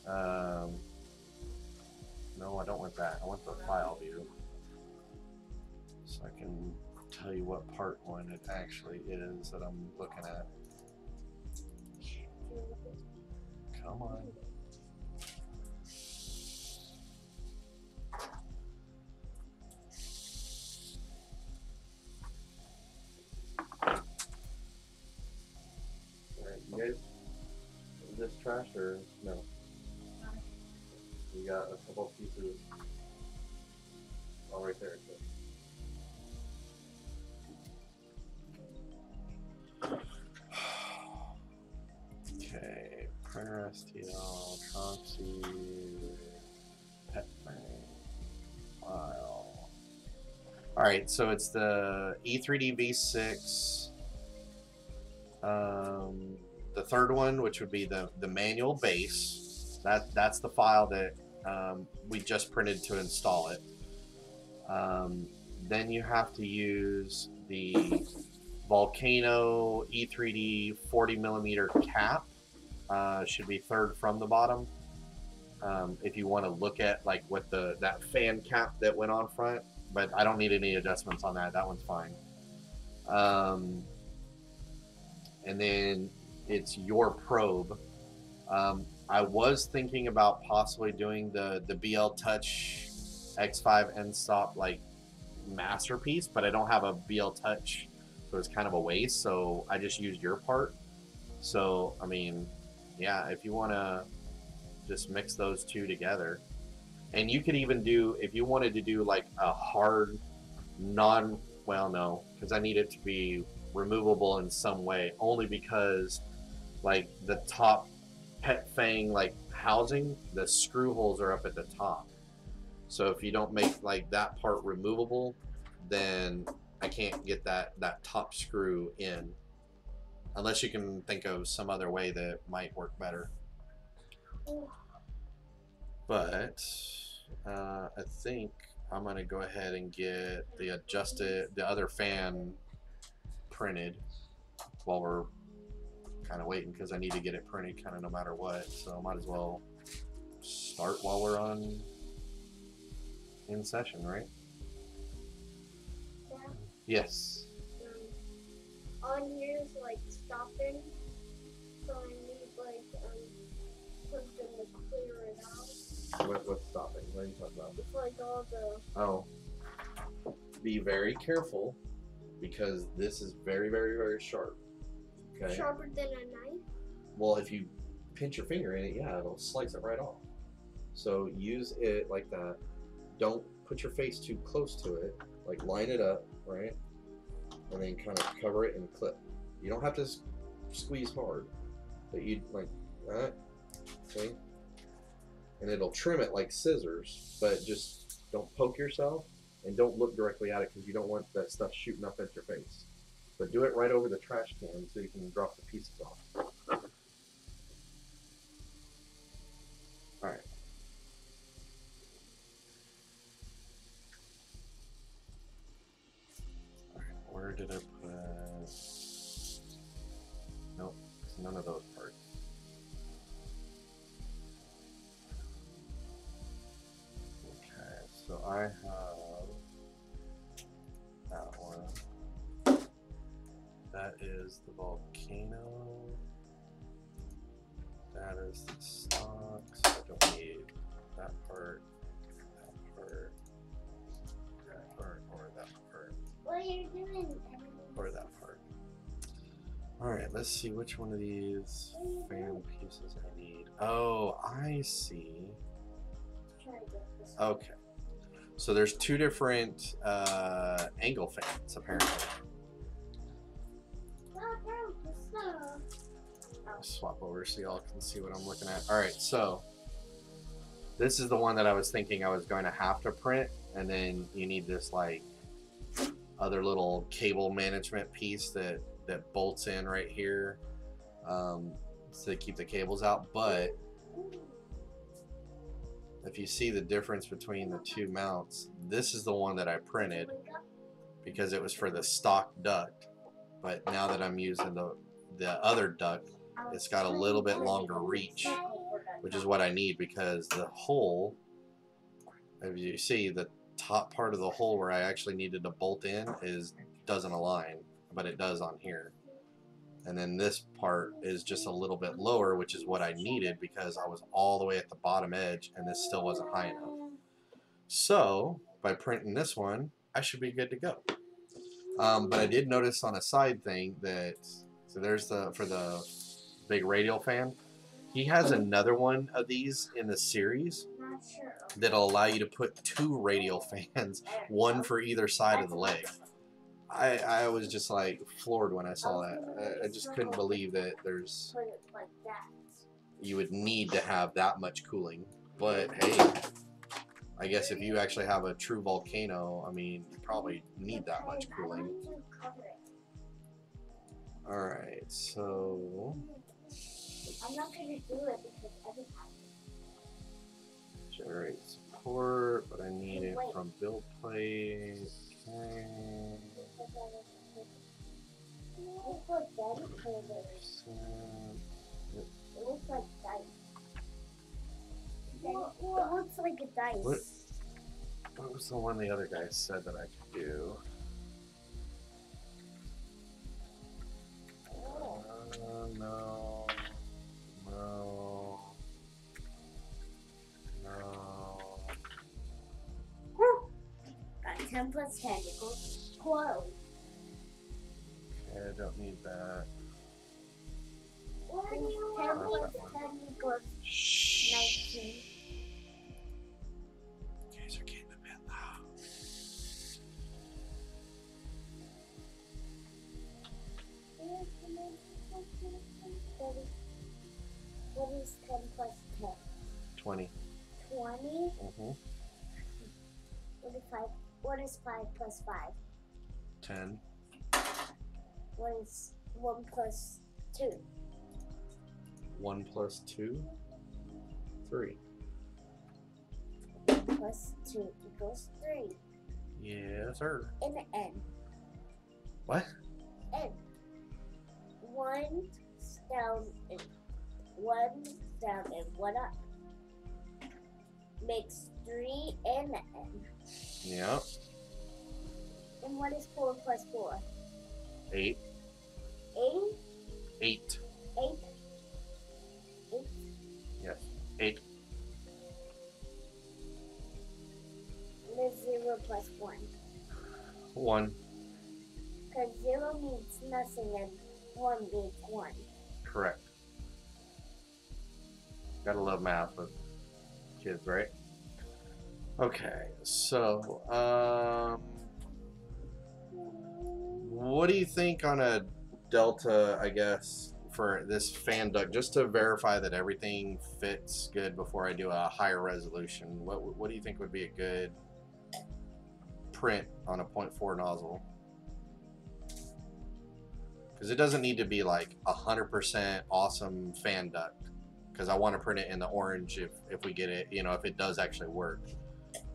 No, I don't want that. I want the file view, so I can tell you what part one it actually is that I'm looking at. Come on. Alright, you guys, is this trash or no? You got a couple pieces all right there. Okay, printer STL, Tronxy, pet frame, file. Alright, so it's the E3D V6. The third one, which would be the manual base. That's the file that we just printed to install it. Then you have to use the Volcano E3D 40 millimeter cap. Should be third from the bottom. If you want to look at like what that fan cap that went on front, but I don't need any adjustments on that. That one's fine. And then it's your probe. I was thinking about possibly doing the BL Touch X5 end stop like masterpiece, but I don't have a BL Touch, so it's kind of a waste. So I just used your part. So I mean, yeah, if you want to just mix those two together, and you could even do, if you wanted to do like a hard well, no, because I need it to be removable in some way, only because like the top pet fang like housing, the screw holes are up at the top. So if you don't make like that part removable, then I can't get that top screw in, unless you can think of some other way that might work better. But I think I'm gonna go ahead and get the other fan printed while we're kind of waiting, because I need to get it printed kind of no matter what. So I might as well start while we're in session, right? Yes. On here is like stopping, so I need like something to clear it out. What's stopping? What are you talking about? It's like all the. Oh. Be very careful because this is very, very, very sharp. Okay. Sharper than a knife? Well, if you pinch your finger in it, yeah, it'll slice it right off. So use it like that. Don't put your face too close to it. Like line it up, right? And then kind of cover it and clip. You don't have to squeeze hard, but you like that, see? And it'll trim it like scissors, but just don't poke yourself and don't look directly at it because you don't want that stuff shooting up at your face. But do it right over the trash can so you can drop the pieces off. Alright. Alright, where did I put... Nope, it's none of those parts. Okay, so I have that one. That is the volcano. That is the stocks. I don't need that part, or that part. What are you doing? Or that part. Alright, let's see which one of these fan pieces I need. Oh, I see. Try to get this. Okay. So there's two different angle fans, apparently. I'll swap over so y'all can see what I'm looking at. Alright, so this is the one that I was thinking I was going to have to print, and then you need this like other little cable management piece that bolts in right here to keep the cables out. But if you see the difference between the two mounts, this is the one that I printed because it was for the stock duct, but now that I'm using the other duct, it's got a little bit longer reach, which is what I need because the hole, if you see the top part of the hole where I actually needed to bolt in doesn't align, but it does on here. And then this part is just a little bit lower, which is what I needed because I was all the way at the bottom edge and this still wasn't high enough. So by printing this one, I should be good to go. But I did notice on a side thing that, so there's for the big radial fan, he has another one of these in the series that'll allow you to put two radial fans, one for either side of the leg. I was just like floored when I saw that. I just couldn't believe that you would need to have that much cooling. But hey, I guess if you actually have a true volcano, I mean, you probably need that much cooling. Alright, so... I'm not going to do it because everybody. Generate support, but I need it from build plate. Okay. It looks like dice. It looks like a dice. What was the one the other guy said that I could do? No. Got 10 plus 10 equals 12. Okay, I don't need that. 10 plus 10 equals 19. You guys are getting a bit loud. What is 10 plus 10? 20. 20? Mm-hmm. What is 5 plus 5? 10. What is 1 plus 2? 1 plus 2? 3. Plus 2 equals 3. Yes, sir. In the N. What? N. 1 down and 1 down and 1 up. Makes 3 in the N. Yep. And what is 4 plus 4? 8. 8? 8. 8? 8? Yes. 8. There's 0 plus 1. 1. Because 0 means nothing and 1 means 1. Correct. Gotta love math with kids, right? Okay, so what do you think on a delta, I guess, for this fan duct, just to verify that everything fits good before I do a higher resolution? What do you think would be a good print on a 0.4 nozzle? Because it doesn't need to be like 100% awesome fan duct, because I want to print it in the orange if we get it, you know, if it does actually work.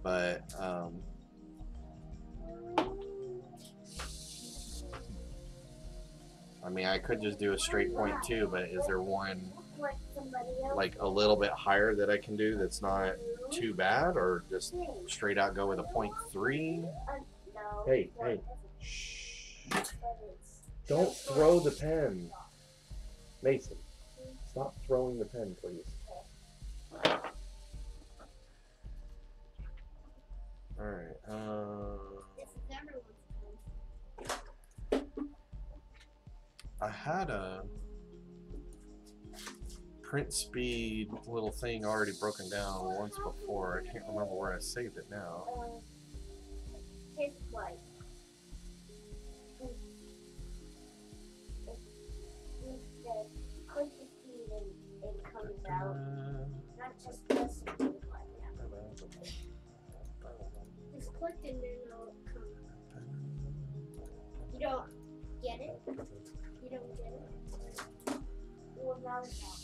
But I mean, I could just do a straight 0.2, but is there one like a little bit higher that I can do that's not too bad, or just straight out go with a 0.3? Hey, hey, shh. Don't throw the pen. Mason, stop throwing the pen, please. Alright, I had a print speed little thing already broken down once before. I can't remember where I saved it now. His wife. Click the speed and it comes out. Not just listen to it like that. Just click and then it'll come. You don't get it? You don't get it? Well, now it's out.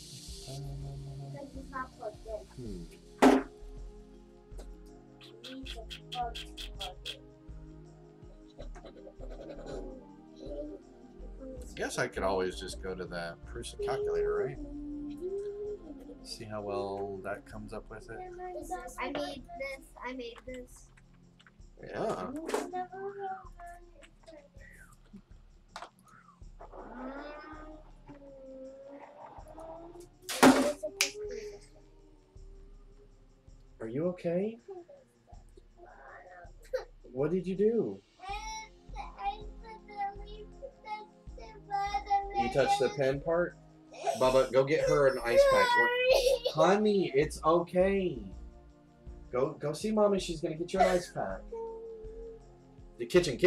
Because it's not plugged in. You need to plug it. I guess I could always just go to that Prusa calculator, right? See how well that comes up with it. I made this. I made this. Yeah. Are you okay? What did you do? You touched the pen part? Bubba, go get her an ice pack. Honey, it's okay. Go see mommy. She's gonna get you an ice pack. The kitchen.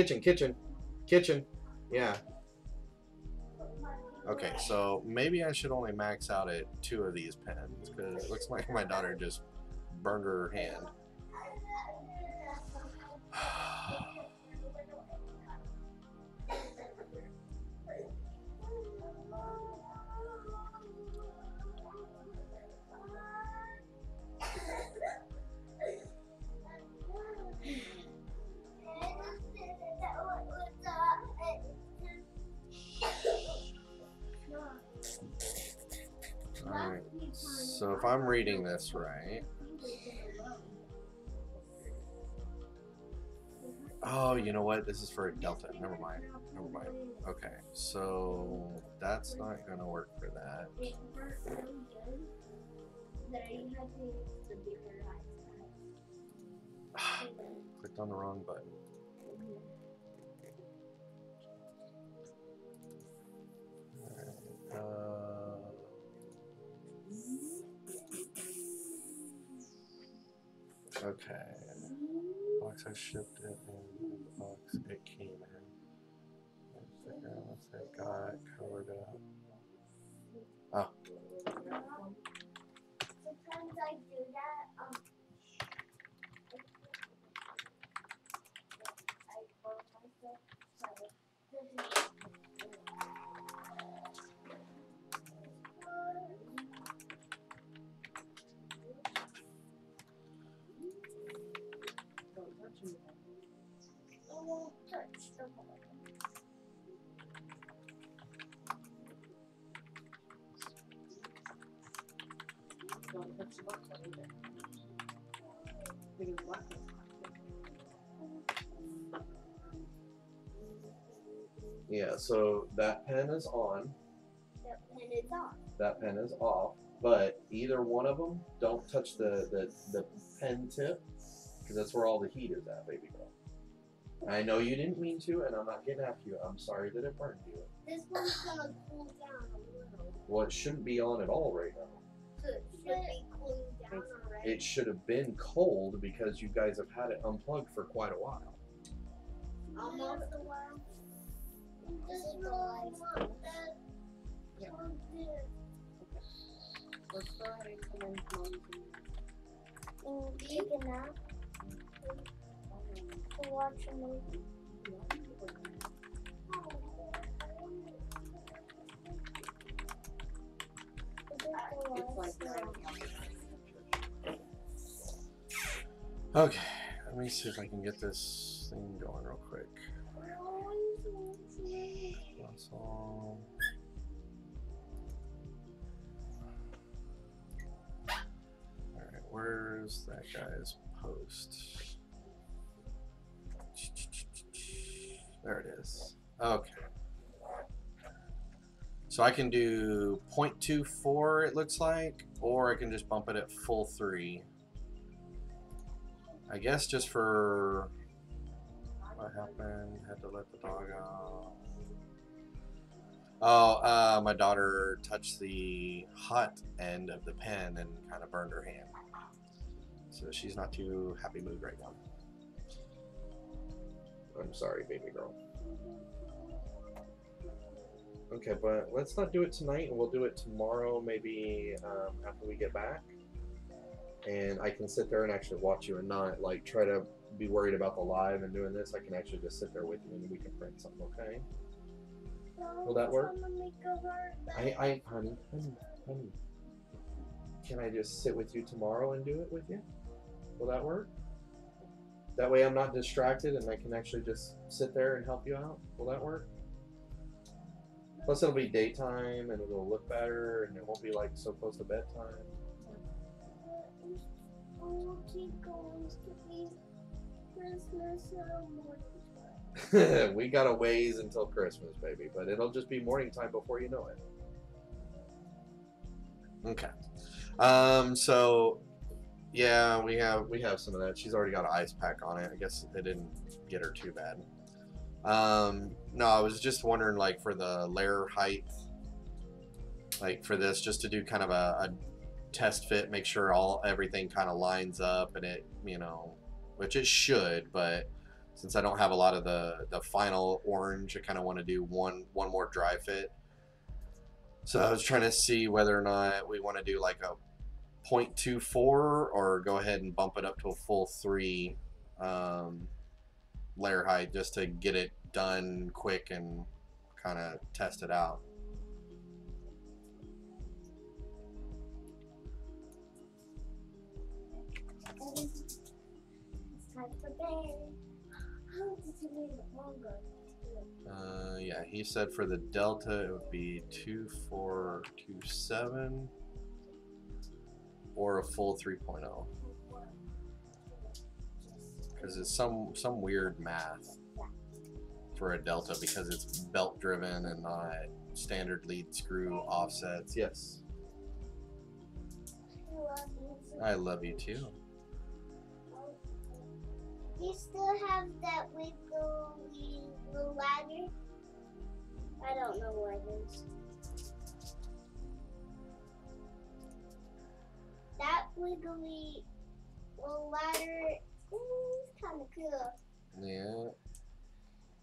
Yeah. Okay, so maybe I should only max out at 2 of these pens, because it looks like my daughter just burned her hand. Alright, so if I'm reading this right. Oh, you know what? This is for a delta. Never mind. Okay, so that's not going to work for that. Clicked on the wrong button. Okay. Box I shipped it in the box it came in. Let's figure out once I got covered up. Oh. Sometimes I do that. I burn myself. Sorry. Touch the ball. Don't touch the box either. Because the box is Yeah, so that pen is on. That pen is off. That pen is off. But either one of them, don't touch the pen tip, because that's where all the heat is at, baby girl. I know you didn't mean to, and I'm not getting after you. I'm sorry that it burned you. This one's gonna cool down a little. Well, it shouldn't be on at all right now. So it should be cooling down already. It should have been cold because you guys have had it unplugged for quite a while. Almost a while. Just really want that. Yeah. On this. Let's go ahead and come in from Take a nap. To watch a movie. It's like Okay, let me see if I can get this thing going real quick. That's all. Alright, where's that guy's post? There it is. Okay. So I can do 0.24 it looks like, or I can just bump it at full 3. I guess just for what happened, had to let the dog out. Oh, my daughter touched the hot end of the pen and kind of burned her hand. So she's not too happy mood right now. I'm sorry, baby girl. Okay, but let's not do it tonight, and we'll do it tomorrow, maybe after we get back. And I can sit there and actually watch you and not like try to be worried about the live and doing this. I can actually just sit there with you and we can print something, okay? Will that work? Honey. Can I just sit with you tomorrow and do it with you? Will that work? That way I'm not distracted and I can actually just sit there and help you out. Will that work? Plus it'll be daytime and it'll look better and it won't be like so close to bedtime. We got a ways until Christmas, baby, but it'll just be morning time before you know it. Okay. So yeah, we have some of that. She's already got an ice pack on it. I guess it didn't get her too bad. No, I was just wondering, like, for the layer height, like for this, just to do kind of a test fit, make sure everything kind of lines up, and it, you know, which it should, but since I don't have a lot of the final orange, I kind of want to do one more dry fit. So I was trying to see whether or not we want to do like a 0.24 or go ahead and bump it up to a full 3 layer height, just to get it done quick and kind of test it out. It's time for bed. How did you make it longer? Yeah, he said for the delta it would be 2427 or a full 3.0. Because it's some weird math for a delta because it's belt driven and not standard lead screw offsets. Yes. I love you too. Do you still have that wiggly little ladder? I don't know what it is. That wiggly little ladder is kind of cool. Yeah.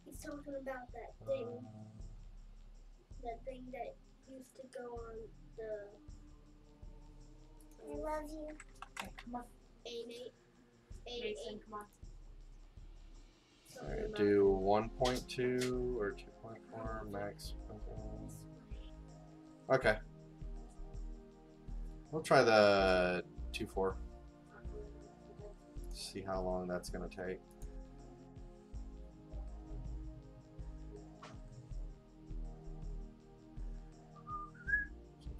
He's talking about that thing that used to go on the. I love you. Okay, come on. Mason, come on. Alright, do 1.2 or 2.4 max. Okay. We'll try the 2.4. See how long that's going to take.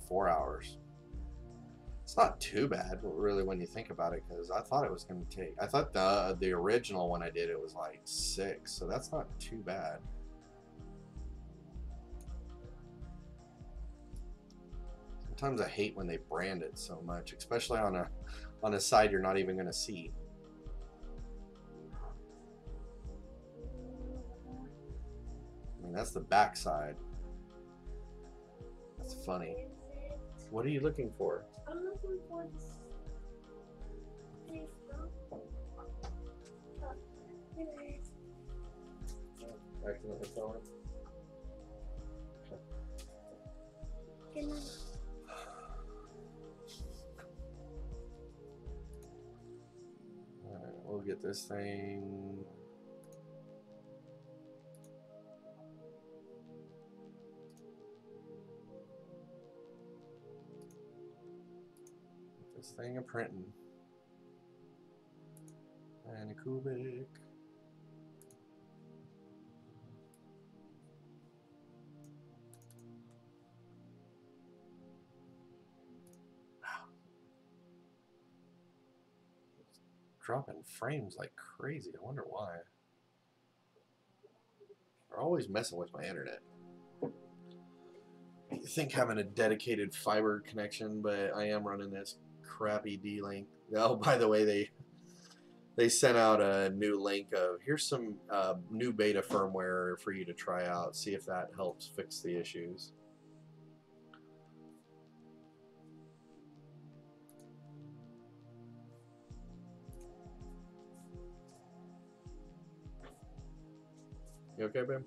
4 hours. It's not too bad, really, when you think about it, because I thought it was going to take. I thought the original one I did, it was like 6, so that's not too bad. Sometimes I hate when they brand it so much, especially on a side you're not even gonna see. I mean, that's the back side. That's funny. What are you looking for? I'm looking for this. Accidentally fell in. Can I? Alright, we'll get this thing. This thing a printing. And a cubic. Dropping frames like crazy. I wonder why. They're always messing with my internet. You think having a dedicated fiber connection, but I am running this crappy D-Link. Oh, by the way, they sent out a new link of here's some new beta firmware for you to try out. See if that helps fix the issues. You okay, babe?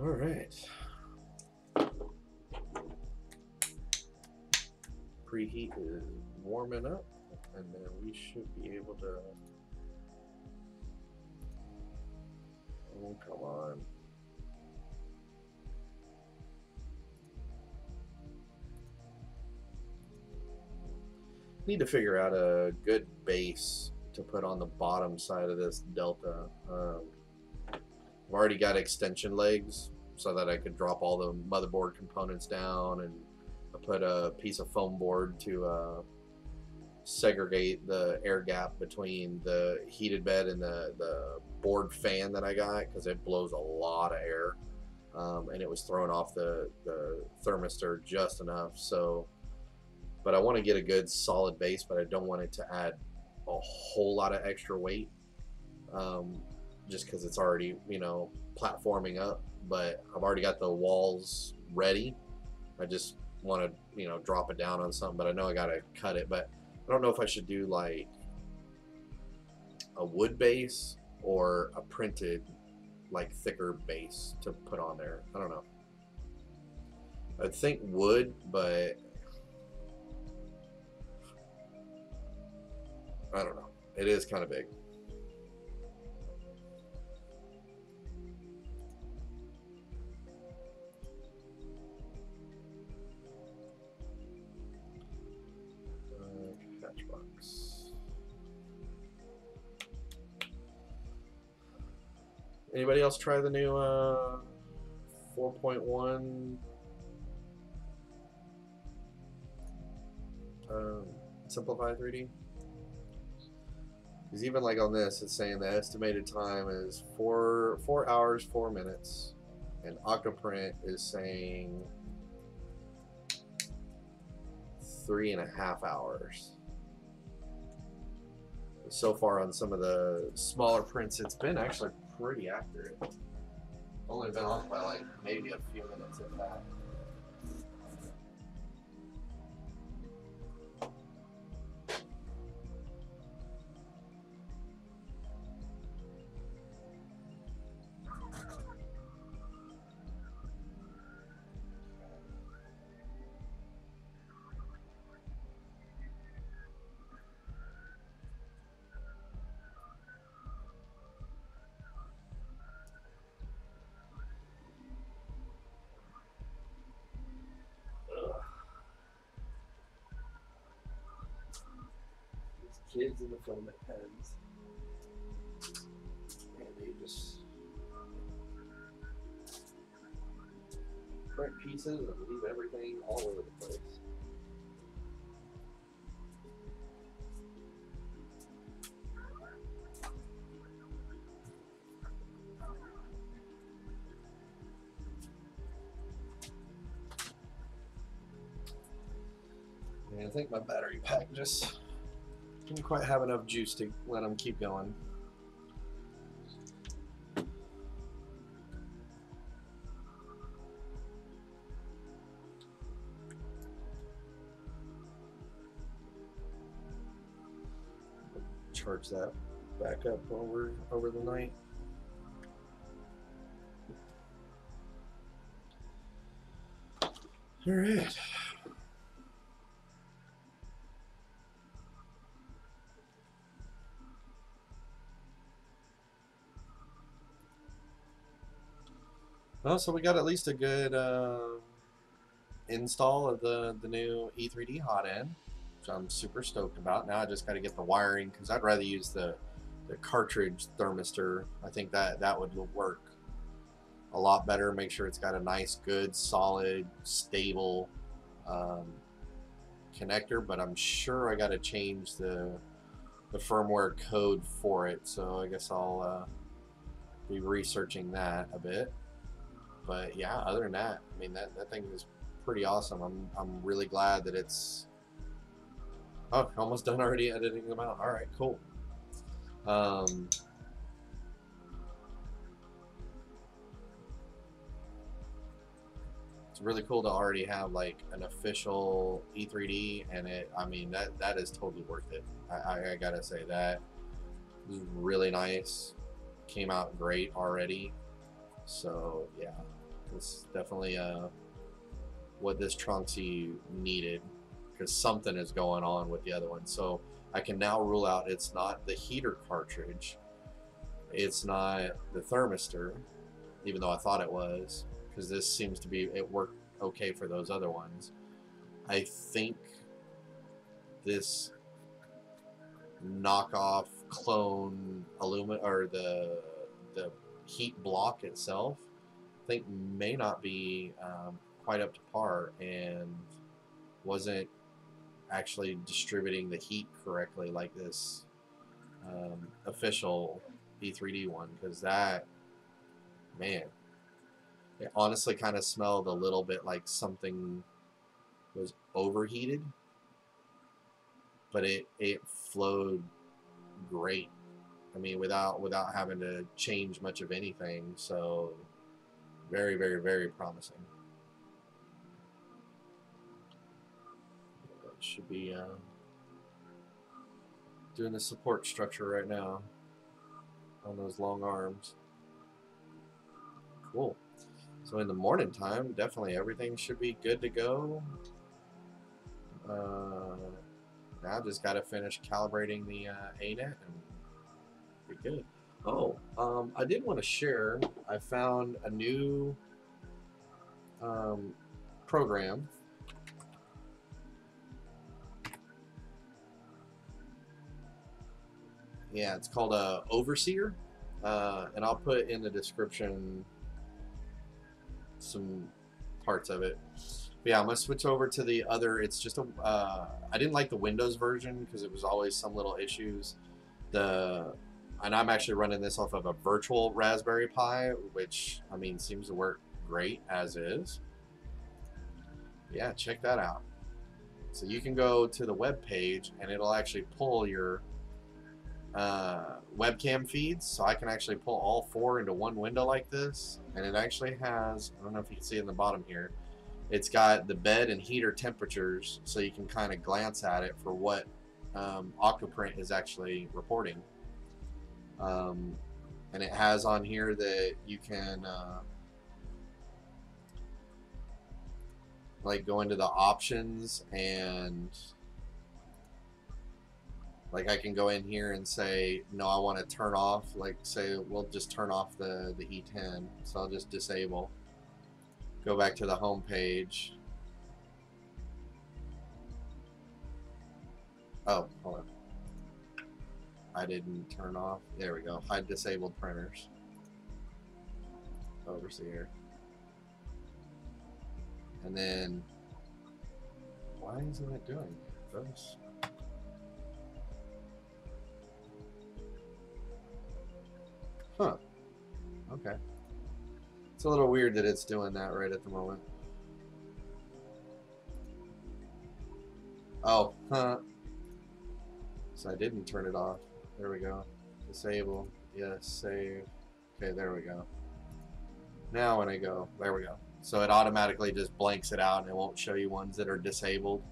All right. Preheat is warming up, and then we should be able to. Oh, come on. Need to figure out a good base to put on the bottom side of this Delta. I've already got extension legs so that I could drop all the motherboard components down, and I put a piece of foam board to segregate the air gap between the heated bed and the board fan that I got, because it blows a lot of air, and it was throwing off the thermistor just enough. So, but I want to get a good solid base, but I don't want it to add a whole lot of extra weight, just because it's already, you know, platforming up. But I've already got the walls ready. I just want to, you know, drop it down on something, but I know I gotta cut it. But I don't know if I should do like a wood base or a printed, like, thicker base to put on there. I don't know. I'd think wood, but I don't know. It is kind of big. Hatchbox. Anybody else try the new 4.1 Simplify 3D? Because even like on this, it's saying the estimated time is 4 hours 4 minutes, and Octoprint is saying 3.5 hours. So far on some of the smaller prints, it's been actually pretty accurate. Only been off by like maybe a few minutes if that. Kids in the filament pens, and they just different pieces and leave everything all over the place. And I think my battery pack just didn't quite have enough juice to let them keep going. Charge that back up over the night. All right. Well, so we got at least a good install of the new E3D hot end, which I'm super stoked about. Now I just got to get the wiring, because I'd rather use the cartridge thermistor. I think that would work a lot better. Make sure it's got a nice, good, solid, stable connector, but I'm sure I got to change the firmware code for it, so I guess I'll be researching that a bit. But yeah, other than that, I mean, that thing is pretty awesome. I'm really glad that it's almost done already editing them out. All right, cool. It's really cool to already have like an official E3D, and I mean, that is totally worth it. I gotta say that was really nice. Came out great already. So yeah, it's definitely what this Tronxy needed, because something is going on with the other one. So I can now rule out it's not the heater cartridge, it's not the thermistor, even though I thought it was, because this seems to be, it worked okay for those other ones. I think this knockoff clone aluminum, or the heat block itself, I think may not be quite up to par, and wasn't actually distributing the heat correctly like this official E3D one, because that, man, it honestly kind of smelled a little bit like something was overheated, but it flowed great. I mean, without having to change much of anything. So very, very, very promising. Should be doing the support structure right now on those long arms. Cool. So in the morning time, definitely everything should be good to go. Now just got to finish calibrating the ANET and be good. Oh, I did want to share, I found a new program. Yeah, it's called Overseer, and I'll put in the description some parts of it. But yeah, I'm gonna switch over to the other. It's just a I didn't like the Windows version because it was always some little issues. And I'm actually running this off of a virtual Raspberry Pi, which, I mean, seems to work great as is. Yeah, check that out. So you can go to the web page and it'll actually pull your webcam feeds. So I can actually pull all four into one window like this. And it actually has, I don't know if you can see in the bottom here, it's got the bed and heater temperatures, so you can kind of glance at it for what Octoprint is actually reporting. And it has on here that you can like go into the options, and like I can go in here and say, no, I want to turn off, like say we'll just turn off the E10, so I'll just disable, go back to the home page. Oh, hold on, I didn't turn off. There we go. Hide disabled printers. Overseer. And then, why isn't it doing this? Huh. Okay. It's a little weird that it's doing that right at the moment. Oh, huh. So I didn't turn it off. There we go. Disable. Yes, save. Okay, there we go. Now when I go, there we go. So it automatically just blanks it out and it won't show you ones that are disabled.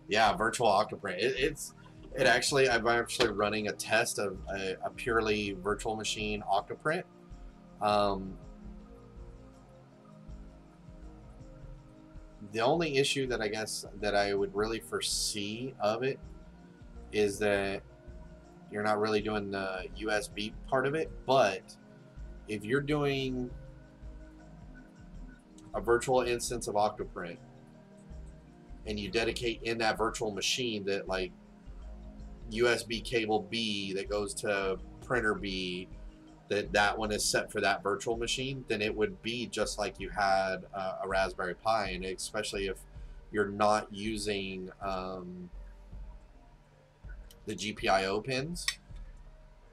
Yeah, virtual Octoprint. I'm actually running a test of a purely virtual machine Octoprint. The only issue that I guess that I would really foresee of it is that you're not really doing the USB part of it, but if you're doing a virtual instance of Octoprint and you dedicate in that virtual machine that like USB cable B that goes to printer B, that one is set for that virtual machine, then it would be just like you had a Raspberry Pi, and especially if you're not using the GPIO pins.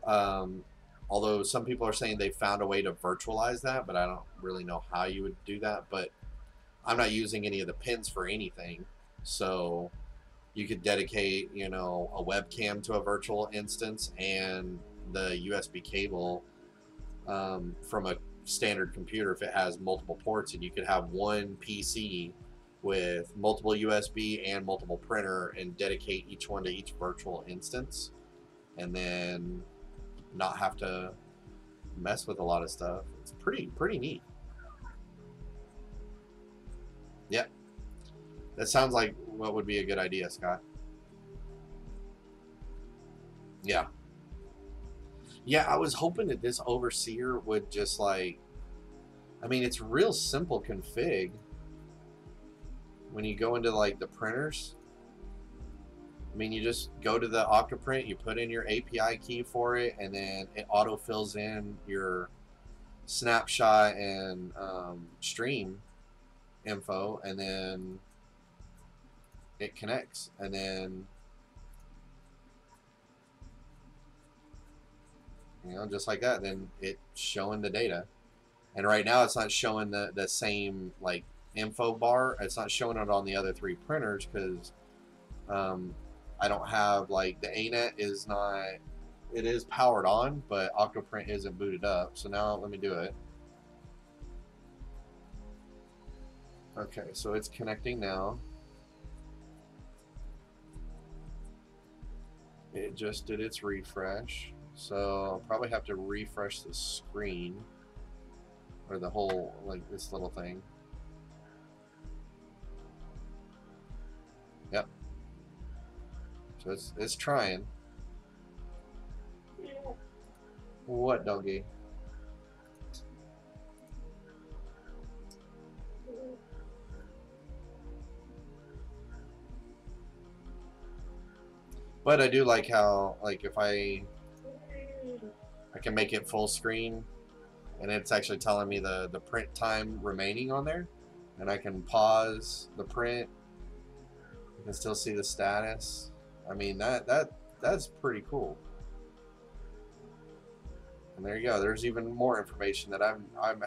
Although some people are saying they found a way to virtualize that, but I don't really know how you would do that. But I'm not using any of the pins for anything, so you could dedicate, you know, a webcam to a virtual instance and the USB cable from a standard computer if it has multiple ports, and you could have one PC with multiple USB and multiple printer and dedicate each one to each virtual instance, and then not have to mess with a lot of stuff. It's pretty neat. Yep. That sounds like what would be a good idea, Scott. Yeah. Yeah, I was hoping that this overseer would just like, I mean, it's real simple config. When you go into like the printers, I mean, you just go to the Octoprint, you put in your API key for it, and then it auto fills in your snapshot and stream info, and then it connects, and then, you know, just like that, then it's showing the data. And right now it's not showing the same like info bar. It's not showing it on the other three printers because I don't have like the ANET is not, it is powered on, but Octoprint isn't booted up. So now let me do it. Okay, so it's connecting now. It just did its refresh. So I'll probably have to refresh the screen, or the whole, like this little thing. Yep. So it's trying. What, doggy? But I do like how, like, if I can make it full screen, and it's actually telling me the print time remaining on there, and I can pause the print. You can still see the status. I mean, that's pretty cool. And there you go. There's even more information that I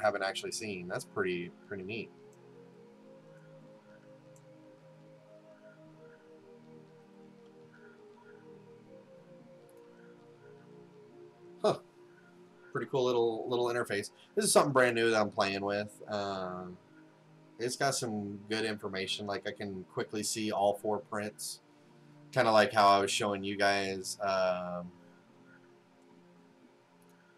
haven't actually seen. That's pretty neat. Huh. Pretty cool little interface. This is something brand new that I'm playing with. It's got some good information. Like I can quickly see all four prints, kind of like how I was showing you guys.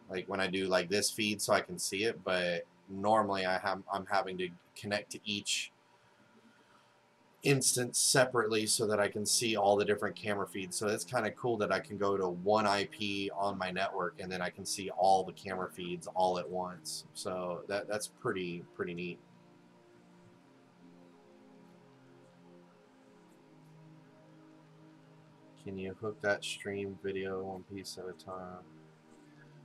Like when I do like this feed, so I can see it. But normally I'm having to connect to each instance separately so that I can see all the different camera feeds. So it's kind of cool that I can go to one IP on my network and then I can see all the camera feeds all at once. So that's pretty neat. Can you hook that stream video one piece at a time?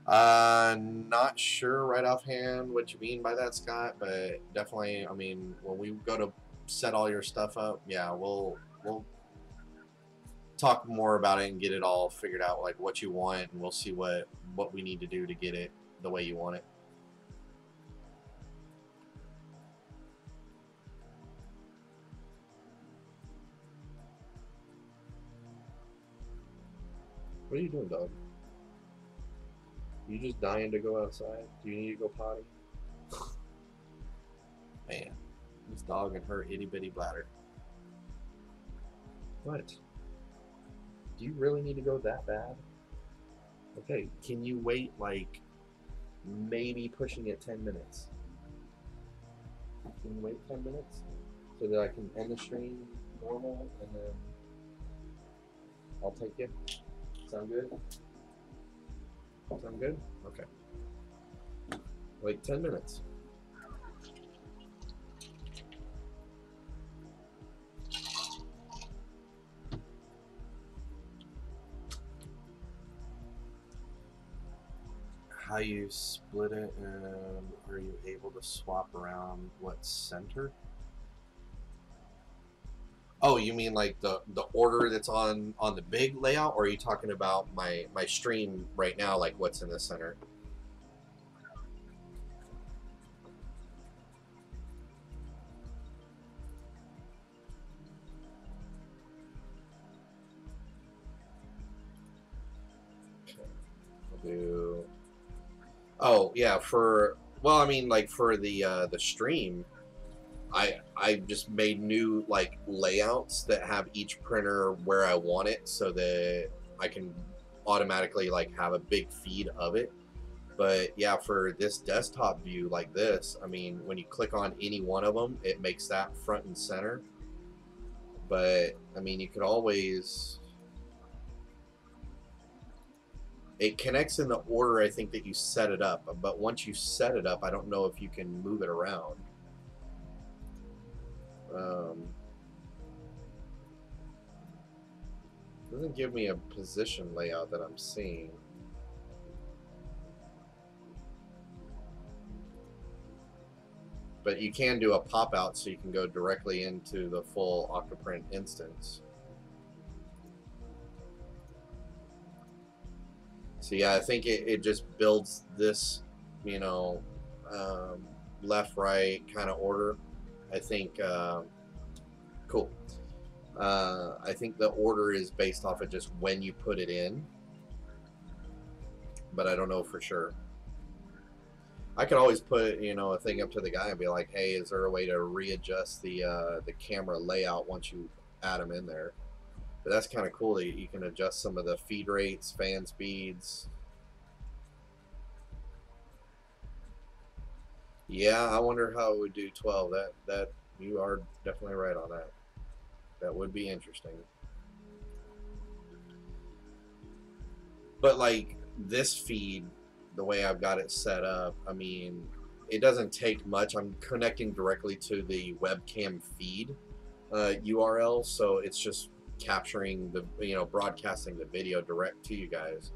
Not sure right offhand what you mean by that, Scott, but definitely, I mean, when we go to set all your stuff up, yeah, we'll talk more about it and get it all figured out, like what you want, and we'll see what we need to do to get it the way you want it. What are you doing, dog? You just dying to go outside? Do you need to go potty? Man, this dog and her itty bitty bladder. What? Do you really need to go that bad? Okay, can you wait like maybe pushing it 10 minutes? Can you wait 10 minutes so that I can end the stream normal and then I'll take you? Sound good? Sound good? Okay. Wait 10 minutes. How you split it, and are you able to swap around what's center? Oh, you mean like the order that's on the big layout, or are you talking about my stream right now, like what's in the center? Okay. I'll do. Oh yeah, well, I mean, like for the stream, I just made new like layouts that have each printer where I want it, so that I can automatically like have a big feed of it. But yeah, for this desktop view like this, I mean, when you click on any one of them, it makes that front and center. But I mean, you could always. It connects in the order I think that you set it up, but once you set it up, I don't know if you can move it around. Doesn't give me a position layout that I'm seeing. But you can do a pop out so you can go directly into the full Octoprint instance. So yeah, I think it just builds this, you know, left, right kind of order. I think, cool. I think the order is based off of just when you put it in, but I don't know for sure. I could always put, you know, a thing up to the guy and be like, hey, is there a way to readjust the camera layout once you add them in there? But that's kind of cool that you can adjust some of the feed rates, fan speeds. Yeah, I wonder how it would do 12. That you are definitely right on that. That would be interesting. But like this feed, the way I've got it set up, I mean, it doesn't take much. I'm connecting directly to the webcam feed URL, so it's just capturing the, you know, broadcasting the video direct to you guys.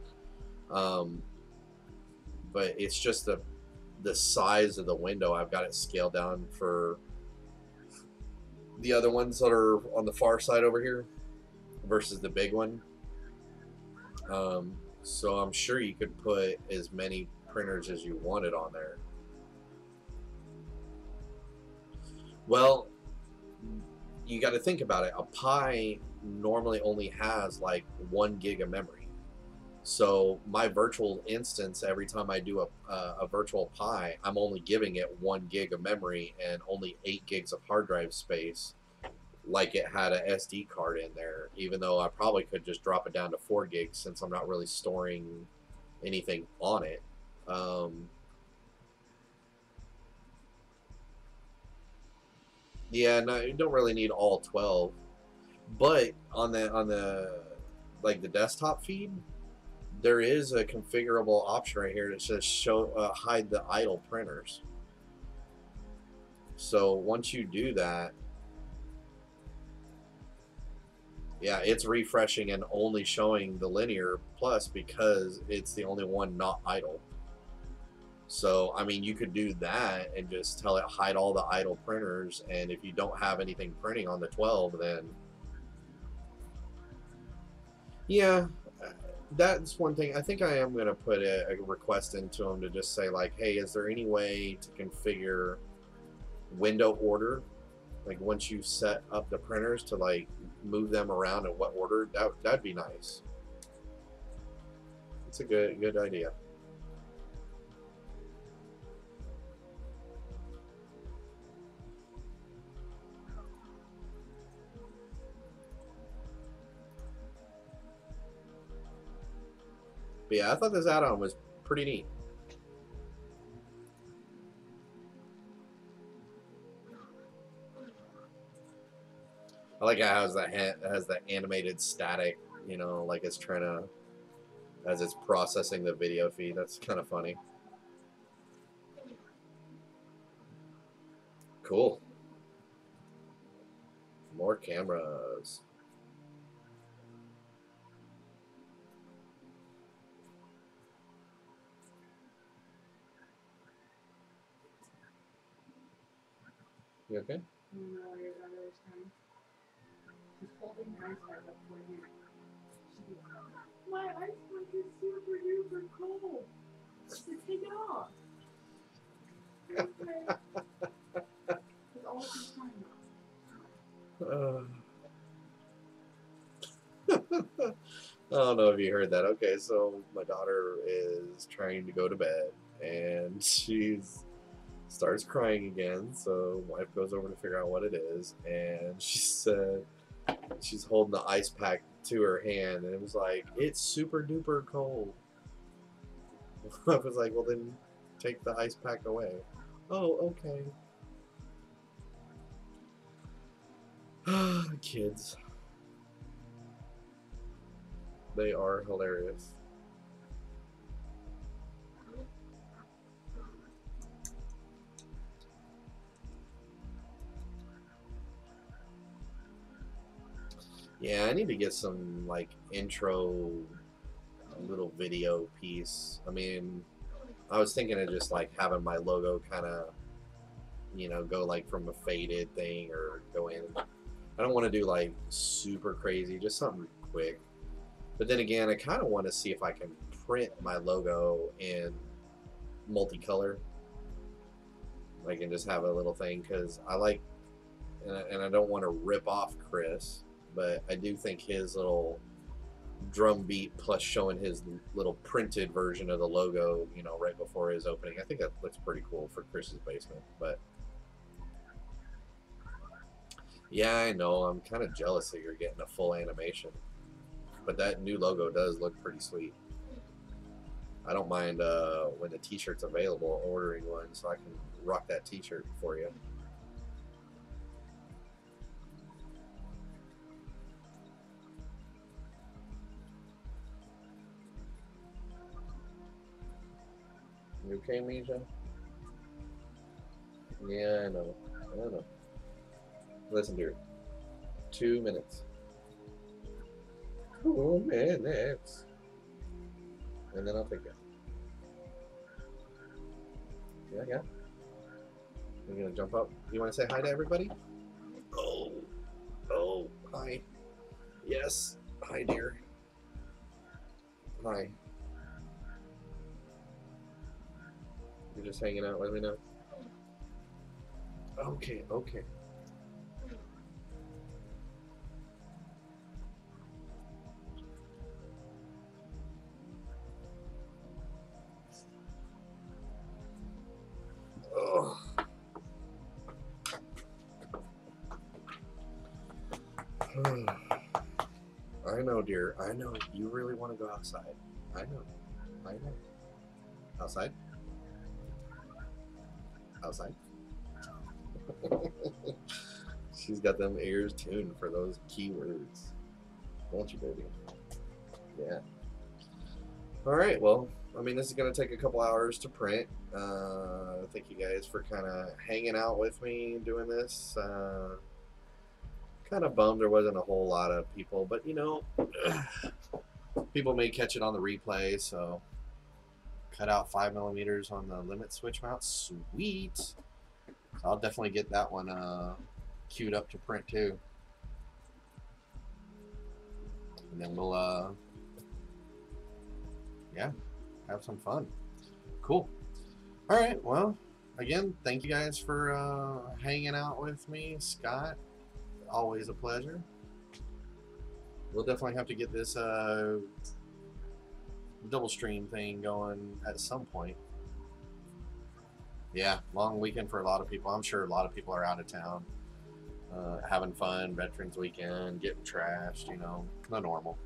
But it's just the size of the window. I've got it scaled down for the other ones that are on the far side over here versus the big one. So I'm sure you could put as many printers as you wanted on there. Well, you got to think about it. A Pi normally only has like 1 gig of memory. So my virtual instance, every time I do a virtual Pi, I'm only giving it 1 gig of memory and only 8 gigs of hard drive space, like it had a SD card in there, even though I probably could just drop it down to 4 gigs since I'm not really storing anything on it. Yeah, no, you don't really need all 12, but on the like the desktop feed, there is a configurable option right here that says show hide the idle printers. So once you do that, Yeah, it's refreshing and only showing the linear plus because it's the only one not idle. So, I mean, you could do that and just tell it hide all the idle printers, and if you don't have anything printing on the 12, then yeah, that's one thing. I think I am going to put a request into them to just say, like, hey, is there any way to configure window order? Like, once you set up the printers to, like, move them around in what order, that'd be nice. It's a good idea. But yeah, I thought this add-on was pretty neat. I like how it has that animated static, you know, like it's trying to, as it's processing the video feed. That's kind of funny. Cool. More cameras. You okay? No, your daughter's she's holding the ice pack up for you. My ice pack is super duper cold. Just take it off. Okay. It's all she's talking about. I don't know if you heard that. Okay, so my daughter is trying to go to bed, and starts crying again. So wife goes over to figure out what it is, and she said she's holding the ice pack to her hand, and it was like, it's super duper cold. I was like, well then take the ice pack away. Oh, okay. Kids. They are hilarious. Yeah, I need to get some like intro little video piece. I mean, I was thinking of just like having my logo kind of, you know, go like from a faded thing or go in. I don't want to do like super crazy, just something quick. But then again, I kind of want to see if I can print my logo in multicolor. I can just have a little thing because I like, and I don't want to rip off Chris, but I do think his little drum beat plus showing his little printed version of the logo, you know, right before his opening. I think that looks pretty cool for Chris's basement. But yeah, I know, I'm kind of jealous that you're getting a full animation. But that new logo does look pretty sweet. I don't mind when the t-shirt's available ordering one so I can rock that t-shirt for you. You okay, Misha? Yeah, I know. I know. Listen, dear. 2 minutes. 2 minutes. And then I'll take it. Yeah. You're gonna jump up. You wanna say hi to everybody? Oh, hi. Yes. Hi, dear. Hi. You're just hanging out with me now? Okay. Oh. I know, dear. I know. You really want to go outside. I know. Outside? She's got them ears tuned for those keywords. Don't you, baby? Yeah. Alright, well, I mean, this is going to take a couple hours to print. Thank you guys for kind of hanging out with me doing this. Kind kind of bummed there wasn't a whole lot of people, but you know, people may catch it on the replay, so cut out 5mm on the limit switch mount. Sweet. So I'll definitely get that one queued up to print too. And then we'll yeah, have some fun. Cool. All right, well, again, thank you guys for hanging out with me. Scott, always a pleasure. We'll definitely have to get this double stream thing going at some point. Yeah, long weekend for a lot of people. I'm sure a lot of people are out of town, having fun, Veterans Weekend, getting trashed, you know, the normal.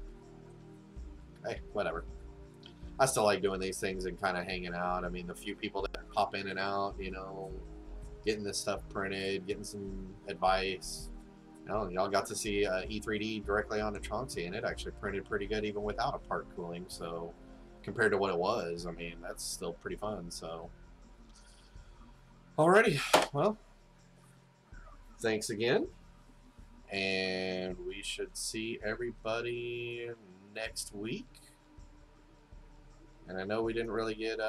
Hey, whatever. I still like doing these things and kind of hanging out. I mean, the few people that pop in and out, you know, getting this stuff printed, getting some advice. You know, y'all got to see E3D directly on the Tronxy, and it actually printed pretty good even without a part cooling. So compared to what it was, I mean, that's still pretty fun. So alrighty, well, thanks again, and we should see everybody next week. And I know we didn't really get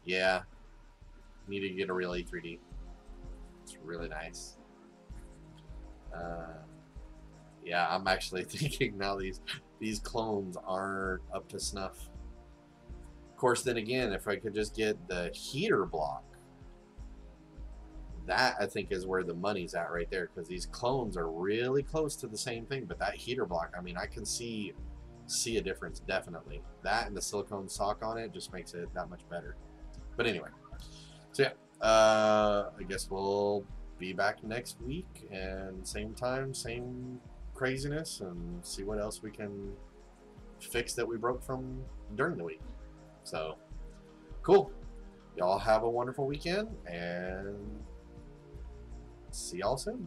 yeah, need to get a real E3D. It's really nice. Yeah, I'm actually thinking now these clones aren't up to snuff. Of course, then again, if I could just get the heater block, that I think is where the money's at right there, because these clones are really close to the same thing. But that heater block, I mean, I can see a difference, definitely. That and the silicone sock on it just makes it that much better. But anyway, so yeah, I guess we'll be back next week, and same time, same craziness, and see what else we can fix that we broke from during the week. So cool. Y'all have a wonderful weekend, and see y'all soon.